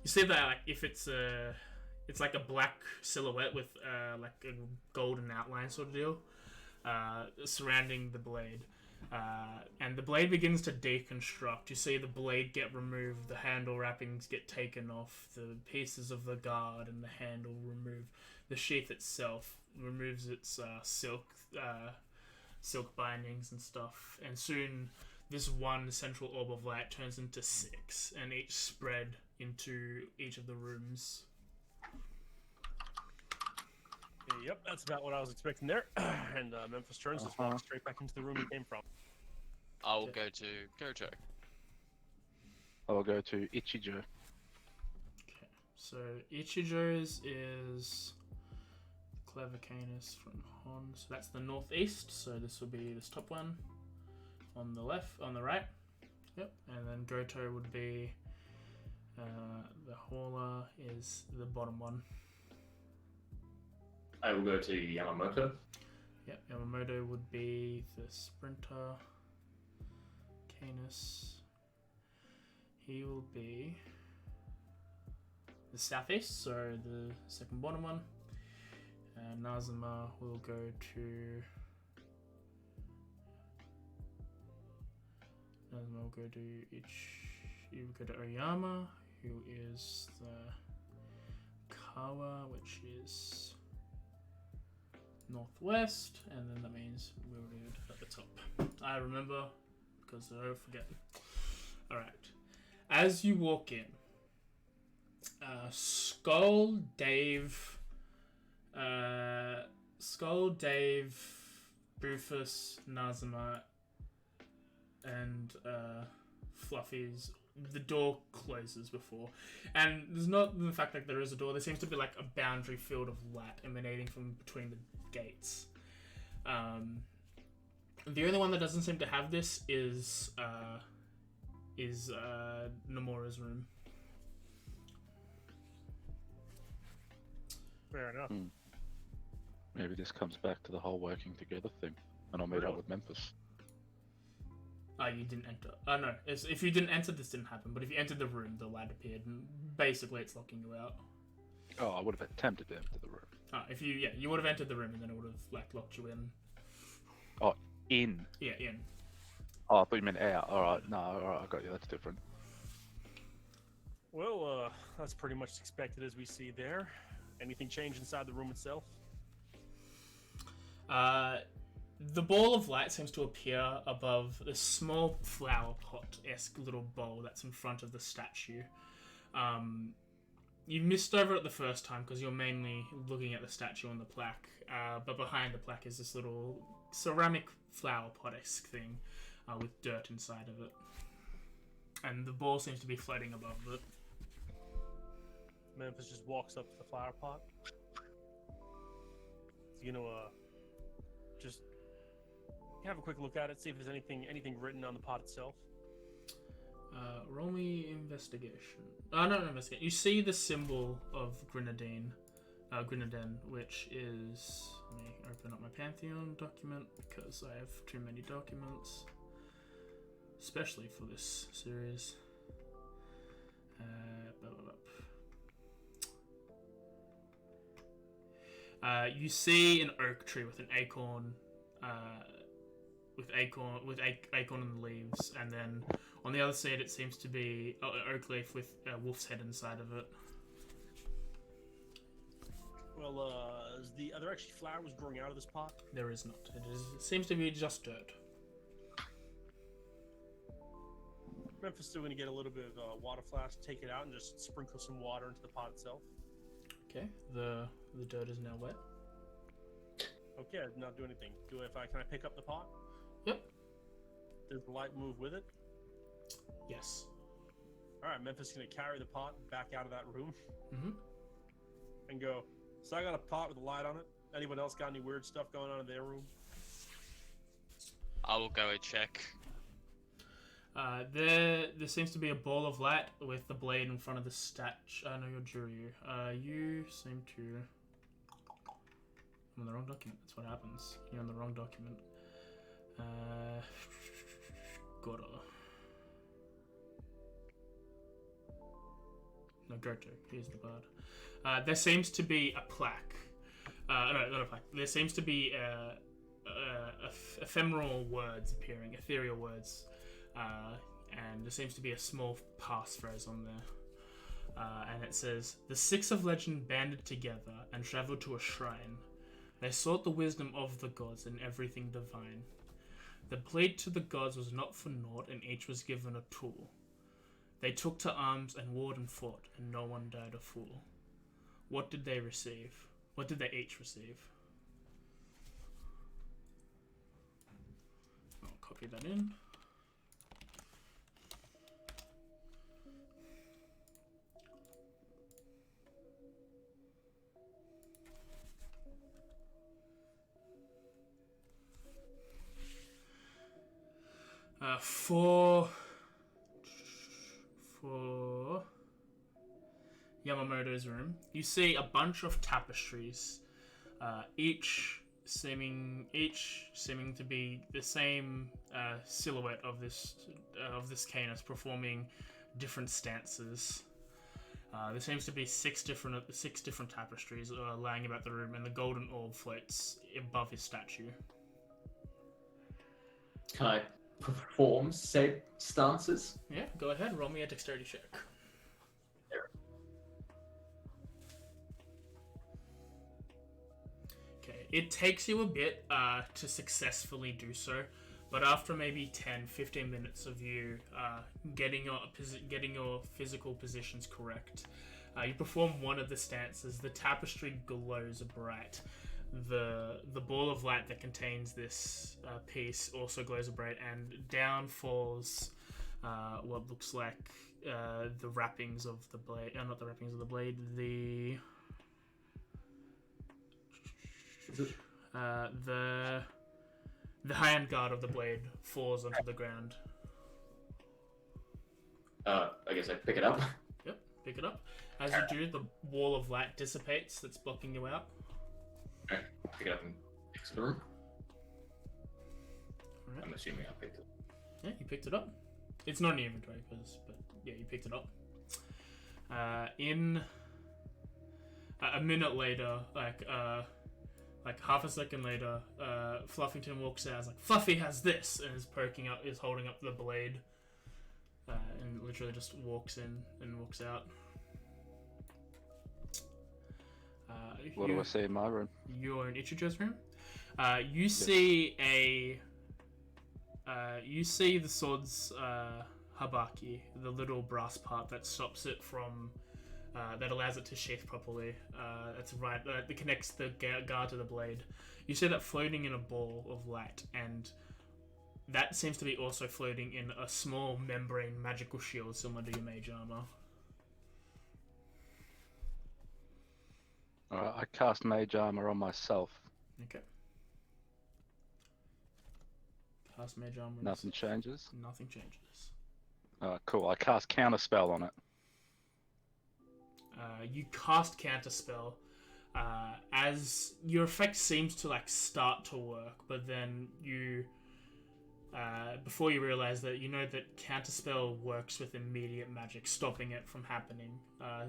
You see that like if it's like a black silhouette with like a golden outline sort of deal, surrounding the blade. And the blade begins to deconstruct. You see the blade get removed, the handle wrappings get taken off, the pieces of the guard and the handle removed. The sheath itself removes its silk bindings and stuff. And soon this one central orb of light turns into 6, and each spread into each of the rooms. Yep, that's about what I was expecting there. And Memphis turns, just walks straight back into the room he came from. I will go to Goto. I'll go to Ichijo. Okay, so Ichijo's is Clever Canis from Hon. So that's the northeast. So this will be this top one on the left, on the right. Yep, and then Goto would be the Hauler is the bottom one. I will go to Yamamoto. Yep, Yamamoto would be the Sprinter. Canis. He will be the southeast, so the second bottom one. And Nazuma will go to. Nazuma will go to You will go to Oyama, who is the Kawa, which is northwest, and then that means Wilred at the top. I remember because I don't forget. Alright. As you walk in, Skull, Dave, Skull, Dave, Rufus, Nazima, and Fluffy's. The door closes before, and there's not the fact that there is a door. There seems to be like a boundary field of light emanating from between the gates. The only one that doesn't seem to have this is Nomura's room. Fair enough. Maybe this comes back to the whole working together thing, and I'll meet up Really? with Memphis. You didn't enter. No. If you didn't enter, this didn't happen. But if you entered the room, the light appeared, and basically it's locking you out. Oh, I would have attempted to enter the room. If you would have entered the room, and then it would have locked you in. Oh, in. Yeah, in. Oh, I thought you meant out. Alright, no, alright, I got you, that's different. Well, that's pretty much expected as we see there. Anything change inside the room itself? The ball of light seems to appear above the small flower pot-esque little bowl that's in front of the statue. You missed over it the first time because you're mainly looking at the statue on the plaque, but behind the plaque is this little ceramic flower pot-esque thing with dirt inside of it. And the ball seems to be floating above it. Memphis just walks up to the flower pot. So, just have a quick look at it, see if there's anything written on the pot itself. Roll me investigation. No, investigation. You see the symbol of Grenadine, which is... Let me open up my Pantheon document, because I have too many documents. Especially for this series. You see an oak tree with an acorn, with acorn in the leaves, and then on the other side it seems to be an oak leaf with a wolf's head inside of it. Well, are there actually flowers growing out of this pot? There is not. It seems to be just dirt. Memphis still going to get a little bit of a water flask, take it out, and just sprinkle some water into the pot itself. Okay, the dirt is now wet. Okay, I did not do anything. Can I pick up the pot? Yep. Does the light move with it? Yes. All right, Memphis is going to carry the pot back out of that room Mm-hmm. and go. So I got a pot with a light on it. Anyone else got any weird stuff going on in their room? I will go and check. There seems to be a ball of light with the blade in front of the statue. No, you're Juryu. You seem to... I'm on the wrong document. That's what happens. You're on the wrong document. Goto. No, Goto. Here's the bard. There seems to be a plaque. No, not a plaque. There seems to be ephemeral words appearing, ethereal words. And there seems to be a small passphrase on there. And it says, "The six of legend banded together and traveled to a shrine. They sought the wisdom of the gods and everything divine. The blade to the gods was not for naught, and each was given a tool. They took to arms and warred and fought, and no one died a fool. What did they receive? What did they each receive?" I'll copy that in. For Yamamoto's room, you see a bunch of tapestries, each seeming to be the same silhouette of this Canis performing different stances. There seems to be six different tapestries lying about the room, and the golden orb floats above his statue. Can I perform said stances? Yeah, go ahead. Roll me a dexterity check. Okay, it takes you a bit to successfully do so, but after maybe 10-15 minutes of you getting your physical positions correct, you perform one of the stances. The tapestry glows bright. the ball of light that contains this piece also glows bright, and down falls what looks like the wrappings of the blade. Not the wrappings of the blade. The hand guard of the blade falls onto the ground. I guess I pick it up. Yep, pick it up. As you do, the wall of light dissipates that's blocking you out. Alright, pick it up and exit the room. Alright. I'm assuming I picked it. Yeah, you picked it up. It's not in your inventory, but yeah, you picked it up. In a minute later, like half a second later, Fluffington walks out. Is like, Fluffy has this, and is holding up the blade, and literally just walks in and walks out. What do I see in my room? You're in Ichijo's room. You see you see the sword's habaki, the little brass part that stops it from, that allows it to sheath properly. That's right. That connects the guard to the blade. You see that floating in a ball of light, and that seems to be also floating in a small membrane magical shield similar to your mage armor. Alright, I cast Mage Armor on myself. Okay. Cast mage armor. Nothing changes. Nothing changes. Cool. I cast Counterspell on it. You cast Counterspell. As your effect seems to start to work, but then you, before you realize that, you know that Counterspell works with immediate magic, stopping it from happening.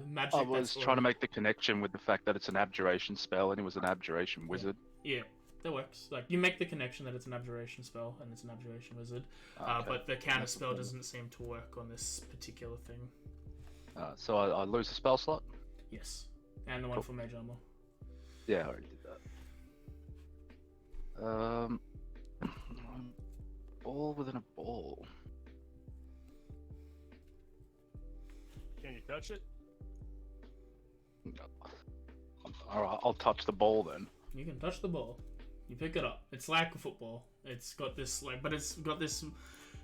Magic. I was trying to make the connection with the fact that it's an Abjuration spell, and it was an Abjuration wizard. Yeah, that works. You make the connection that it's an Abjuration spell and it's an Abjuration wizard, Okay. but the Counterspell doesn't seem to work on this particular thing. So I lose a spell slot? Yes, and the one for mage armor. Yeah, I already did that. Ball within a ball. Can you touch it? Alright, I'll touch the ball then. You can touch the ball. You pick it up. It's like a football. It's got this but it's got this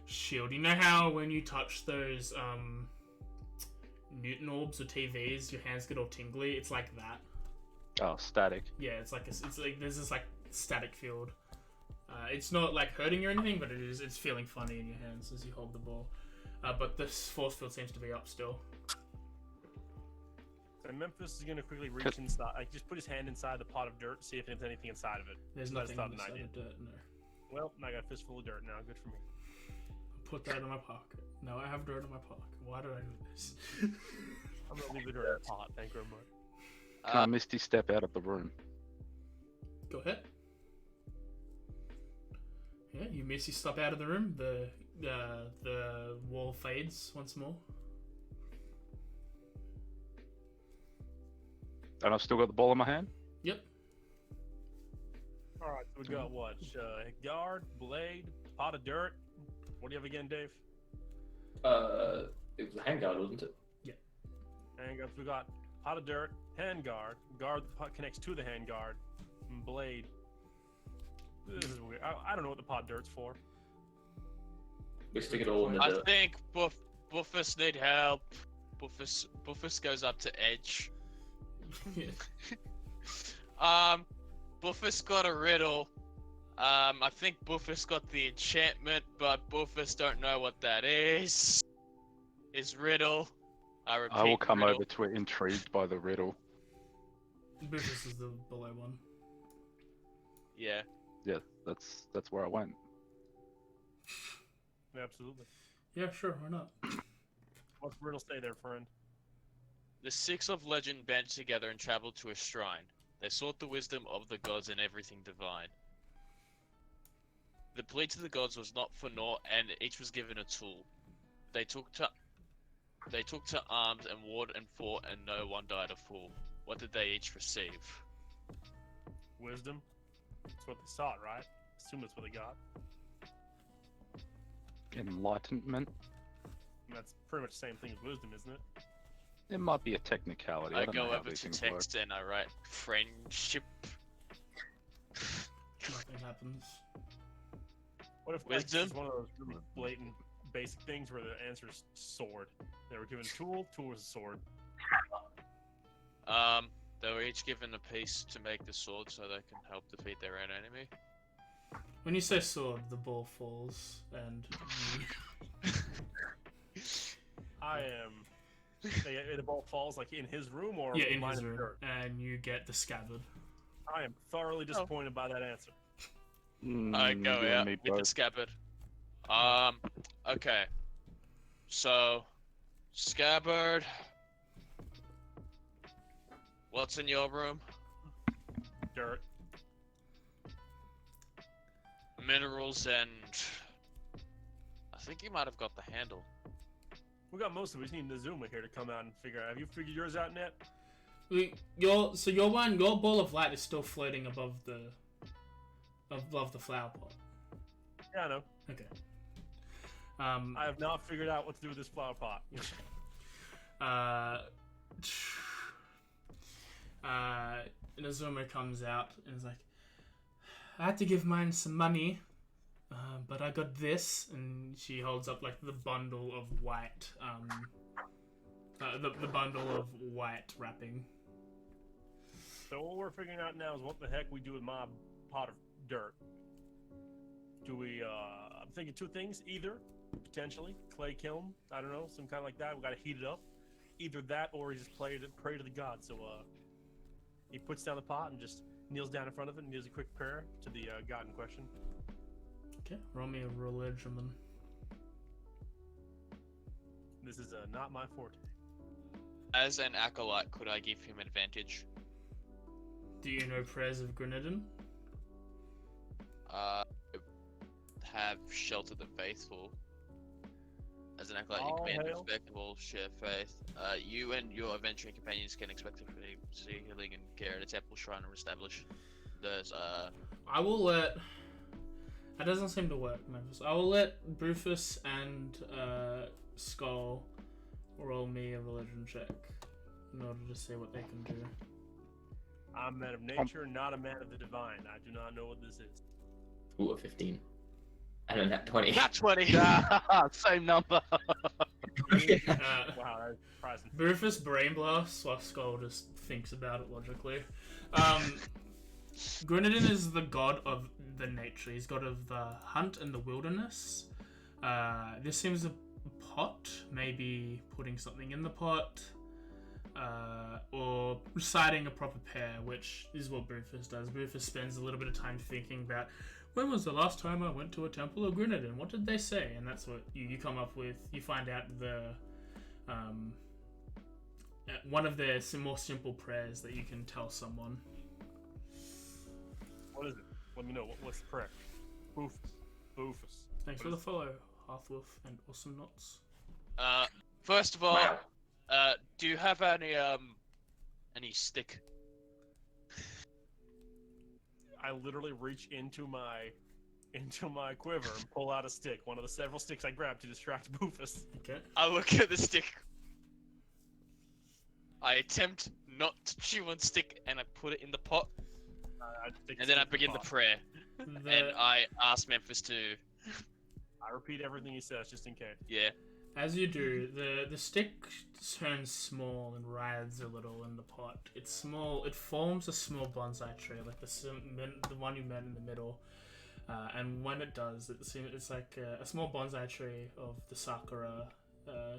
shield. You know how when you touch those Newton orbs or TVs, your hands get all tingly? It's like that. Oh, static. Yeah, it's like there's this static field. It's not hurting you or anything, but it's feeling funny in your hands as you hold the ball. But this force field seems to be up still. And Memphis is gonna quickly reach inside, just put his hand inside the pot of dirt, see if there's anything inside of it. There's That's nothing not an inside idea. the dirt, no. Well, I got a fistful of dirt now. Good for me. Put that in my pocket. No, I have dirt in my pocket. Why did I do this? I'm gonna leave the dirt in the pot. Thank you very much. Can I Misty step out of the room? Go ahead. Yeah, you Misty step out of the room. The wall fades once more. And I've still got the ball in my hand? Yep. All right, so we got what? Guard, blade, pot of dirt. What do you have again, Dave? It was a handguard, wasn't it? Handguard. We got pot of dirt, handguard. Guard the pot connects to the handguard. And blade. This is weird. I don't know what the pot of dirt's for. We stick it all in the I dirt. think Buffus need help. Buffus goes up to Edge. Buffus got a riddle. I think Buffus got the enchantment, but Buffus don't know what that is. Is riddle. I repeat, I will come riddle. over to it intrigued by the riddle. This is the below one. Yeah. Yeah, that's where I went. Absolutely. Yeah, sure, why not? What's the riddle say there, friend? The six of legend banded together and traveled to a shrine. They sought the wisdom of the gods and everything divine. The plea to the gods was not for naught, and each was given a tool. They took to arms and warred and fought, and no one died a fool. What did they each receive? Wisdom. That's what they sought, right? Assume that's what they got. Enlightenment. And that's pretty much the same thing as wisdom, isn't it? It might be a technicality. I don't know go how over these to things work. text and I write friendship. what happens. What if like, Wisdom? this is one of those really blatant, basic things where the answer is sword? They were given a tool was a sword. They were each given a piece to make the sword so they can help defeat their own enemy. When you say sword, the ball falls, and I am. The ball falls like in his room or yeah, in mine his the room, dirt? and you get the scabbard. I am thoroughly disappointed by that answer. I go you and out me with the both. scabbard. Okay. So, scabbard. What's in your room? Dirt. Minerals and... I think you might have got the handle. We got most of it. We just need Nazuma here to come out and figure out. Have you figured yours out, Net? Your ball of light is still floating above the flower pot. Yeah, I know. Okay. I have not figured out what to do with this flower pot. Inazuma comes out and is like, I had to give mine some money, but I got this, and she holds up like the bundle of white, the bundle of white wrapping. So what we're figuring out now is what the heck we do with my pot of dirt. Do we, I'm thinking two things. Either, potentially, clay kiln, I don't know, some kind like that. We gotta heat it up. Either that or we just pray to the gods. So, he puts down the pot and just kneels down in front of it and does a quick prayer to the god in question. Okay, roll me a religion then. This is not my forte. As an acolyte, could I give him advantage? Do you know prayers of Grenadin? Have shelter the faithful. As an acolyte, you All command hail. respectable, share faith. You and your adventuring companions can expect to see healing and care at a temple shrine or establish. There's I will let. That doesn't seem to work, Memphis. I will let Rufus and Skull roll me a religion check in order to see what they can do. I'm a man of nature, not a man of the divine. I do not know what this is. Ooh, a 15. And a nat 20. Not 20. Same number. Uh, Wow, that's surprising. Rufus brain blasts while Skull just thinks about it logically. Grenadin is the god of the nature. He's god of the hunt and the wilderness. This seems a pot, maybe putting something in the pot, or reciting a proper prayer, which is what Rufus does. Rufus spends a little bit of time thinking about, when was the last time I went to a temple of Grenadin? What did they say? And that's what you come up with. You find out the one of their more simple prayers that you can tell someone. What is it? Let me know. What's the prayer? Boofus. Boofus. Thanks What for the is- follow, Hearthwolf and Awesome Knots. First of all, Wow. do you have any stick? I literally reach into my quiver and pull out a stick. One of the several sticks I grabbed to distract Boofus. Okay. I look at the stick. I attempt not to chew on stick, and I put it in the pot, I stick and then I stick in begin the pot. prayer. And I ask Memphis to, I repeat everything he says just in case. yeah. As you do, the stick turns small and writhes a little in the pot. It's small. It forms a small bonsai tree, like the one you met in the middle. And when it does, it's like a small bonsai tree of the sakura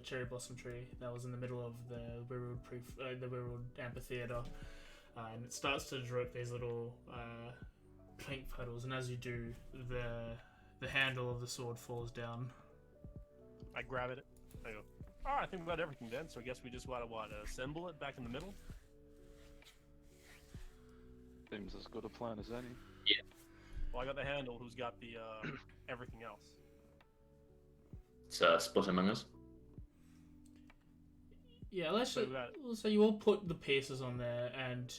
cherry blossom tree that was in the middle of the Weirwood amphitheater. And it starts to drip these little pink petals. And as you do, the handle of the sword falls down. I grab it. I go, all right, I think we got everything then. So I guess we just want to assemble it back in the middle. Seems as good a plan as any. Well, I got the handle. Who's got the everything else? It's split among us. Yeah, let's So we got- so you all put the pieces on there, and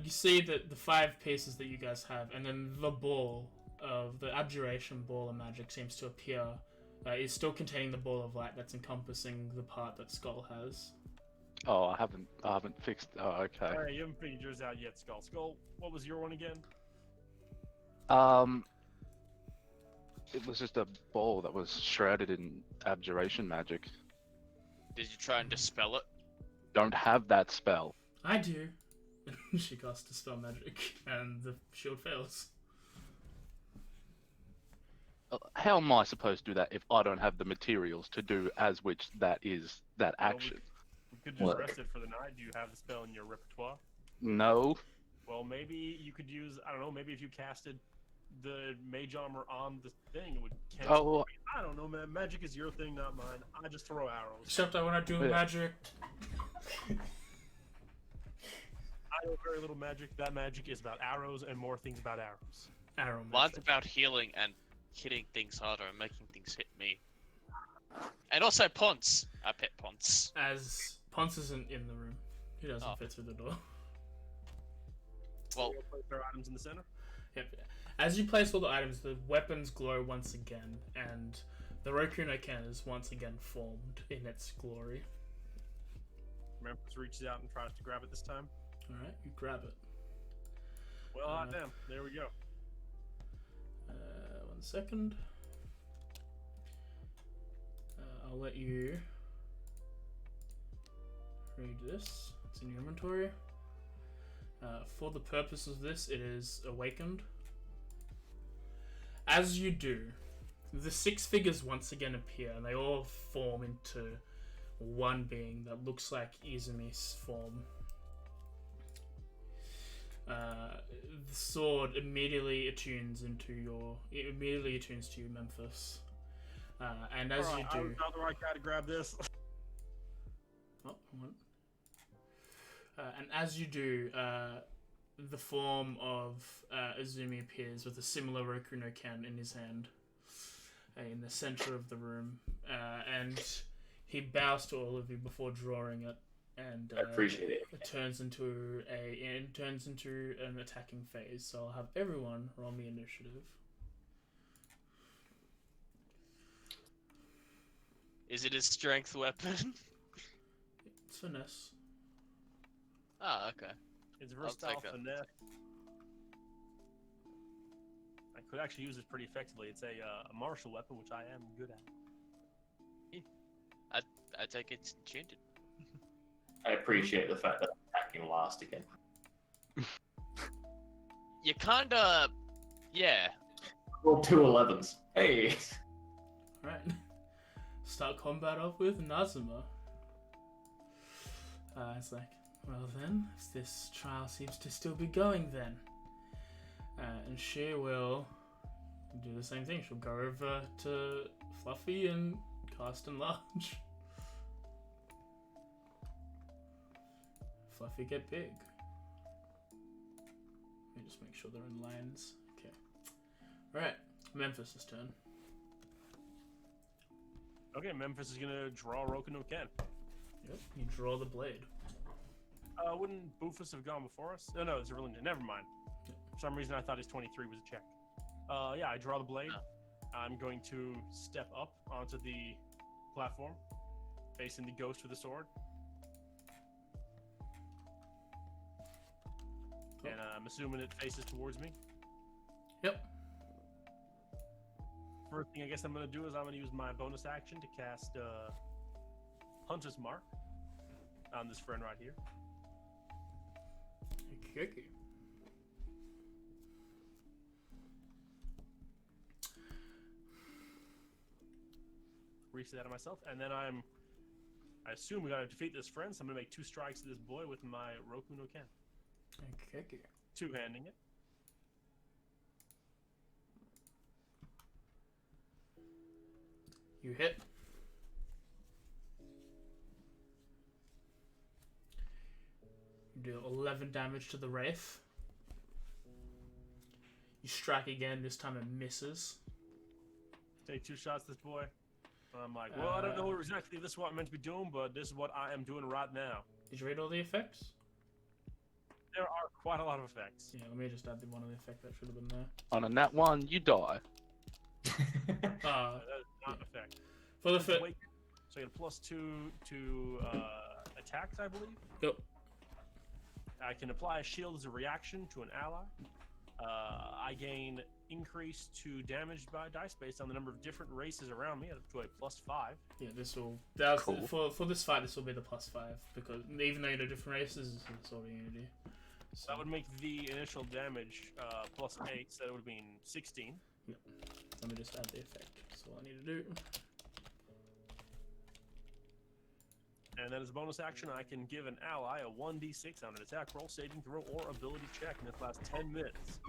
you see that the 5 pieces that you guys have, and then the ball of the abjuration ball of magic seems to appear. Is still containing the ball of light that's encompassing the part that Skull has. Oh, I haven't fixed. Oh, okay. All right, you haven't figured yours out yet, Skull. Skull, what was your one again? It was just a ball that was shrouded in abjuration magic. Did you try and dispel it? Don't have that spell. I do. She casts Dispel Magic, and the shield fails. How am I supposed to do that if I don't have the materials to do as which that is that action? You could just What? rest it for the night. Do you have the spell in your repertoire? No. Well, maybe you could use, I don't know, maybe if you casted the mage armor on the thing, it would cancel. Oh, I don't know, man. Magic is your thing, not mine. I just throw arrows. Except I want to do Yeah. magic. I know very little magic. That magic is about arrows and more things about arrows. Arrow Mine's magic. about healing and hitting things harder and making things hit me. And also Ponce. I pet Ponce. As Ponce isn't in the room. He doesn't Oh. fit through the door. Well, We'll place our items in the center. Yep. As you place all the items, the weapons glow once again, and the Roku no Ken is once again formed in its glory. Memphis reaches out and tries to grab it this time. Alright, you grab it. Well, hot damn. There we go. 1 second. I'll let you read this. It's in your inventory. For the purpose of this, it is awakened. As you do, the 6 figures once again appear, and they all form into one being that looks like Izumi's form. The sword immediately attunes to you, Memphis. And as Alright, you I do, was not the right guy to grab this. oh, hold on. And as you do, the form of Izumi appears with a similar Roku no Ken in his hand in the center of the room, and he bows to all of you before drawing it, and I appreciate it. it turns into an attacking phase. So I'll have everyone roll me initiative. is it a strength weapon? It's finesse. Ah, okay. It's I'll versatile take that. finesse. I could actually use it pretty effectively. It's a martial weapon, which I am good at. I take it's enchanted. I appreciate the fact that I'm attacking last again. You kinda, yeah. Roll 2 11s. Hey! Right. Start combat off with Nazuma. It's like, well then, if this trial seems to still be going then. And she will do the same thing. She'll go over to Fluffy and cast Enlarge. Fluffy get big. Let me just make sure they're in lines. Okay. Alright, Memphis' turn. Okay, Memphis is gonna draw Roku no Ken. Yep, you draw the blade. Wouldn't Bufus have gone before us? No, it's a really never mind. For some reason, I thought his 23 was a check. Yeah, I draw the blade. I'm going to step up onto the platform, facing the ghost with the sword. And I'm assuming it faces towards me. Yep. First thing I guess I'm going to do is I'm going to use my bonus action to cast Hunter's Mark on this friend right here. Okay. Reach that on myself, and then I assume we got to defeat this friend, so I'm going to make 2 strikes at this boy with my Roku no Ken. Okay. 2-handing it. You hit. You do 11 damage to the Wraith. You strike again, this time it misses. Take 2 shots at this boy. I'm like, well, I don't know exactly this is what I'm meant to be doing, but this is what I am doing right now. Did you read all the effects? There are quite a lot of effects. Yeah, let me just add the one of the effect that should have been there. On a nat 1, you die. That is not an effect. For the So fit. you get a +2 to attacks, I believe. Yep. I can apply a shield as a reaction to an ally. I gain increase to damage by dice based on the number of different races around me, up to a +5. Yeah, this will. That's Cool. for this fight. This will be the +5 because even though you know different races, it's sort of unity. So That would make the initial damage +8, so that would mean 16. let me just add the effect. That's all I need to do. And then as a bonus action, I can give an ally a 1d6 on an attack roll, saving throw, or ability check, and this lasts 10 minutes.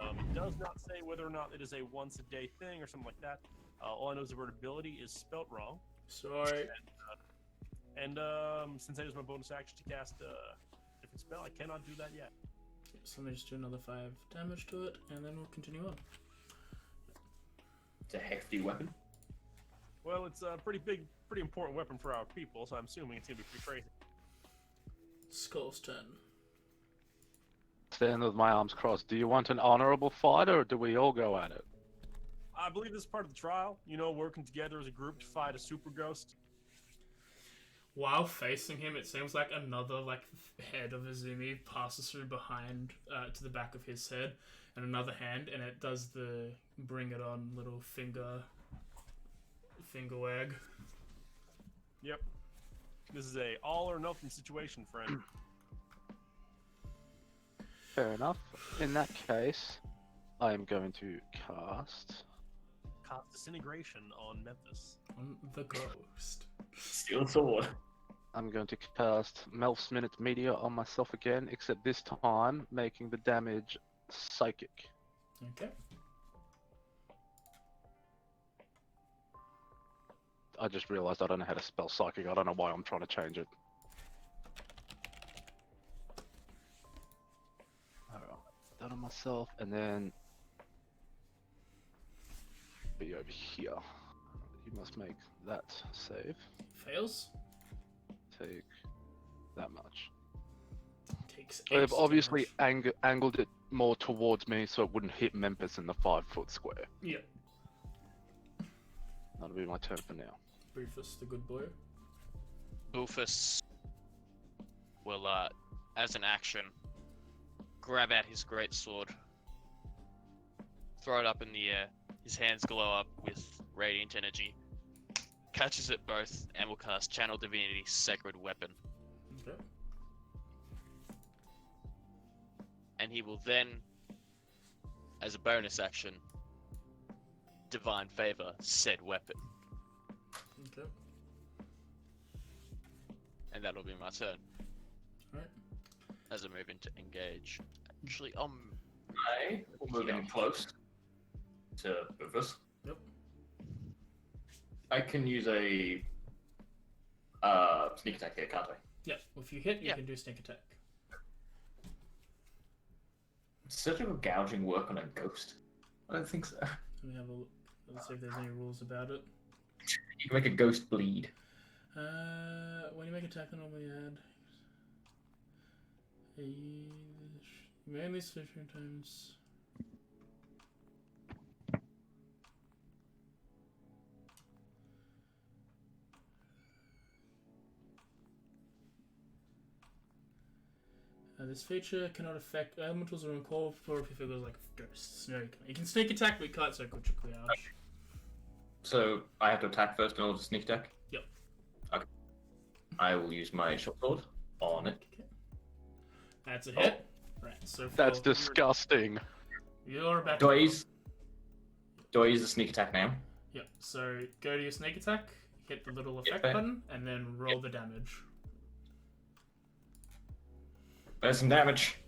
It does not say whether or not it is a once-a-day thing or something like that. All I know is the word ability is spelt wrong. Sorry. And since I use my bonus action to cast a different spell, I cannot do that yet. So let me just do another 5 damage to it, and then we'll continue on. It's a hefty weapon. Well, it's a pretty big, pretty important weapon for our people, so I'm assuming it's gonna be pretty crazy. Skull's turn. Stand with my arms crossed. Do you want an honorable fight, or do we all go at it? I believe this is part of the trial. You know, working together as a group to fight a super ghost. While facing him, it seems like another head of Izumi passes through behind to the back of his head, and another hand, and it does the bring it on little finger wag. Yep. This is a all or nothing situation, friend. Fair enough. In that case, I am going to cast. Cast disintegration on Memphis. On the ghost. Steel sword. I'm going to cast Melf's Minute Meteor on myself again, except this time making the damage psychic. Okay. I just realized I don't know how to spell psychic. I don't know why I'm trying to change it. Alright, that on myself, and then be over here. You must make that save. Fails. Take that much. Takes They've 8 obviously damage. angled it more towards me so it wouldn't hit Memphis in the 5-foot square. Yep. That'll be my turn for now. Rufus, the good boy. Bufus will, as an action, grab out his great sword, throw it up in the air. His hands glow up with radiant energy, catches it both, and will cast Channel Divinity Sacred Weapon. Okay. And he will then, as a bonus action, Divine Favor said weapon. Okay. And that'll be my turn. Alright. As I move into engage. Actually, I will move in close to Rufus. Yep. I can use a sneak attack here, can't I? Yep. If you hit, you Yeah. can do sneak attack. Does surgical gouging work on a ghost? I don't think so. Let me have a look. Let's see if there's any rules about it. You can make a ghost bleed. When you make attack, normally add you may at least 15 times. This feature cannot affect elementals or incorporeal figures like ghosts. No, you can sneak attack, but you can't psychically ouch. So I have to attack first in order to sneak attack? Yep. Okay. I will use my short sword on it. Okay. That's a hit. Right, so That's for- disgusting. You're about Do I to... use the sneak attack now? Yep, so go to your sneak attack, hit the little effect Yep. button, and then roll the damage. There's some damage.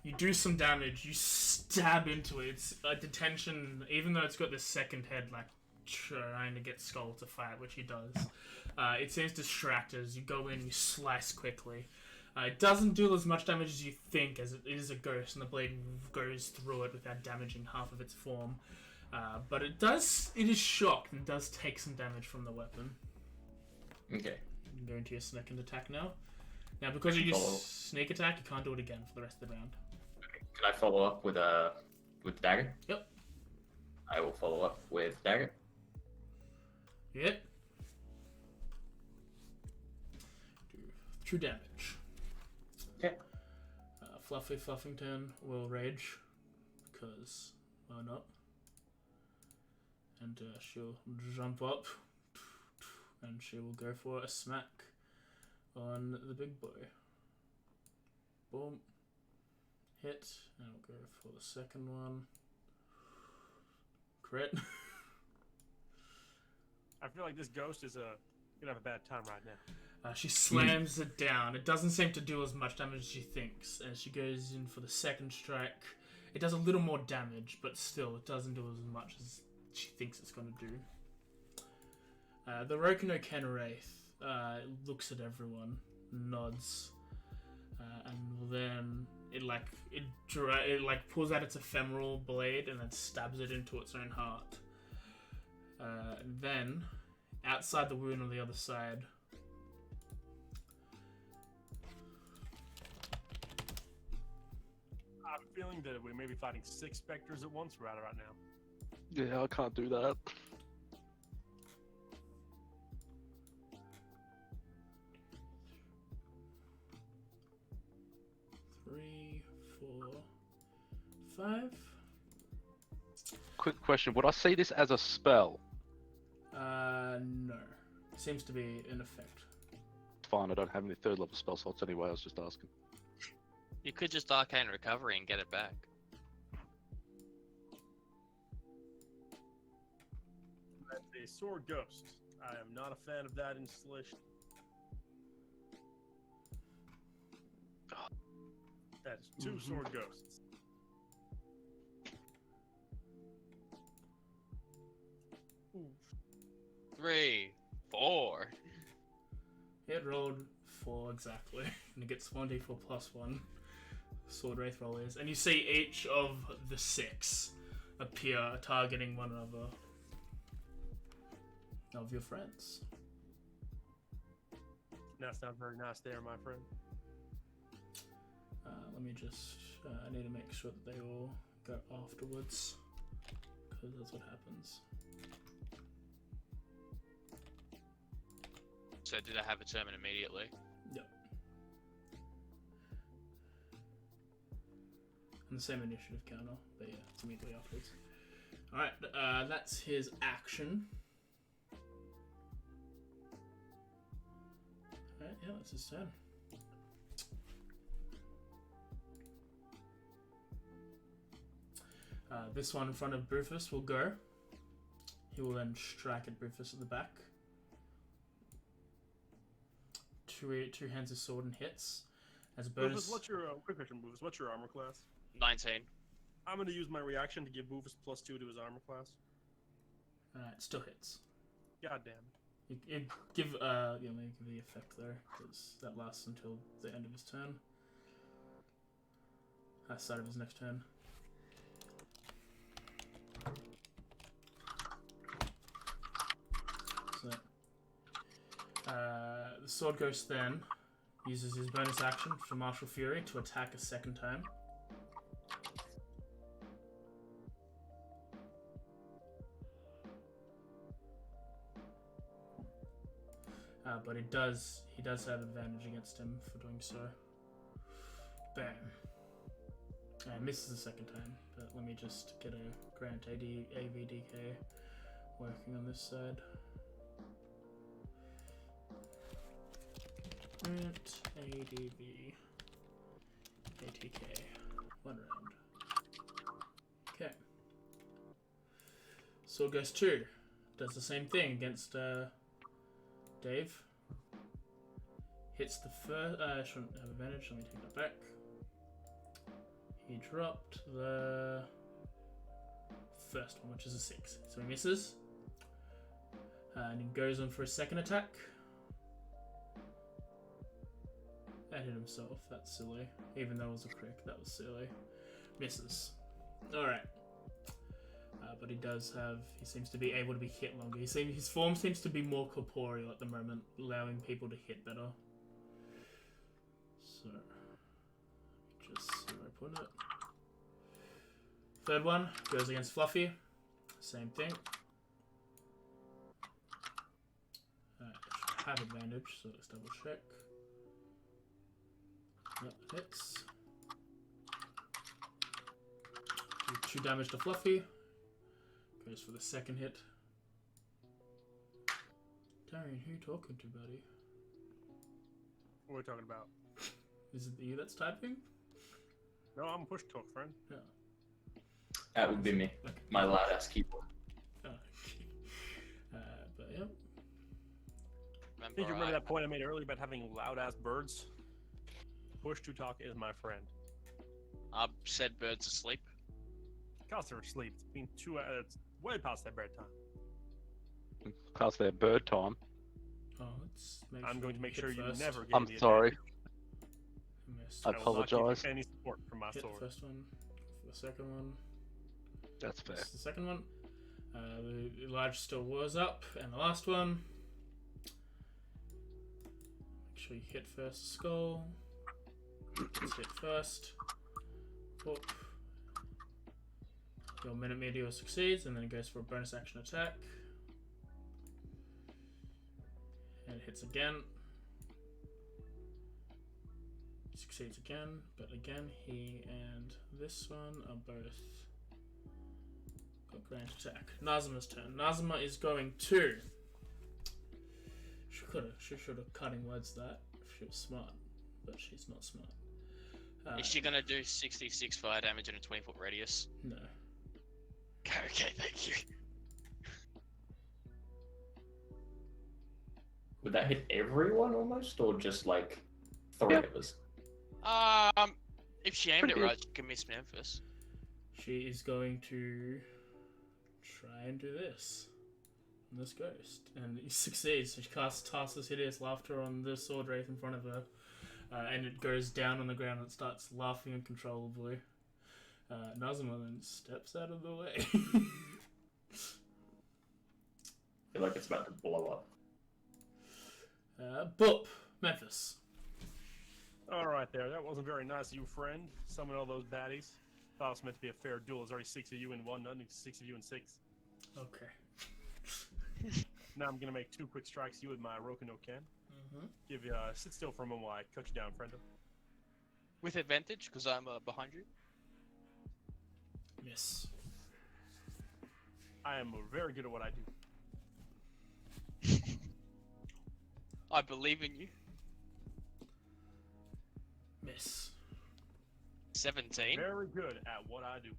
You do some damage, you stab into it. It's a detention, even though it's got this second head, like, trying to get Skull to fight, which he does. It seems distracted as you go in, you slice quickly. It doesn't do as much damage as you think, as it is a ghost, and the blade goes through it without damaging half of its form. But it is shocked and does take some damage from the weapon. Okay. You can go into your second attack now. Now, because you use sneak attack, you can't do it again for the rest of the round. Can I follow up with the dagger? Yep. I will follow up with dagger. You hit. Do 2 damage. Okay. Fluffy Fluffington will rage. because why not? And she'll jump up, and she will go for a smack on the big boy. Boom. Hit, and I'll go for the second one. Crit. I feel like this ghost is gonna have a bad time right now. She slams it down. It doesn't seem to do as much damage as she thinks. As she goes in for the second strike, it does a little more damage, but still, it doesn't do as much as she thinks it's going to do. The Roku no Ken Wraith looks at everyone, nods, and then it pulls out its ephemeral blade and then stabs it into its own heart. And then, outside the wound on the other side, I'm feeling that we may be fighting 6 specters at once right now. Yeah, I can't do that. Three, 4, 5. Quick question: would I see this as a spell? No. Seems to be in effect. Fine, I don't have any 3rd level spell slots anyway. I was just asking. You could just Arcane Recovery and get it back. That's a sword ghost. I am not a fan of that installation. That is 2 sword ghosts. Ooh. 3, 4. It rolled 4 exactly, and it gets 1d4 plus 1. Sword Wraith roll is, and you see each of the 6 appear, targeting one another of your friends. That's not very nice there, my friend. Let me just, I need to make sure that they all go afterwards, because that's what happens. So did I have a turn immediately? Yep. And the same initiative counter, but yeah, it's immediately afterwards. Alright, that's his action. Alright, yeah, that's his turn. This one in front of Bufus will go. He will then strike at Bufus at the back. Two hands of sword and hits. As a bonus. Bufus, what's your quick question, Bufus? What's your armor class? 19. I'm going to use my reaction to give Bufus +2 to his armor class. It still hits. God damn it. You give let me give the effect there, because that lasts until the end of his turn. Start of his next turn. So, the Sword Ghost then uses his bonus action for Martial Fury to attack a second time. But he does have advantage against him for doing so. Bam. Misses the second time, but let me just get a Grant AVDK working on this side. Grant ADV ATK. 1 round. Okay. Sword Ghost 2 does the same thing against Dave. Hits the first. Shouldn't have advantage. Let me take that back. He dropped the first one, which is a 6. So he misses. And he goes on for a second attack. That hit himself. That's silly. Even though it was a crit, that was silly. Misses. Alright. But he seems to be able to be hit longer. His form seems to be more corporeal at the moment, allowing people to hit better. So, just see where I put it. Third one goes against Fluffy. Same thing. Should have advantage, so let's double check. Yep, hits. Do 2 damage to Fluffy. Goes for the second hit. Darian, who you talking to, buddy? What are we talking about? Is it you that's typing? No, I'm push talk, friend. Yeah. That would be me. Okay. My loud ass keyboard. Oh, okay. But yeah. Did you remember that point I made earlier about having loud ass birds? Push to talk is my friend. I said birds asleep. Cause they're asleep. It's been 2 hours. It's way past their bedtime. Past their bird time. Oh, let's make I'm going to make sure hit you first. never get I'm the sorry. Missed. I I will not give you apologize. any support from my Hit sword. the first one. The second one. That's fair. This is the second one. The large still was up, and the last one. Make sure you hit first skull. Just hit first. Whoop. Your minute meteor succeeds, and then it goes for a bonus action attack. And it hits again. Succeeds again, but again, he and this one are both got range attack. Nazima's turn. Nazima is going to. She should have cutting words that if she was smart, but she's not smart. Is she gonna do 66 fire damage in a 20-foot radius? No. Okay, thank you. Would that hit everyone almost, or just like 3 Yep. of us? If she aimed Pretty it good. right, she can miss Memphis. She is going to try and do this. On this ghost. And he succeeds. So she casts Tarsus Hideous Laughter on the sword wraith in front of her. And it goes down on the ground and starts laughing uncontrollably. Nazima then steps out of the way. I feel like it's about to blow up. Boop! Memphis. Alright there, that wasn't very nice of you, friend. Summon all those baddies. Thought it was meant to be a fair duel. There's already 6 of you in 1, nothing 6 of you in 6. Okay. Now I'm gonna make 2 quick strikes you with my Roku no Ken. Mm-hmm. Give you sit still for a moment while I cut you down, friendo. With advantage, because I'm behind you. Miss. I am very good at what I do. I believe in you. Miss. 17. Very good at what I do.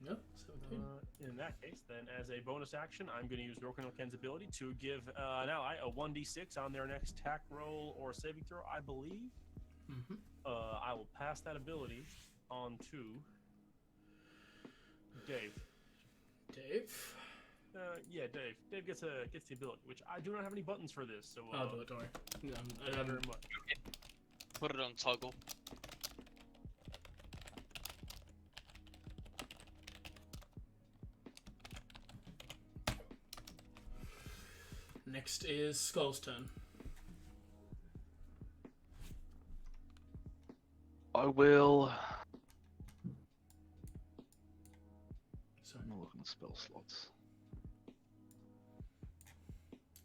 No? 17. In that case, then, as a bonus action, I'm going to use Roku no Ken's ability to give an ally a 1d6 on their next attack roll or saving throw, I believe. Mm-hmm. I will pass that ability on to Dave. Dave. Yeah, Dave. Dave gets the ability, which I do not have any buttons for this, so I'll do it, don't worry. thank you very much. Put it on toggle. Next is Skull's turn. I will. So I'm looking at spell slots.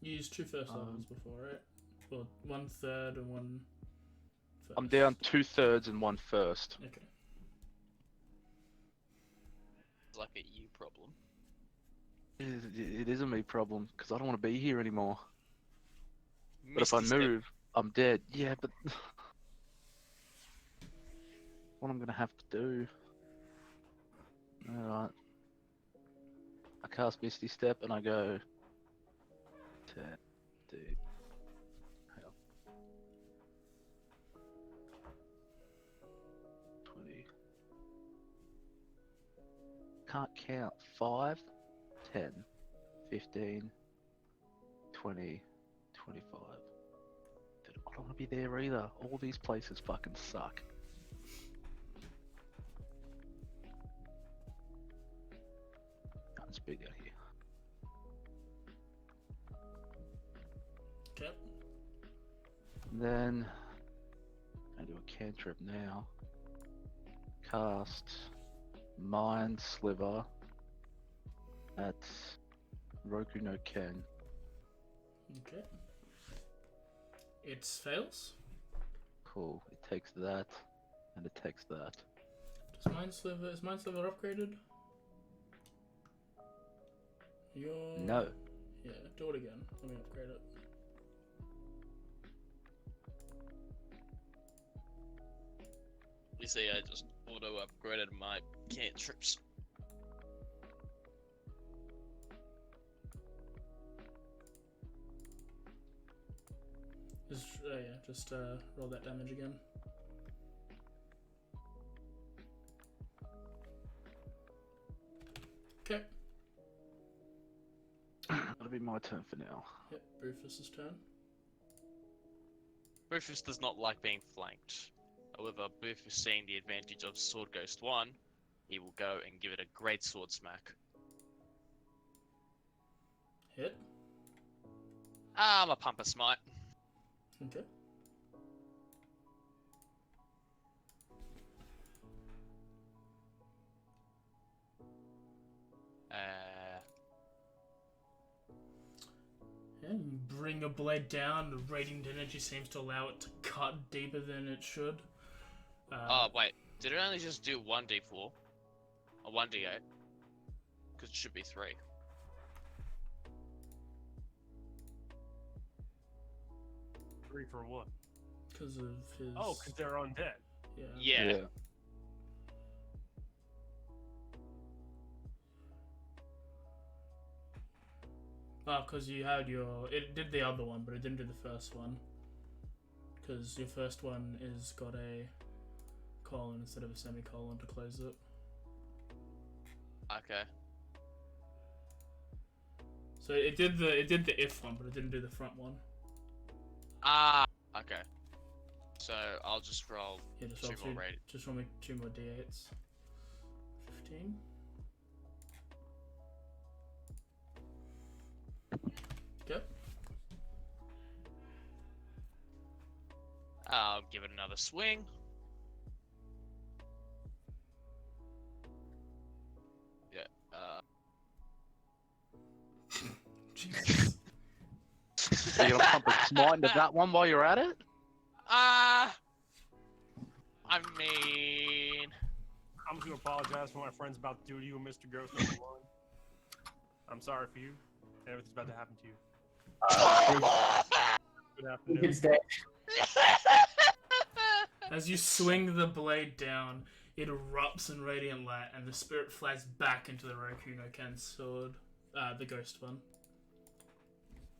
you used 2 first levels before, right? Well, 1/3 and 1 first. I'm down 2/3 and 1 first. Okay. It's like a you problem. It is a me problem because I don't want to be here anymore. But if Misty I step. move, I'm dead. Yeah, but what I'm gonna have to do? All right. I cast Misty Step and I go 10, dude. Hang on. 20. Can't count. 5, 10, 15, 20, 25. Dude, I don't want to be there either. All these places fucking suck. It's bigger here. Okay. Then I do a cantrip now. Cast Mind Sliver at Roku no Ken. Okay. It fails. Cool. It takes that and it takes that. Is Mindsliver upgraded? No. Yeah, do it again. Let me upgrade it. You see, I just auto upgraded my cantrips. Just roll that damage again. Okay. That'll be my turn for now. Yep, Rufus's turn. Rufus does not like being flanked. However, Rufus, seeing the advantage of Sword Ghost 1, he will go and give it a great sword smack. Hit. I'm a pumper smite. Okay. Yeah, you bring a blade down, the radiant energy seems to allow it to cut deeper than it should. Oh, wait. Did it only just do 1d4? Or 1d8? Because it should be 3. Three for what? Because of his... Oh, because they're undead. Yeah. Oh, because you had your... It did the other one, but it didn't do the first one. Because your first one is got a colon instead of a semicolon to close it. Okay. So it did the if one, but it didn't do the front one. Ah, okay. So I'll just roll Yeah, just two roll more radiant. Just roll me 2 more d8s. 15. Okay. I'll give it another swing. Yeah. Jesus. Are you gonna pump a smite into that one while you're at it? I mean, I'm just gonna apologize for my friends about to do to you and Mr. Ghost number 1. I'm sorry for you. Everything's about to happen to you. Good afternoon. It's dead. As you swing the blade down, it erupts in radiant light, and the spirit flies back into the Roku no Ken sword, the ghost one.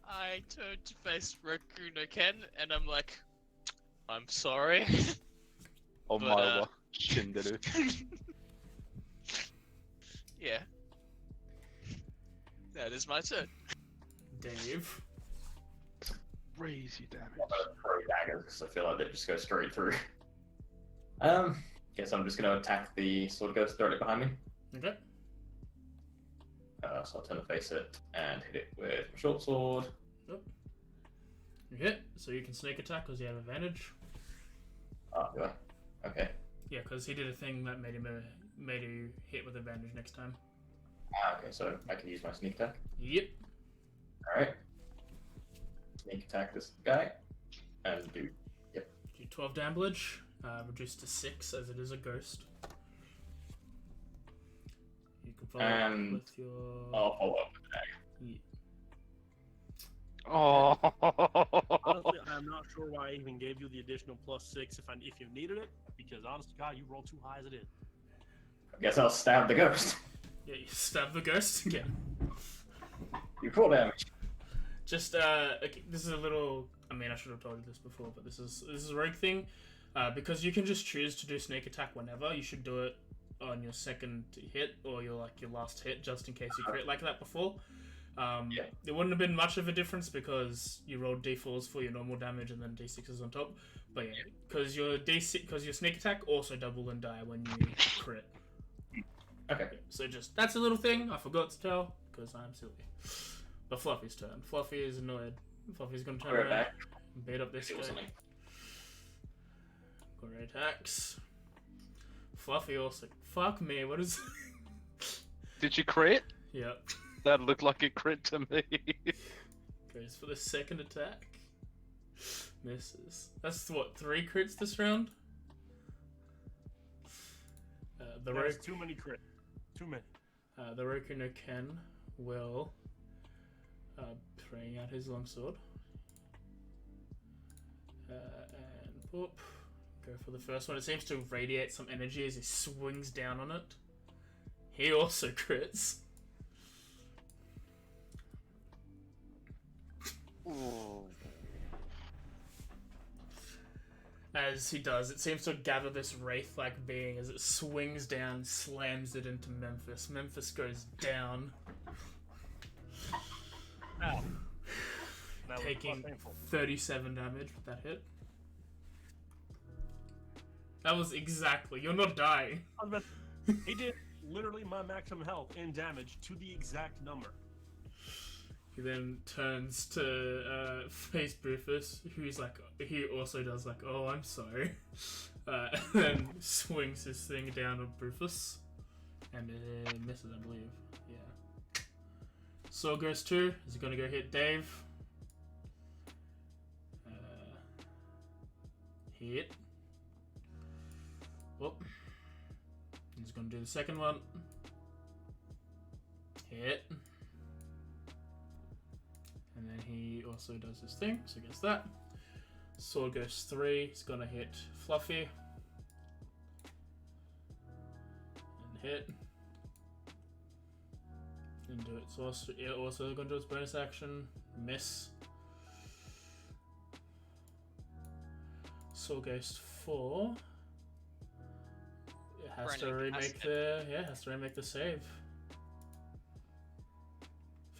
I turn to face Roku no Ken, and I'm like, I'm sorry. Oh But, my Shinderu. Yeah. That is my turn. Dave. Crazy damage. I'm gonna throw daggers because I feel like they just go straight through. Guess I'm just gonna attack the sword ghost directly behind me. Okay. So I'll turn to face it and hit it with my short sword. You hit, so you can sneak attack because you have advantage. Oh, do I? Okay. Yeah, because he did a thing that made you hit with advantage next time. Okay, so I can use my sneak attack. Yep. Alright. Sneak attack this guy. And do. Do 12 damage, reduced to 6 as it is a ghost. You can follow up And with your... I'll follow up with that. Yeah. Oh. Honestly, I'm not sure why I even gave you the additional +6 if you needed it, because honest to God, you roll too high as it is. I guess I'll stab the ghost. Yeah, you stab the ghost again. You full damage. Just okay, this is a little. I mean, I should have told you this before, but this is a rogue thing. Because you can just choose to do sneak attack whenever. You should do it on your second hit or your last hit, just in case you crit like that before. Yeah. There wouldn't have been much of a difference because you rolled d4s for your normal damage and then d6s on top. But yeah, because your sneak attack also double and die when you crit. Okay. So just that's a little thing I forgot to tell because I'm silly. But Fluffy's turn. Fluffy is annoyed. Fluffy's gonna turn I'll go around back. and beat up this See guy. what's something. Got attacks. Fluffy also. Fuck me. What is? Did you crit? Yep. That looked like a crit to me. Goes for the second attack. Misses. That's what, 3 crits this round? The There's Roku, too many crits. Too many. the Roku no Ken will bring out his longsword. And whoop. Go for the first one. It seems to radiate some energy as he swings down on it. He also crits. As he does, it seems to gather this wraith-like being as it swings down, slams it into Memphis. Memphis goes down, Ow. That was taking painful. 37 damage with that hit. That was exactly. You're not dying. I was about he did literally my maximum health and damage to the exact number. He then turns to face Bufus, who's like, he also does like, oh, I'm sorry, and then swings his thing down on Bufus, and it misses, I believe. Yeah. Sword goes 2. Is he gonna go hit Dave? Hit. Whoop. He's gonna do the second one. Hit. And then he also does his thing, so gets that. Sword goes 3. He's gonna hit Fluffy. And hit. And do it. So also gonna do its bonus action. Miss. Sword goes 4. It has to remake the save.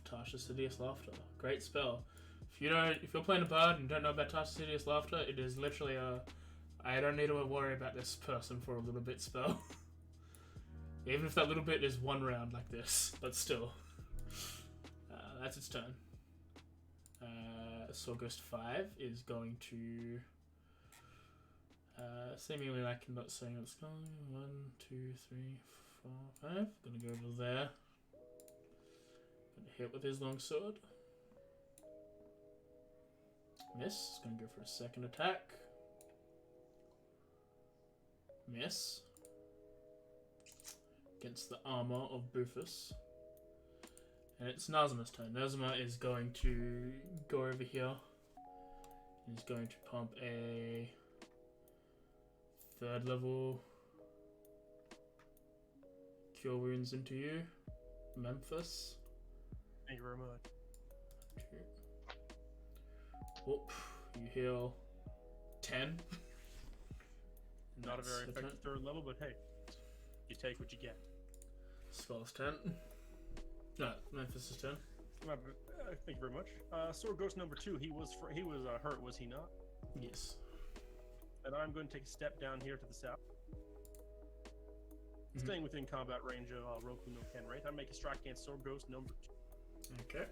Tasha's Hideous Laughter. Great spell. If you're playing a bard and don't know about Tasha's Hideous Laughter, it is literally a I don't need to worry about this person for a little bit spell. Even if that little bit is 1 round like this, but still. That's its turn. Sawghost 5 is going to seemingly like I'm not saying what's going. 1, 2, 3, 4, 5. Gonna go over there. Gonna hit with his longsword. Miss. Gonna go for a second attack. Miss. Against the armor of Bufus. And it's Nazima's turn. Nazima is going to go over here. He's going to pump a 3rd level Cure Wounds into you, Memphis. Thank you very much. Whoop, you heal 10. Not a That's very the effective 3rd level, but hey, you take what you get. Skull's 10. No, Memphis' turn. Thank you very much. Sword Ghost number 2. He was hurt, was he not? Yes. And I'm going to take a step down here to the south. Mhm. Staying within combat range of Roku no Ken, right? I make a strike against Sword Ghost number 2. Okay.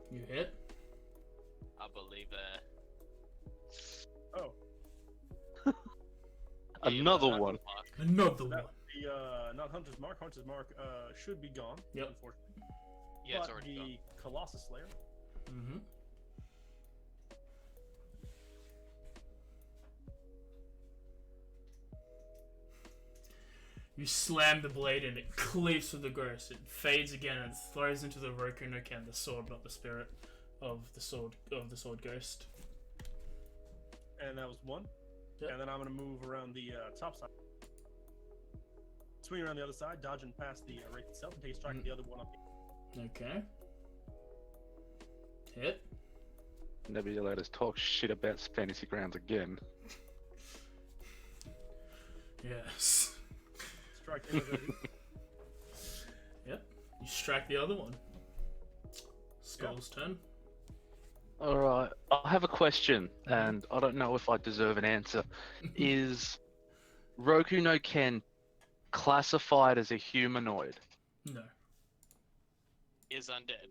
You hit. I believe Oh, Another one. Another one. the not Hunter's Mark. Hunter's Mark should be gone. Yep. Unfortunately. Yeah, it's But already gone. the Colossus Slayer. Mm-hmm. You slam the blade and it cleaves through the ghost. It fades again and throws into the Roku no Ken, the sword, not the spirit of the sword ghost. And that was 1. Yep. And then I'm going to move around the top side. Swing around the other side, dodging past the wraith itself, and take a strike at the other one up here. Okay. Hit. Never you let us talk shit about Fantasy Grounds again. Yes. Strike the other. Yep. You strike the other one. Skull's turn. Alright, I have a question, and I don't know if I deserve an answer. Is Roku no Ken classified as a humanoid? No. Is undead.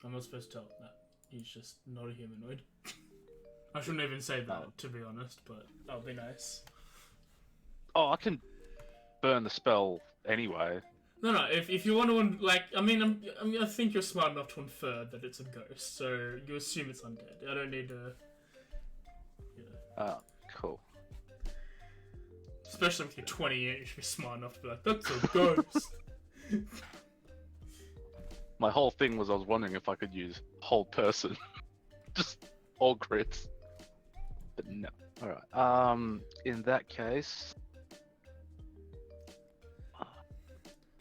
I'm not supposed to tell that. He's just not a humanoid. I shouldn't even say that, to be honest, but that'll be nice. Oh, I can burn the spell anyway. No, if you want to, like, I think you're smart enough to infer that it's a ghost, so you assume it's undead. I don't need to Cool. Especially with your 28, you should be smart enough to be like, that's a ghost. My whole thing was I was wondering if I could use whole person. Just all crits. But no. Alright. In that case.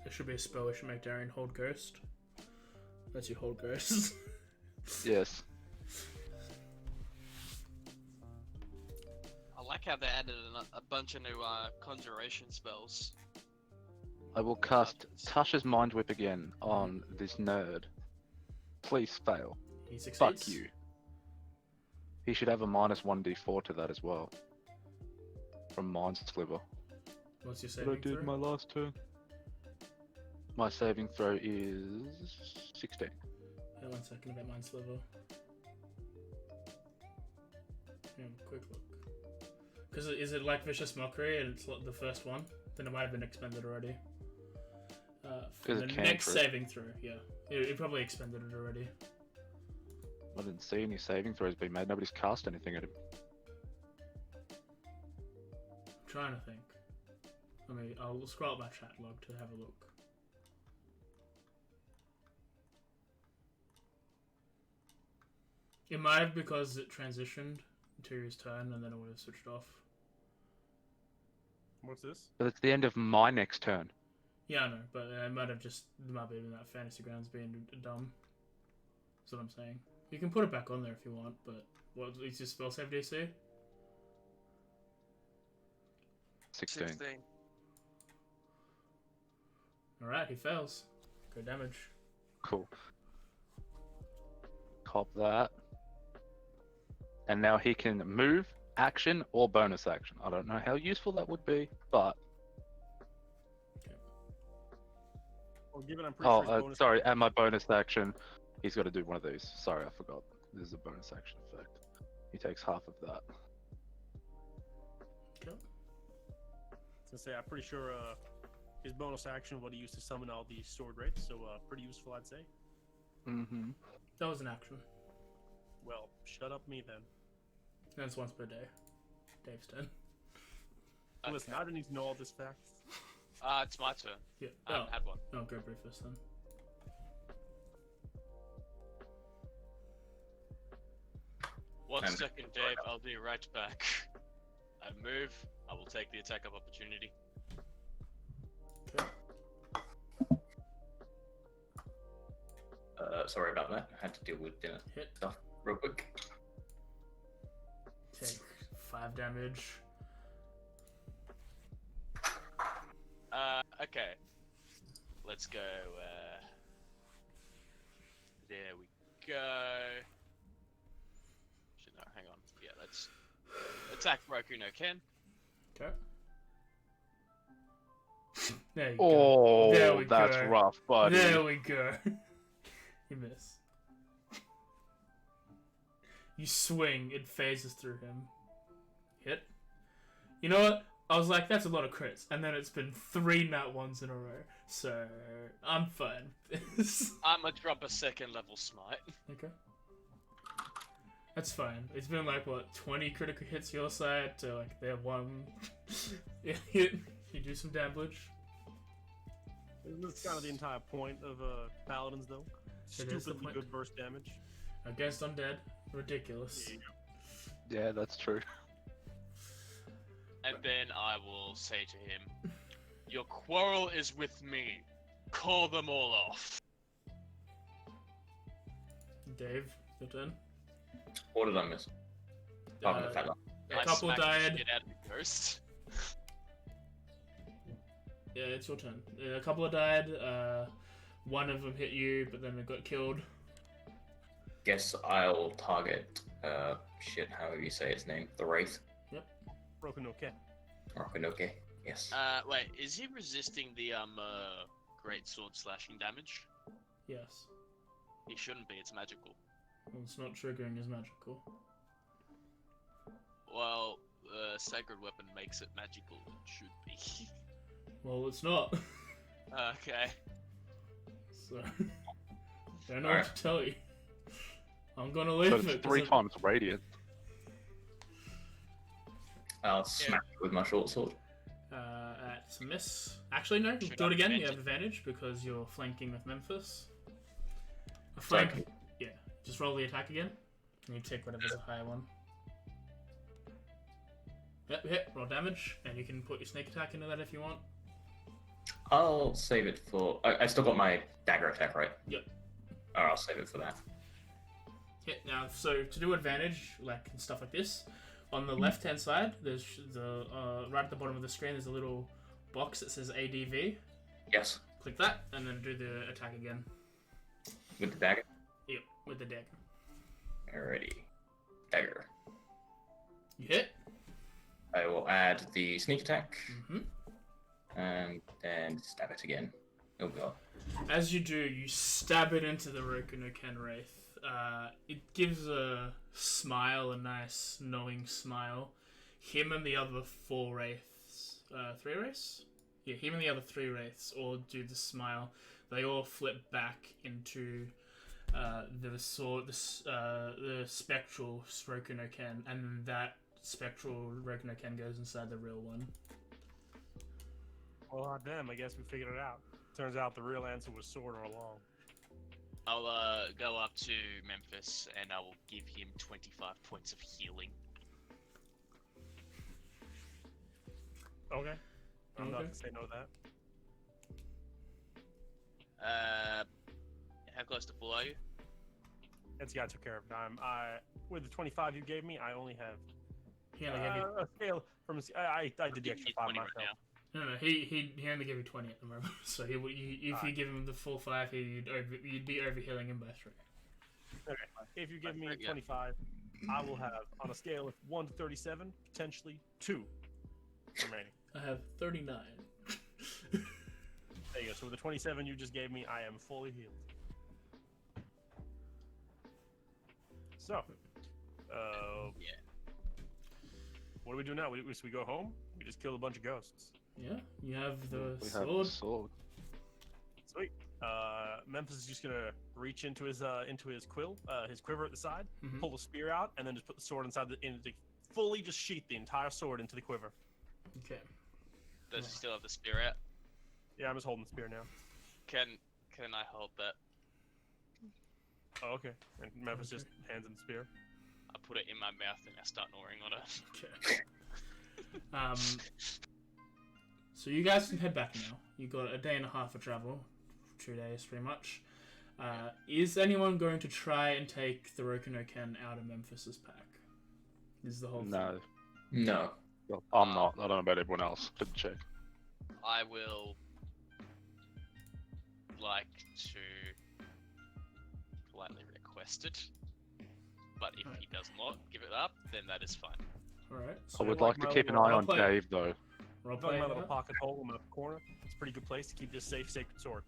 There should be a spell we should make Darian hold ghost. That's you hold ghost. Yes. I like how they added a bunch of new conjuration spells. I will cast Tasha's Mind Whip again on this nerd. Please fail. He succeeds. Fuck you. He should have a minus 1d4 to that as well. From Mind Sliver. What's your What I saving did throw? my last turn. My saving throw is 16. Wait 1 second about Mind Sliver. Quick look. Because is it like Vicious Mockery and it's the first one? Then it might have been expended already. For the It next cantrip. saving throw, yeah. It probably expended it already. I didn't see any saving throws being made. Nobody's cast anything at him. I'm trying to think. I mean, I'll scroll up my chat log to have a look. It might have because it transitioned to his turn and then it would have switched off. What's this? But it's the end of my next turn. Yeah, I know, but it might have just, it might be that Fantasy Grounds being dumb. That's what I'm saying. You can put it back on there if you want, but what is your spell save DC? 16. Alright, he fails. Go damage. Cool. Cop that. And now he can move, action, or bonus action. I don't know how useful that would be, but... Well, given I'm pretty sure his bonus sorry, and my bonus action, he's got to do one of these. Sorry, I forgot. This is a bonus action effect. He takes half of that. Okay. to say, I'm pretty sure his bonus action what he used to summon all these sword wraiths, so pretty useful, I'd say. Mm-hmm. That was an action. Well, shut up me then. That's once per day. Dave's turn. Okay. Listen, I didn't need to know all this facts. It's my turn. Yeah. I haven't had one. No, go briefest then. One And- second, Dave. I'll be right back. I move. I will take the attack of opportunity. Sorry about that. I had to deal with dinner Hit. stuff real quick. Take 5 damage. Okay. Let's go. There we go. Shit, no, hang on. Yeah, let's attack Roku no Ken. Okay. There you Oh, There we that's go. rough, go. buddy. There we go. You miss. You swing, it phases through him. Hit. You know what? I was like, that's a lot of crits, and then it's been 3 nat ones in a row, so I'm fine with this. I'ma drop a second level smite. Okay. That's fine. It's been like, what, 20 critical hits your side to like their 1 hit. You do some damage. That's kind of the entire point of paladins, though. It is the Stupidly point. good burst damage. Against undead. Ridiculous. There you go. Yeah, that's true. And then I will say to him, "Your quarrel is with me. Call them all off." Dave, your turn. What did I miss? Apart from the Uh, fact that A I couple smack the died. shit out of the ghost. Yeah, it's your turn. A couple died. One of them hit you, but then it got killed. guess I'll target shit, however you say his name, the Wraith. Broken okay. Rokunoke. Yes. Wait, is he resisting the great sword slashing damage? Yes. He shouldn't be. It's magical. Well, it's not triggering as magical. Well, sacred weapon makes it magical. It should be. Well, it's not. Okay. So, don't know what to tell you. I'm gonna leave So it. it's 'cause 3 it- times radiant. I'll smack it with my short sword. That's a miss. Actually, no. Should Do it I again. You mention- have advantage because you're flanking with Memphis. A So I flank. Yeah. Just roll the attack again. And you take whatever's a higher one. Yep, hit. Roll damage, and you can put your sneak attack into that if you want. I'll save it for. I still got my dagger attack, right? Yep. Or I'll save it for that. Hit now. So to do advantage, like and stuff like this, on the left-hand side, there's the right at the bottom of the screen. There's a little box that says ADV. Yes, Click that, and then do the attack again. with the dagger. Yep, with the dagger. Alrighty. Dagger. You hit. I will add the sneak attack hmm and then stab it again. Oh god. As you do, you stab it into the Roku no Ken Wraith. It gives a smile, a nice, knowing smile. Him and the other 4 Wraiths, 3 Wraiths? Yeah, him and the other 3 Wraiths all do the smile. They all flip back into the sword, the spectral Roku no Ken, and that spectral Roku no Ken goes inside the real one. Well, hot damn, I guess we figured it out. Turns out the real answer was sword all along. I'll go up to Memphis and I will give him 25 points of healing. Okay. I'm not Okay. gonna say no to that. How close to full are you? That's the guy I took care of. With the 25 you gave me, I only have He only gave you a scale from. I did the Give extra me 5 20 myself. right now. no. He only gave you 20 at the moment. So if you give him the full 5, you'd be overhealing him by 3. Okay. If you give me Yeah. 25, I will have on a scale of 1 to 37, potentially 2 remaining. I have 39. There you go. So with the 27 you just gave me, I am fully healed. So, Yeah. what do we do now? We go home? We just killed a bunch of ghosts. Yeah, you have the We have sword. the sword. Sweet. Memphis is just gonna reach into his quill, his quiver at the side, Mhm. pull the spear out, and then just put the sword inside fully just sheath the entire sword into the quiver. Okay. Does he still have the spear out? Yeah, I'm just holding the spear now. Can I hold that? Oh, okay. And Memphis Okay. just hands him the spear. I put it in my mouth and I start gnawing on it. Okay. So you guys can head back now. You got a day and a half of travel, 2 days pretty much. Is anyone going to try and take the Roku no Ken out of Memphis's pack? Is the whole thing. No. No. Well, I'm not. I don't know about everyone else. Didn't check. I will like to politely request it, but if he does not give it up, then that is fine. All right. I So would like like to my keep an little eye on roleplay. Dave, though. role I've got play my it little out. pocket hole in the corner. It's a pretty good place to keep this safe, sacred sword.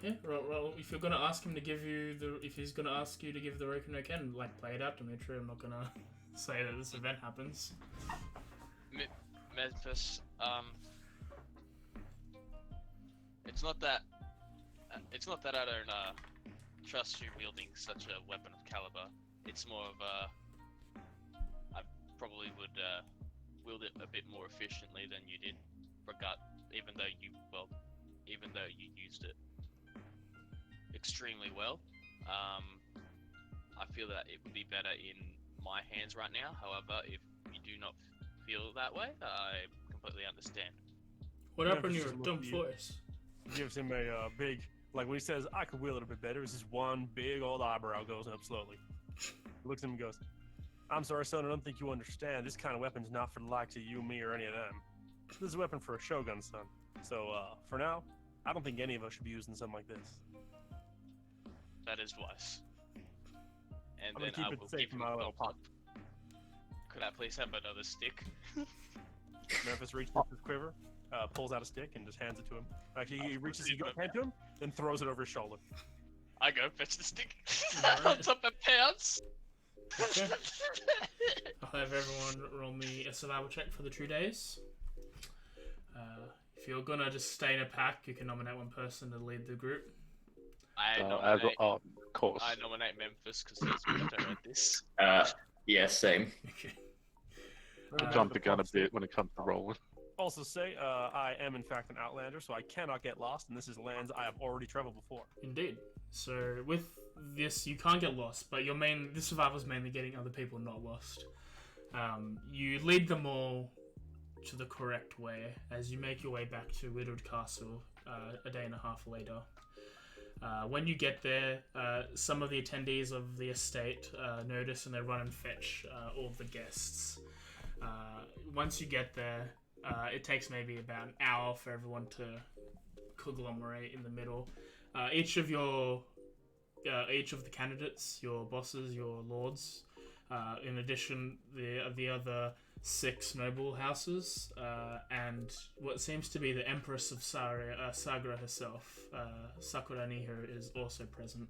Yeah. Well, if you're gonna ask him to give you if he's gonna ask you to give the Roku no Ken, like play it out, Dimitri. I'm not gonna say that this event happens. Memphis, it's not that I don't trust you wielding such a weapon of caliber. It's more of I probably would wield it a bit more efficiently than you did, even though you used it extremely well. I feel that it would be better in my hands right now. However, if you do not feel that way, I completely understand. What Yeah, happened to just your look dumb at you. voice? Gives him a big, like when he says, I could wield it a bit better, it's just one big old eyebrow goes up slowly. He looks at him and goes, I'm sorry, son, I don't think you understand. This kind of weapon's not for the likes of you, me, or any of them. This is a weapon for a shogun, son. So, for now, I don't think any of us should be using something like this. That is wise. And I'm then gonna keep I it will safe give in him my a little belt. Could I please have another stick? Memphis reaches into his quiver, pulls out a stick, and just hands it to him. Actually, he reaches, he goes hand to him, then throws it over his shoulder. I go fetch the stick. Alright. On top of pounds. Okay. I'll have everyone roll me a survival check for the 2 days. If you're gonna just stay in a pack, you can nominate one person to lead the group. Of course. I nominate Memphis because he's better at this. Yeah, same. Okay. Jump the gun a bit when it comes to rolling. Also say, I am in fact an outlander, so I cannot get lost, and this is lands I have already traveled before. Indeed. So with this, you can't get lost, but this survival's mainly getting other people not lost. You lead them all to the correct way as you make your way back to Widowed Castle a day and a half later. When you get there, some of the attendees of the estate notice and they run and fetch all of the guests. Once you get there, it takes maybe about an hour for everyone to conglomerate in the middle. Each of the candidates, your bosses, your lords, in addition, the other 6 noble houses, and what seems to be the Empress of Sagra herself, Sakura Niho, is also present.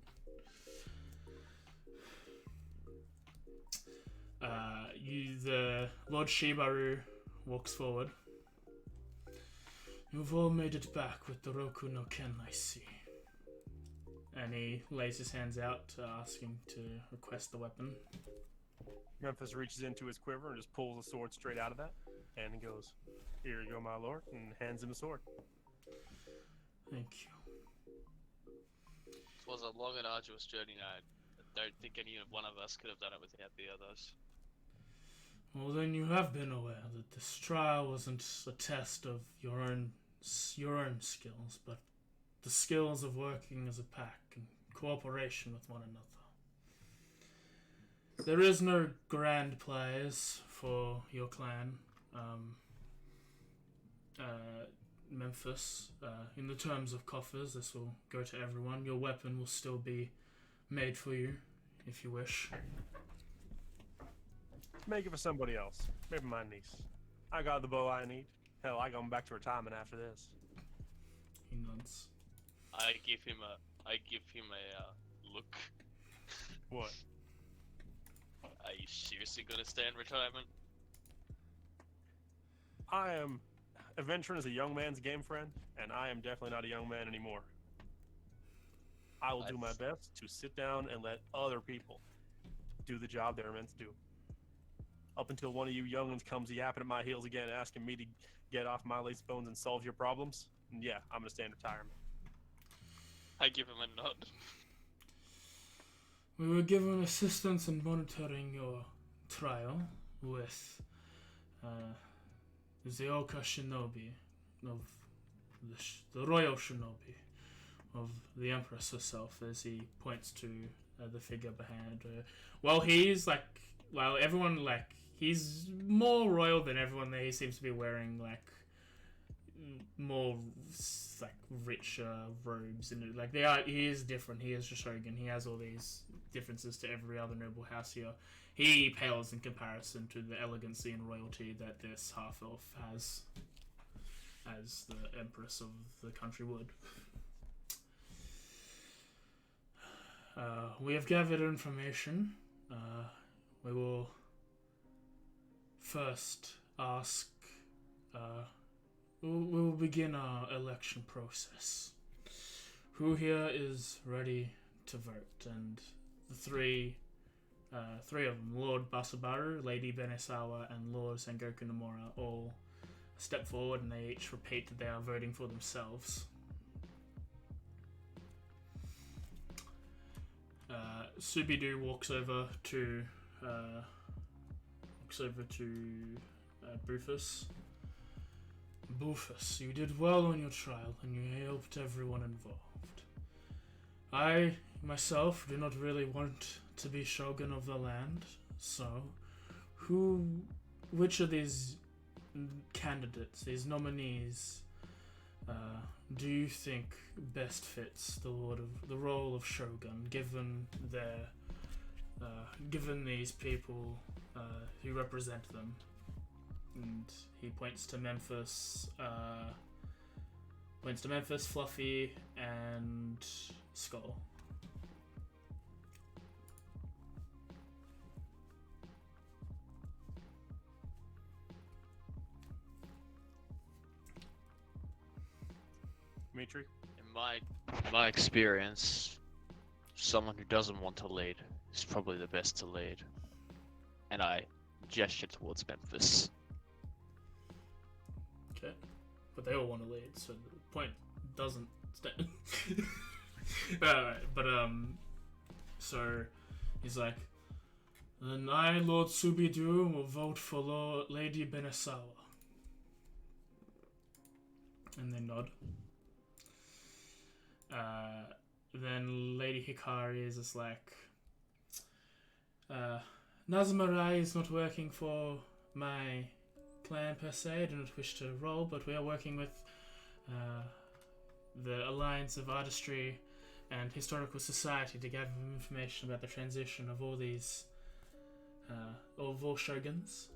The Lord Shibaru walks forward. You've all made it back with the Roku no Ken, I see. And he lays his hands out, asking to request the weapon. Memphis reaches into his quiver and just pulls a sword straight out of that, and he goes, "Here you go, my lord," and hands him a sword. Thank you. It was a long and arduous journey, and I don't think any one of us could have done it without the others. Well, then you have been aware that this trial wasn't a test of your own skills, but the skills of working as a pack and cooperation with one another. There is no grand prize for your clan, Memphis. In the terms of coffers, this will go to everyone. Your weapon will still be made for you, if you wish. Make it for somebody else. Maybe my niece. I got the bow I need. Hell, I going back to retirement after this. He nods. I give him a look. What? Are you seriously gonna stay in retirement? I am adventuring is a young man's game, friend, and I am definitely not a young man anymore. I will do my best to sit down and let other people do the job they're meant to do. Up until one of you young'uns comes yapping at my heels again, asking me to get off my lace bones and solve your problems, and yeah, I'm gonna stay in retirement. I give him a nod. We were given assistance in monitoring your trial with Zeoka Shinobi of the Royal Shinobi of the Empress herself, as he points to the figure behind her. He's more royal than everyone there. He seems to be wearing more richer robes, and he is different. He is Shogun. He has all these differences to every other noble house here. He pales in comparison to the elegancy and royalty that this half-elf has, as the Empress of the country would. We have gathered information. We will first ask. We will begin our election process. Who here is ready to vote? And the three of them, Lord Basabaru, Lady Benesawa, and Lord Sengoku Nomura, all step forward and they each repeat that they are voting for themselves. Subidu walks over to Bufus. Bufus, you did well on your trial and you helped everyone involved. I, myself, do not really want to be Shogun of the land, so which of these candidates, these nominees, do you think best fits the role of Shogun, given these people who represent them? And he points to Memphis, Fluffy, and Skull. Dimitri? In my experience, someone who doesn't want to lead is probably the best to lead. And I gesture towards Memphis. Okay. But they all want to lead, so the point doesn't stand. So he's like, then I, Lord Subidu, will vote for Lady Benesawa. And they nod. Then Lady Hikari is just like, Nazamarai is not working for my clan per se. I do not wish to roll, but we are working with the Alliance of Artistry and Historical Society to gather information about the transition of all these, of all shoguns.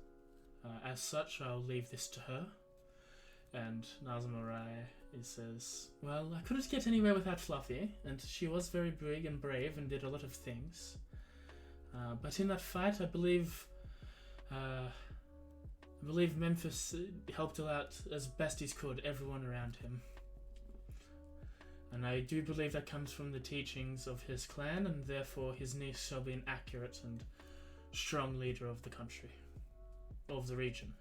As such, I'll leave this to her. And Nazamarai says, well, I couldn't get anywhere without Fluffy, and she was very big and brave and did a lot of things. But in that fight, I believe Memphis helped out as best he could, everyone around him. And I do believe that comes from the teachings of his clan, and therefore his niece shall be an accurate and strong leader of the country, of the region.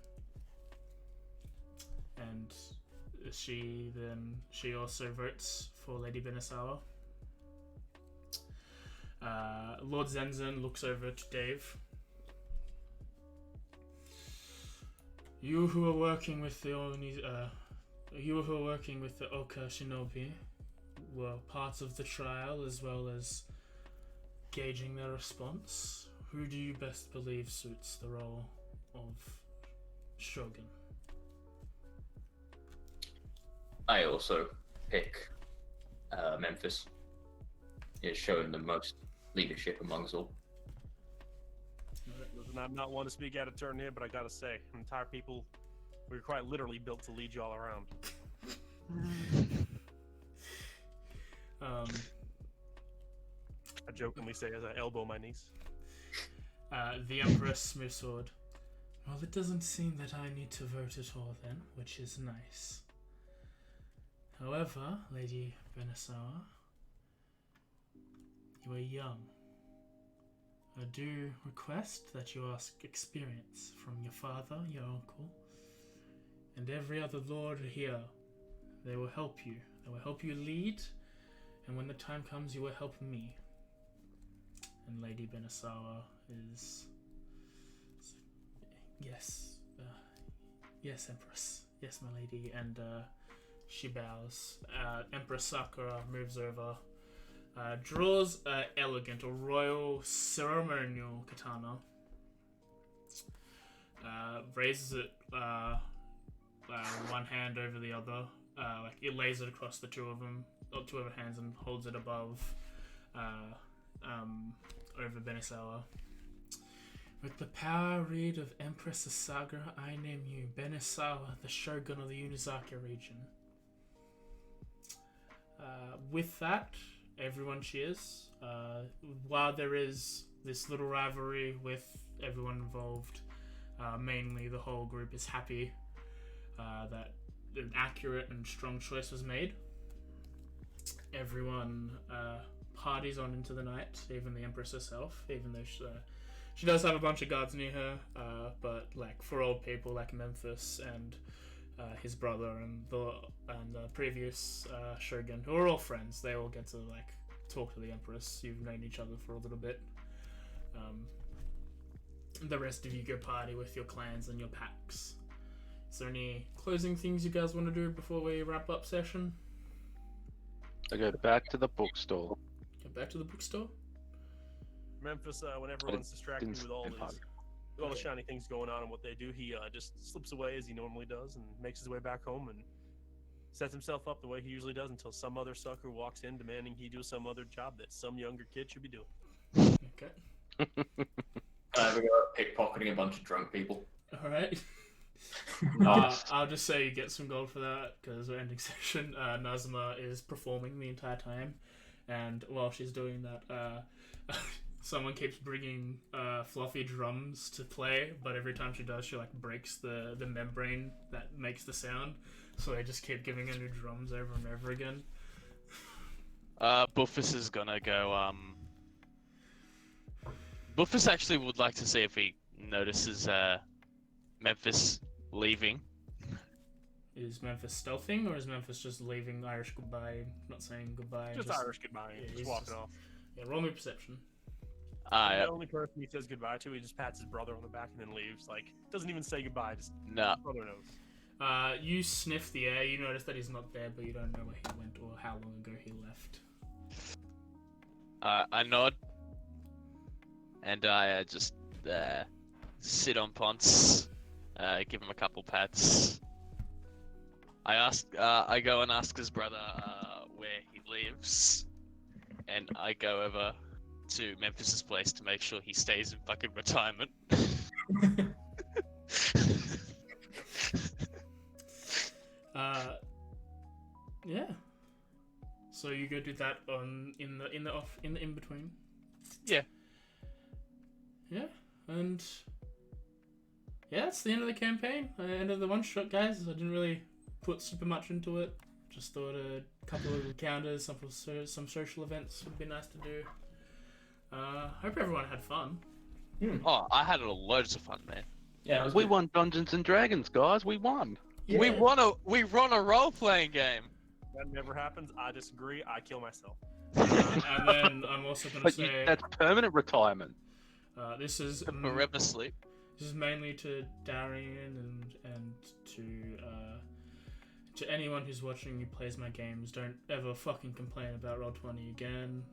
And she also votes for Lady Benesawa. Lord Zenzen looks over to Dave. You who are working with the Oka Shinobi were part of the trial as well as gauging their response. Who do you best believe suits the role of Shogun? I also pick Memphis. He has shown the most leadership amongst all. Listen, I'm not one to speak out of turn here, but I gotta say, entire people, we're quite literally built to lead you all around. I jokingly say as I elbow my niece. The Empress Smoothsword. Well, it doesn't seem that I need to vote at all then, which is nice. However, Lady Benesawa, you are young. I do request that you ask experience from your father, your uncle, and every other lord here. They will help you. They will help you lead, and when the time comes, you will help me. And Lady Benesawa is... Yes. Yes, Empress. Yes, my lady. And she bows. Empress Sakura moves over. Draws an elegant or royal ceremonial katana. Raises it one hand over the other. Like it lays it across the two of them, or two of her hands, and holds it above over Benesawa. With the power read of Empress Asagura, I name you Benesawa, the Shogun of the Unizaki region. With that, everyone cheers. While there is this little rivalry with everyone involved, mainly the whole group is happy that an accurate and strong choice was made. Everyone parties on into the night, even the Empress herself, even though she does have a bunch of guards near her, but like for old people like Memphis and his brother and the previous shogun, who are all friends, they all get to like talk to the Empress. You've known each other for a little bit. The rest of you go party with your clans and your packs. Is there any closing things you guys want to do before we wrap up session? I go back to the bookstore. Go back to the bookstore? Memphis, when everyone's distracted with all the shiny things going on and what they do, he just slips away as he normally does and makes his way back home and sets himself up the way he usually does until some other sucker walks in demanding he do some other job that some younger kid should be doing. Okay. We go pickpocketing a bunch of drunk people. Alright. I'll just say you get some gold for that because we're ending session. Nazuma is performing the entire time, and while she's doing that, someone keeps bringing fluffy drums to play, but every time she does, she like breaks the membrane that makes the sound, so they just keep giving her new drums over and over again. Buffus is gonna go, Buffus actually would like to see if he notices Memphis leaving. Is Memphis stealthing, or is Memphis just leaving Irish goodbye, not saying goodbye? Just Irish goodbye. yeah, Just he's walking just- off. Yeah, roll me perception. The only person he says goodbye to, he just pats his brother on the back and then leaves. Like, doesn't even say goodbye. Just No. brother knows. You sniff the air. You notice that he's not there, but you don't know where he went or how long ago he left. I nod, and I just sit on Ponce, give him a couple pats. I go and ask his brother where he lives, and I go over to Memphis's place to make sure he stays in fucking retirement. Yeah. So you go do that in the in between. Yeah. Yeah, and yeah, it's the end of the campaign. End of the one shot, guys. I didn't really put super much into it. Just thought a couple of encounters, some social events would be nice to do. Hope everyone had fun. Oh, I had loads of fun, man. Yeah, it was We good. won Dungeons and Dragons, guys. We won. Yeah. We run a role playing game. That never happens. I disagree. I kill myself. And then I'm also going to But say that's permanent retirement. this is Forever sleep. This is mainly to Darian and to anyone who's watching who plays my games. Don't ever fucking complain about Roll20 again.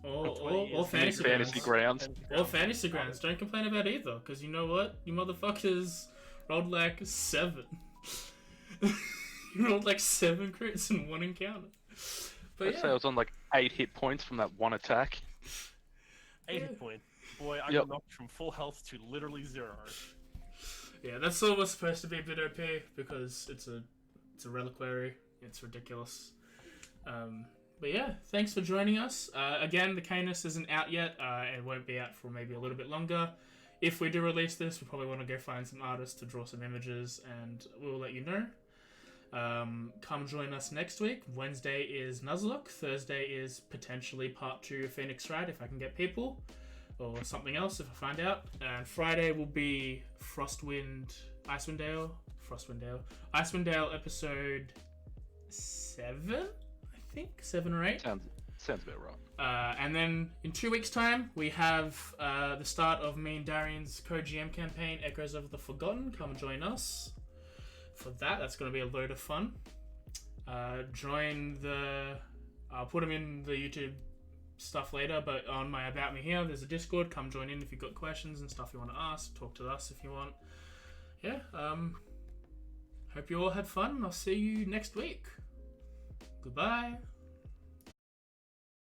Or fantasy Fantasy grounds. grounds. Or fantasy grounds. Don't complain about either, because you know what? You motherfuckers rolled like 7. You rolled like 7 crits in one encounter. But I'd say I yeah, was on like 8 hit points from that one attack. 8 Yeah. hit points. Boy, I Yep. got knocked from full health to literally 0. yeah, that sword was supposed to be a bit OP because it's a reliquary. It's ridiculous. But yeah, thanks for joining us. Again, the Canis isn't out yet. It won't be out for maybe a little bit longer. If we do release this, we probably want to go find some artists to draw some images, and we'll let you know. Come join us next week. Wednesday is Nuzlocke. Thursday is potentially part 2 of Phoenix Wright if I can get people, or something else if I find out. And Friday will be Icewind Dale episode 7, I think 7 or 8. Sounds about right. And then in 2 weeks' time, we have the start of me and Darian's co-GM campaign, Echoes of the Forgotten. Come join us for that. That's going to be a load of fun. I'll put them in the YouTube stuff later, but on my About Me here, there's a Discord. Come join in if you've got questions and stuff you want to ask. Talk to us if you want. Yeah, hope you all had fun. I'll see you next week. Goodbye.